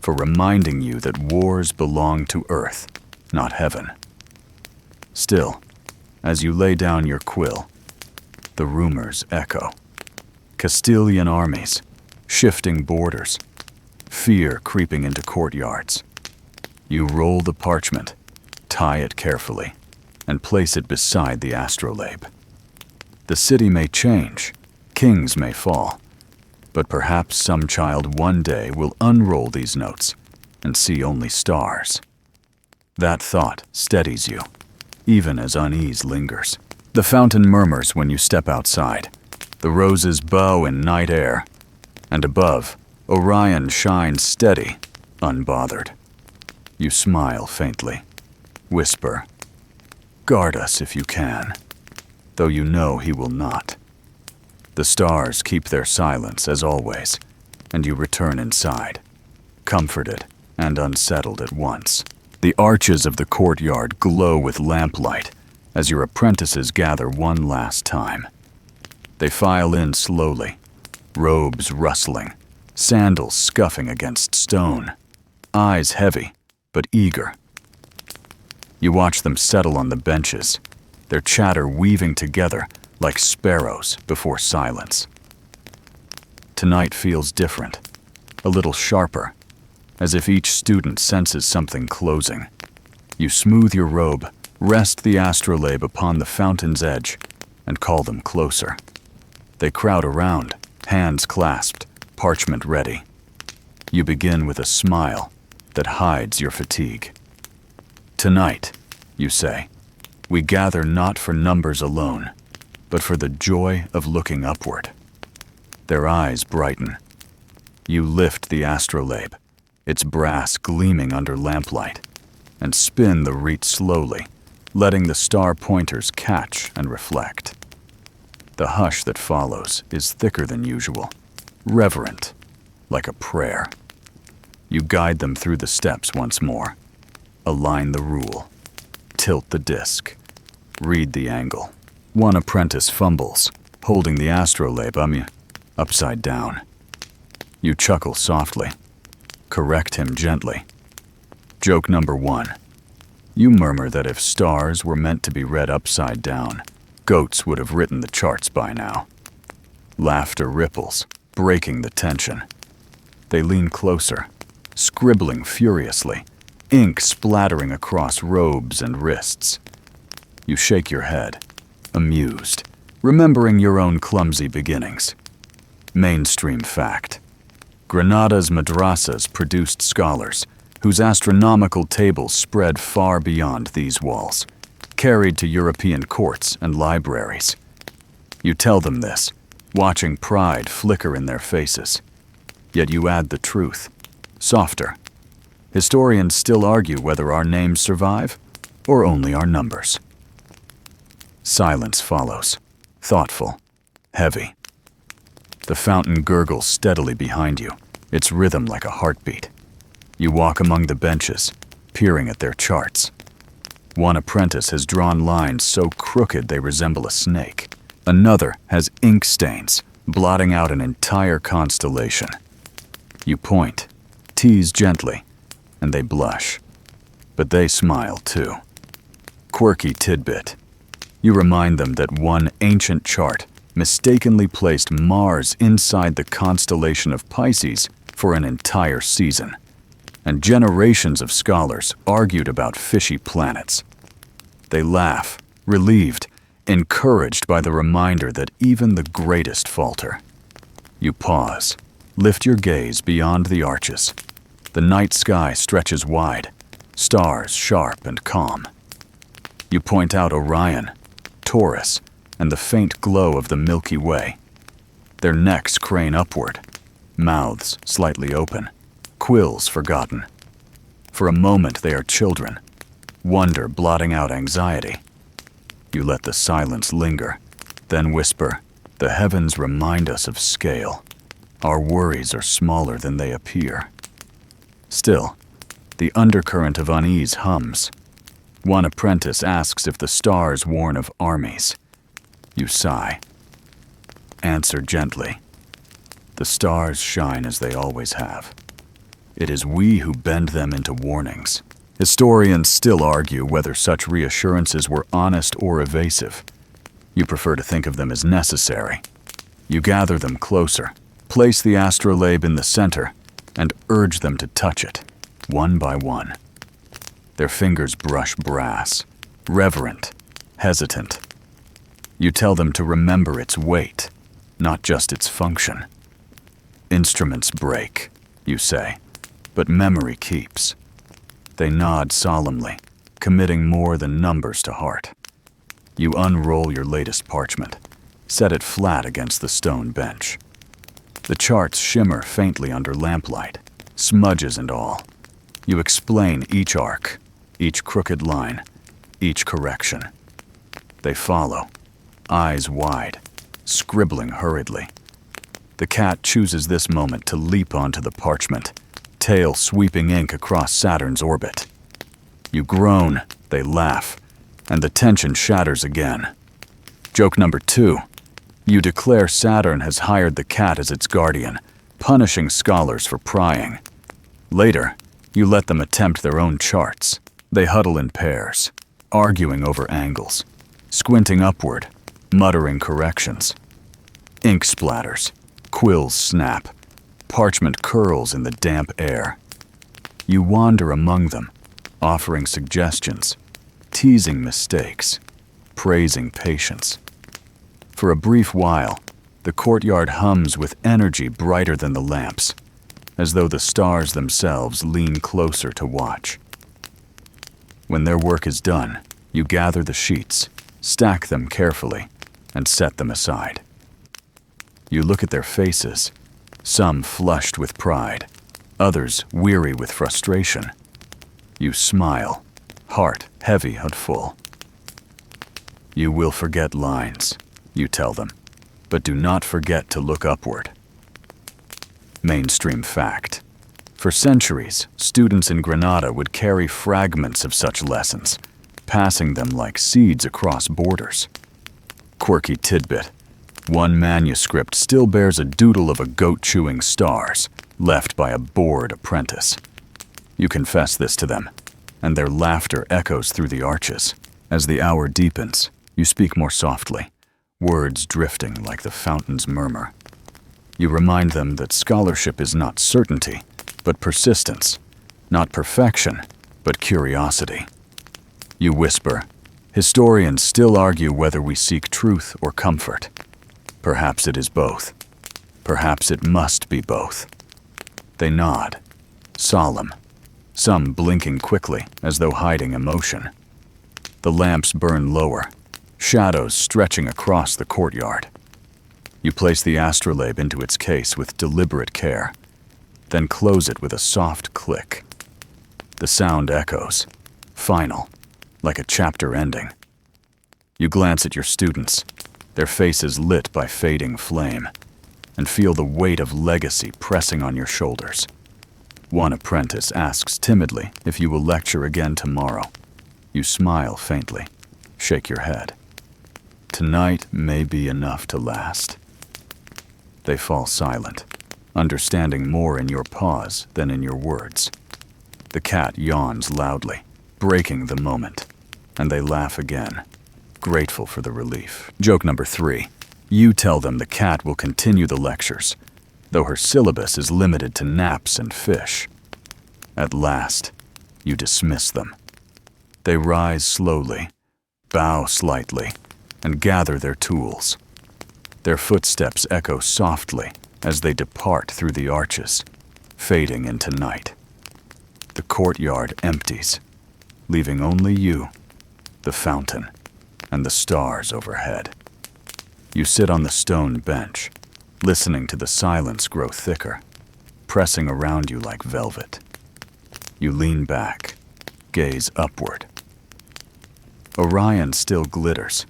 [SPEAKER 1] for reminding you that wars belong to earth, not heaven. Still, as you lay down your quill, the rumors echo. Castilian armies, shifting borders, fear creeping into courtyards. You roll the parchment, tie it carefully, and place it beside the astrolabe. The city may change, kings may fall, but perhaps some child one day will unroll these notes and see only stars. That thought steadies you, even as unease lingers. The fountain murmurs when you step outside. The roses bow in night air, and above, Orion shines steady, unbothered. You smile faintly, whisper, "Guard us if you can," though you know he will not. The stars keep their silence as always, and you return inside, comforted and unsettled at once. The arches of the courtyard glow with lamplight as your apprentices gather one last time. They file in slowly, robes rustling, sandals scuffing against stone, eyes heavy but eager. You watch them settle on the benches, their chatter weaving together like sparrows before silence. Tonight feels different, a little sharper, as if each student senses something closing. You smooth your robe, rest the astrolabe upon the fountain's edge, and call them closer. They crowd around, hands clasped, parchment ready. You begin with a smile that hides your fatigue. Tonight, you say, we gather not for numbers alone, but for the joy of looking upward. Their eyes brighten. You lift the astrolabe, its brass gleaming under lamplight, and spin the rete slowly, letting the star pointers catch and reflect. The hush that follows is thicker than usual, reverent, like a prayer. You guide them through the steps once more. Align the rule. Tilt the disc. Read the angle. One apprentice fumbles, holding the astrolabe upside down. You chuckle softly. Correct him gently. Joke number 1. You murmur that if stars were meant to be read upside down, goats would have written the charts by now. Laughter ripples, breaking the tension. They lean closer, scribbling furiously, ink splattering across robes and wrists. You shake your head, amused, remembering your own clumsy beginnings. Mainstream fact. Granada's madrasas produced scholars whose astronomical tables spread far beyond these walls, carried to European courts and libraries. You tell them this, watching pride flicker in their faces. Yet you add the truth, softer. Historians still argue whether our names survive or only our numbers. Silence follows, thoughtful, heavy. The fountain gurgles steadily behind you, its rhythm like a heartbeat. You walk among the benches, peering at their charts. One apprentice has drawn lines so crooked they resemble a snake. Another has ink stains, blotting out an entire constellation. You point, tease gently, and they blush. But they smile too. Quirky tidbit. You remind them that one ancient chart mistakenly placed Mars inside the constellation of Pisces for an entire season, and generations of scholars argued about fishy planets. They laugh, relieved, encouraged by the reminder that even the greatest falter. You pause, lift your gaze beyond the arches. The night sky stretches wide, stars sharp and calm. You point out Orion, Taurus, and the faint glow of the Milky Way. Their necks crane upward, mouths slightly open, quills forgotten. For a moment they are children, wonder blotting out anxiety. You let the silence linger, then whisper, "The heavens remind us of scale. Our worries are smaller than they appear." Still, the undercurrent of unease hums. One apprentice asks if the stars warn of armies. You sigh. Answer gently. The stars shine as they always have. It is we who bend them into warnings. Historians still argue whether such reassurances were honest or evasive. You prefer to think of them as necessary. You gather them closer, place the astrolabe in the center, and urge them to touch it, one by one. Their fingers brush brass, reverent, hesitant. You tell them to remember its weight, not just its function. Instruments break, you say, but memory keeps. They nod solemnly, committing more than numbers to heart. You unroll your latest parchment, set it flat against the stone bench. The charts shimmer faintly under lamplight, smudges and all. You explain each arc, each crooked line, each correction. They follow, eyes wide, scribbling hurriedly. The cat chooses this moment to leap onto the parchment, tail sweeping ink across Saturn's orbit. You groan, they laugh, and the tension shatters again. Joke number 2. You declare Saturn has hired the cat as its guardian, punishing scholars for prying. Later, you let them attempt their own charts. They huddle in pairs, arguing over angles, squinting upward, muttering corrections. Ink splatters, quills snap, parchment curls in the damp air. You wander among them, offering suggestions, teasing mistakes, praising patience. For a brief while, the courtyard hums with energy brighter than the lamps, as though the stars themselves lean closer to watch. When their work is done, you gather the sheets, stack them carefully, and set them aside. You look at their faces, some flushed with pride, others weary with frustration. You smile, heart heavy and full. You will forget lines, you tell them, but do not forget to look upward. Mainstream fact. For centuries, students in Granada would carry fragments of such lessons, passing them like seeds across borders. Quirky tidbit. One manuscript still bears a doodle of a goat chewing stars, left by a bored apprentice. You confess this to them, and their laughter echoes through the arches. As the hour deepens, you speak more softly, words drifting like the fountain's murmur. You remind them that scholarship is not certainty, but persistence, not perfection, but curiosity. You whisper, historians still argue whether we seek truth or comfort. Perhaps it is both. Perhaps it must be both. They nod, solemn, some blinking quickly as though hiding emotion. The lamps burn lower, shadows stretching across the courtyard. You place the astrolabe into its case with deliberate care, then close it with a soft click. The sound echoes, final, like a chapter ending. You glance at your students, their faces lit by fading flame. and feel the weight of legacy pressing on your shoulders. One apprentice asks timidly if you will lecture again tomorrow. You smile faintly, shake your head. Tonight may be enough to last. They fall silent, understanding more in your pause than in your words. The cat yawns loudly, breaking the moment, and they laugh again, grateful for the relief. Joke number 3. You tell them the cat will continue the lectures, though her syllabus is limited to naps and fish. At last, you dismiss them. They rise slowly, bow slightly, and gather their tools. Their footsteps echo softly as they depart through the arches, fading into night. The courtyard empties, leaving only you, the fountain, and the stars overhead. You sit on the stone bench, listening to the silence grow thicker, pressing around you like velvet. You lean back, gaze upward. Orion still glitters,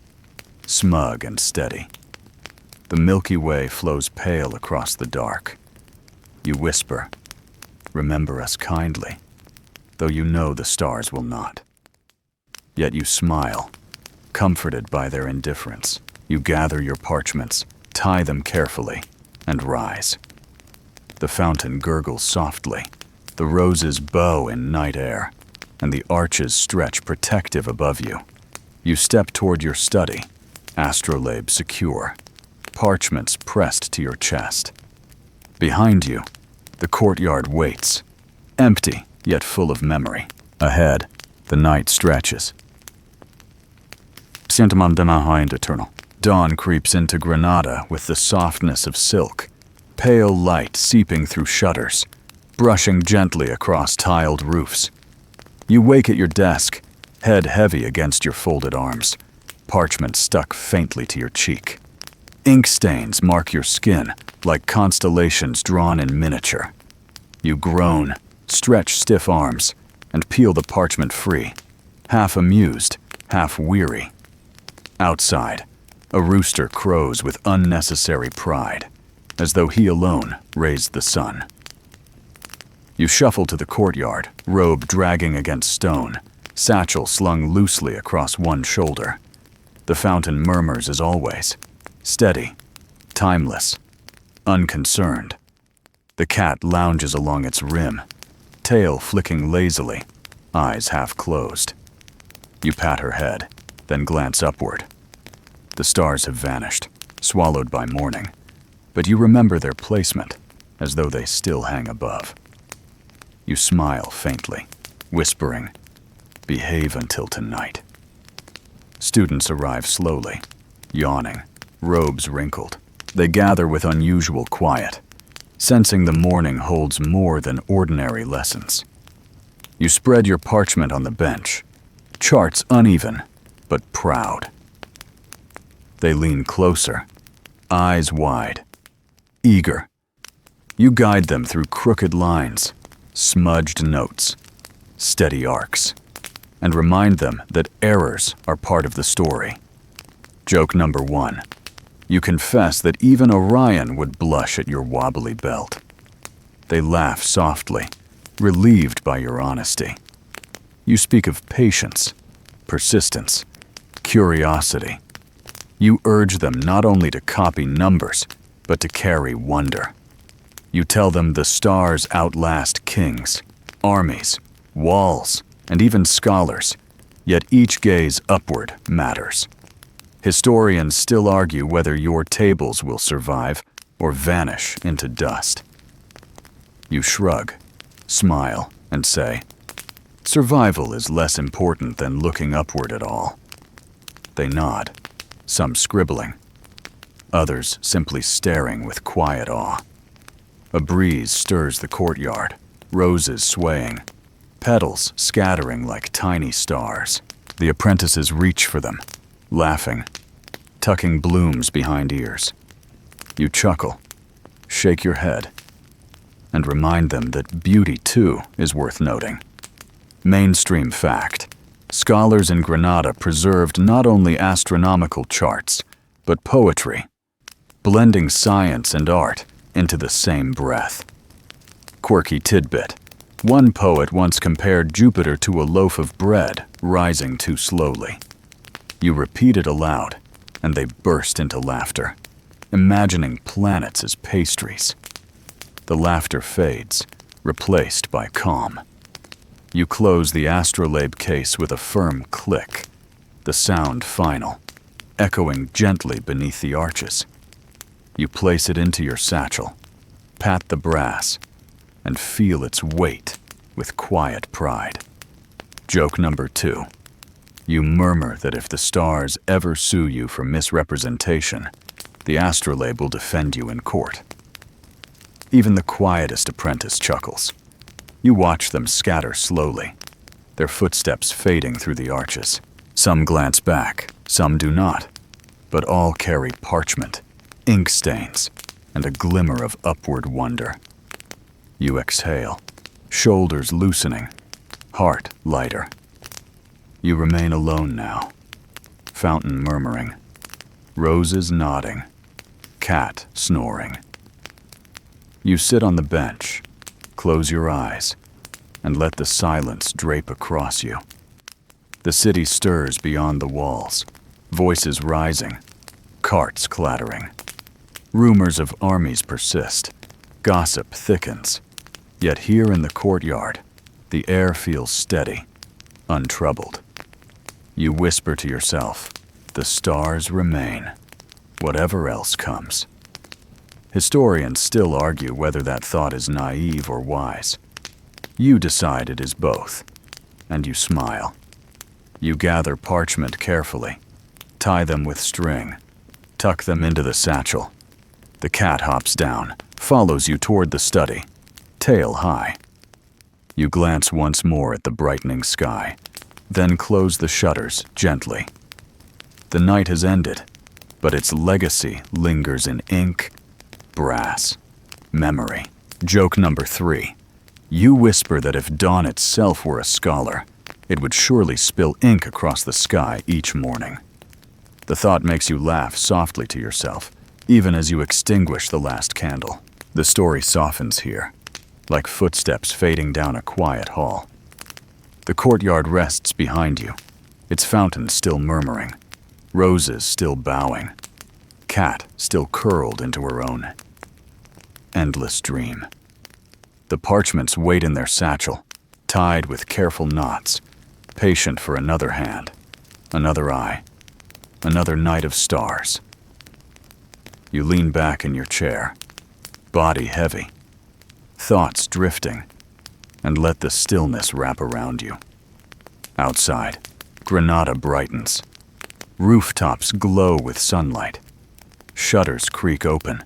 [SPEAKER 1] smug and steady. The Milky Way flows pale across the dark. You whisper, "Remember us kindly," though you know the stars will not. Yet you smile, comforted by their indifference. You gather your parchments, tie them carefully, and rise. The fountain gurgles softly, the roses bow in night air, and the arches stretch protective above you. You step toward your study, astrolabe secure, parchments pressed to your chest. Behind you, the courtyard waits, empty yet full of memory. Ahead, the night stretches. Eternal. Dawn creeps into Granada with the softness of silk, pale light seeping through shutters, brushing gently across tiled roofs. You wake at your desk, head heavy against your folded arms, parchment stuck faintly to your cheek. Ink stains mark your skin like constellations drawn in miniature. You groan, stretch stiff arms, and peel the parchment free, half amused, half weary. Outside, a rooster crows with unnecessary pride, as though he alone raised the sun. You shuffle to the courtyard, robe dragging against stone, satchel slung loosely across one shoulder. The fountain murmurs as always, steady, timeless, unconcerned. The cat lounges along its rim, tail flicking lazily, eyes half closed. You pat her head, then glance upward. The stars have vanished, swallowed by morning, but you remember their placement, as though they still hang above. You smile faintly, whispering, "Behave until tonight." Students arrive slowly, yawning, robes wrinkled. They gather with unusual quiet, sensing the morning holds more than ordinary lessons. You spread your parchment on the bench, charts uneven, but proud. They lean closer, eyes wide, eager. You guide them through crooked lines, smudged notes, steady arcs, and remind them that errors are part of the story. Joke number 1. You confess that even Orion would blush at your wobbly belt. They laugh softly, relieved by your honesty. You speak of patience, persistence, curiosity. You urge them not only to copy numbers, but to carry wonder. You tell them the stars outlast kings, armies, walls, and even scholars, yet each gaze upward matters. Historians still argue whether your tables will survive or vanish into dust. You shrug, smile, and say, "Survival is less important than looking upward at all." They nod, some scribbling, others simply staring with quiet awe. A breeze stirs the courtyard, roses swaying, petals scattering like tiny stars. The apprentices reach for them, laughing, tucking blooms behind ears. You chuckle, shake your head, and remind them that beauty too is worth noting. Mainstream fact: scholars in Granada preserved not only astronomical charts, but poetry, blending science and art into the same breath. Quirky tidbit. One poet once compared Jupiter to a loaf of bread rising too slowly. You repeat it aloud, and they burst into laughter, imagining planets as pastries. The laughter fades, replaced by calm. You close the astrolabe case with a firm click, the sound final, echoing gently beneath the arches. You place it into your satchel, pat the brass, and feel its weight with quiet pride. Joke number 2. You murmur that if the stars ever sue you for misrepresentation, the astrolabe will defend you in court. Even the quietest apprentice chuckles. You watch them scatter slowly, their footsteps fading through the arches. Some glance back, some do not, but all carry parchment, ink stains, and a glimmer of upward wonder. You exhale, shoulders loosening, heart lighter. You remain alone now, fountain murmuring, roses nodding, cat snoring. You sit on the bench, close your eyes, and let the silence drape across you. The city stirs beyond the walls, voices rising, carts clattering. Rumors of armies persist, gossip thickens. Yet here in the courtyard, the air feels steady, untroubled. You whisper to yourself, the stars remain, whatever else comes. Historians still argue whether that thought is naive or wise. You decide it is both, and you smile. You gather parchment carefully, tie them with string, tuck them into the satchel. The cat hops down, follows you toward the study, tail high. You glance once more at the brightening sky, then close the shutters gently. The night has ended, but its legacy lingers in ink, brass, memory. Joke number 3. You whisper that if dawn itself were a scholar, it would surely spill ink across the sky each morning. The thought makes you laugh softly to yourself, even as you extinguish the last candle. The story softens here, like footsteps fading down a quiet hall. The courtyard rests behind you, its fountain still murmuring, roses still bowing, cat still curled into her own endless dream. The parchments wait in their satchel, tied with careful knots, patient for another hand, another eye, another night of stars. You lean back in your chair, body heavy, thoughts drifting, and let the stillness wrap around you. Outside, Granada brightens. Rooftops glow with sunlight. Shutters creak open.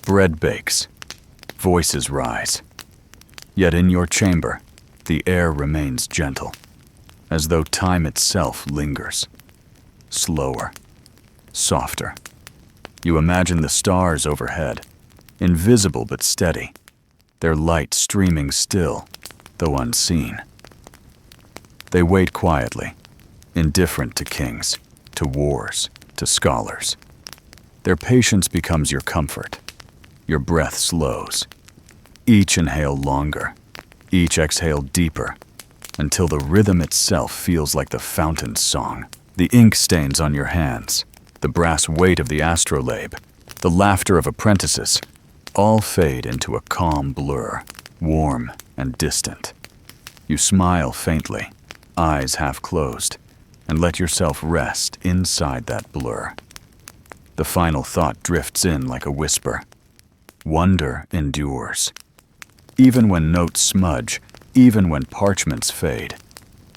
[SPEAKER 1] Bread bakes. Voices rise. Yet in your chamber, the air remains gentle, as though time itself lingers. Slower, softer. You imagine the stars overhead, invisible but steady, their light streaming still, though unseen. They wait quietly, indifferent to kings, to wars, to scholars. Their patience becomes your comfort. Your breath slows. Each inhale longer, each exhale deeper, until the rhythm itself feels like the fountain's song. The ink stains on your hands, the brass weight of the astrolabe, the laughter of apprentices, all fade into a calm blur, warm and distant. You smile faintly, eyes half closed, and let yourself rest inside that blur. The final thought drifts in like a whisper. Wonder endures. Even when notes smudge, even when parchments fade,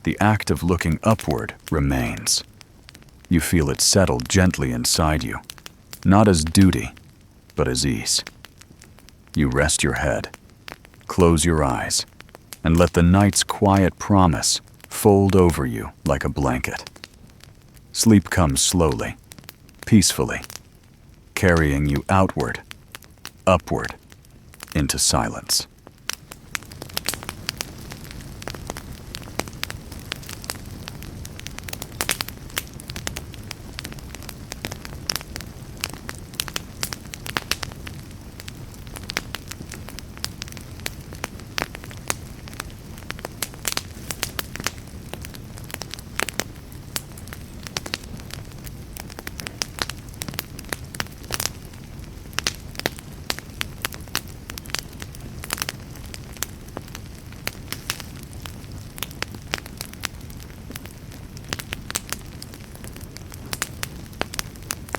[SPEAKER 1] the act of looking upward remains. You feel it settle gently inside you, not as duty, but as ease. You rest your head, close your eyes, and let the night's quiet promise fold over you like a blanket. Sleep comes slowly, peacefully, carrying you outward, upward, into silence.